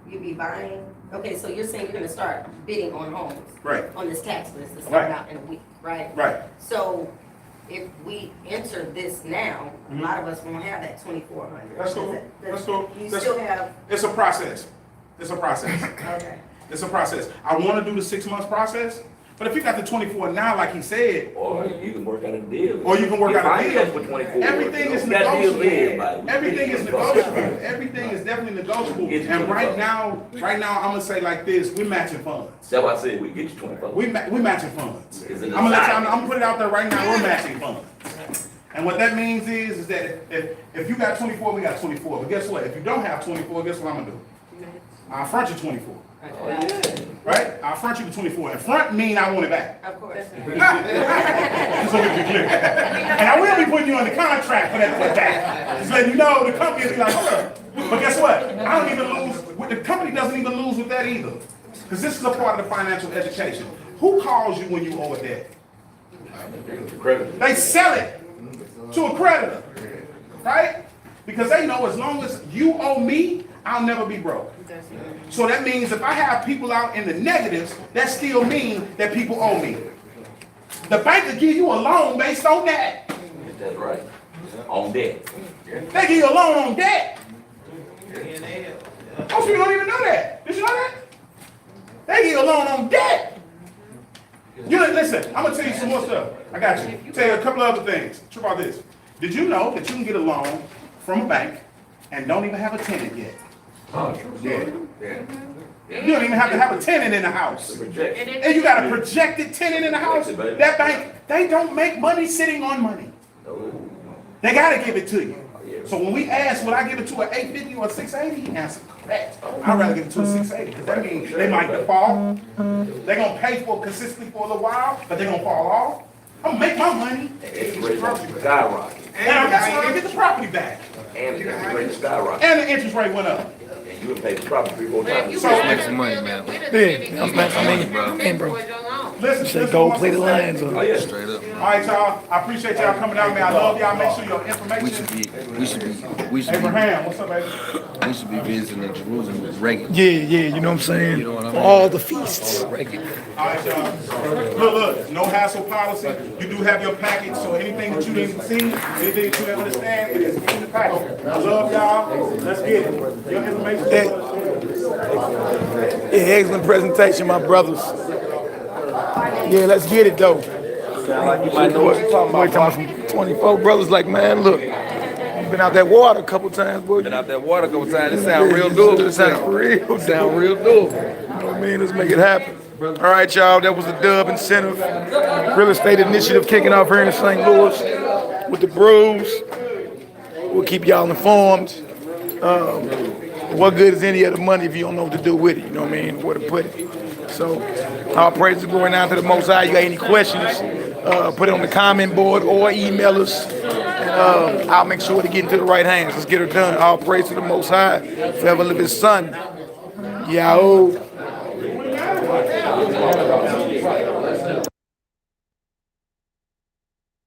you'd be buying? Okay, so you're saying you're gonna start bidding on homes? Right. On this tax list that's Right. coming out in a week, right? Right. So if we enter this now, a lot of us won't have that 2,400. That's cool. That's cool. You That's- still have, It's a process. It's a process. okay. It's a process. I want to do the 6 months process, but if you got the 24 now, like he said, Or you can work out a deal. or you can work Get out a deal. finance for 24. Everything is You got deals negotiable. with everybody. Everything is negotiable. Everything is definitely negotiable. Get you And right 25. now, I'm gonna say like this: we're matching funds. That's why I said we get you 25. We matching funds. Is I'm it gonna let y'all. assignment? I'm gonna put it out there right now. We're matching funds. And what that means is that if you got 24, we got 24. But guess what? If you don't have 24, guess what I'm gonna do? I'll front you 24. Oh, yeah. Right? I'll front you the 24. And front mean I want it back. Of course. Just so we can be clear. And I will be putting you under contract for that back. Just letting you know the company will be like, hold up. But guess what? I don't even lose. The company doesn't even lose with that either. Because this is a part of the financial education. Who calls you when you owe a debt? They sell it to a creditor. Right? Because they know as long as you owe me, I'll never be broke. So that means if I have people out in the negatives, that still means that people owe me. The bank will give you a loan based on that. That's right. On debt. They give you a loan on debt. Most people don't even know that. Did you know that? They give you a loan on debt. Listen, I'm gonna tell you some more stuff. I got you. Tell you a couple of other things. True about this. Did you know that you can get a loan from a bank and don't even have a tenant yet? Oh, true. Yeah. You don't even have to have a tenant in the house. And you got a projected tenant in the house. That bank, they don't make money sitting on money. They gotta give it to you. So when we ask, would I give it to an 850 or a 680? He answered correct. I'd rather give it to a 680 because that means they might default. They're gonna pay for it consistently for a little while, but they're gonna fall off. I'm gonna make my money. It's ready to skyrocket. And I'm gonna get the property back. And it's ready to skyrocket. And the interest rate went up. And you would pay the property 3-4 times. So Make some money, man. Yeah, I'm making some money, bro. listen, Say listen go to play the what I'm Lions saying. on it. Straight up. All right, y'all. I appreciate y'all coming out, man. I love y'all. Make sure your information. We should Abraham, what's up, baby? be visiting Jerusalem regularly. Yeah, you know what I'm saying? You know what I For mean? all the feasts. Regular. All right, y'all. Look, no hassle policy. You do have your package, so anything that you didn't see, anything that you didn't understand, it is in the package. I love y'all. Let's get it. Your information. Yeah, excellent presentation, my brothers. Yeah, let's get it though. Sound like you might know what you're talking Boy, about. talking about some 24 brothers like, man, look, you've been out that water a couple times, boy. Been out that water a couple times. It sound real doable. It sound real. Sound real doable. You know what I mean? Let's make it happen. All right, y'all, that was the Dub Incentive Real Estate Initiative kicking off here in St. Louis with the Brews. We'll keep y'all informed. What good is any of the money if you don't know what to do with it? You know what I mean? Where to put it. So, our praises going out to the Most High. You got any questions? Put it on the comment board or email us. And I'll make sure to get into the right hands. Let's get her done. All praise to the Most High. Forever live His Son. Yahoo.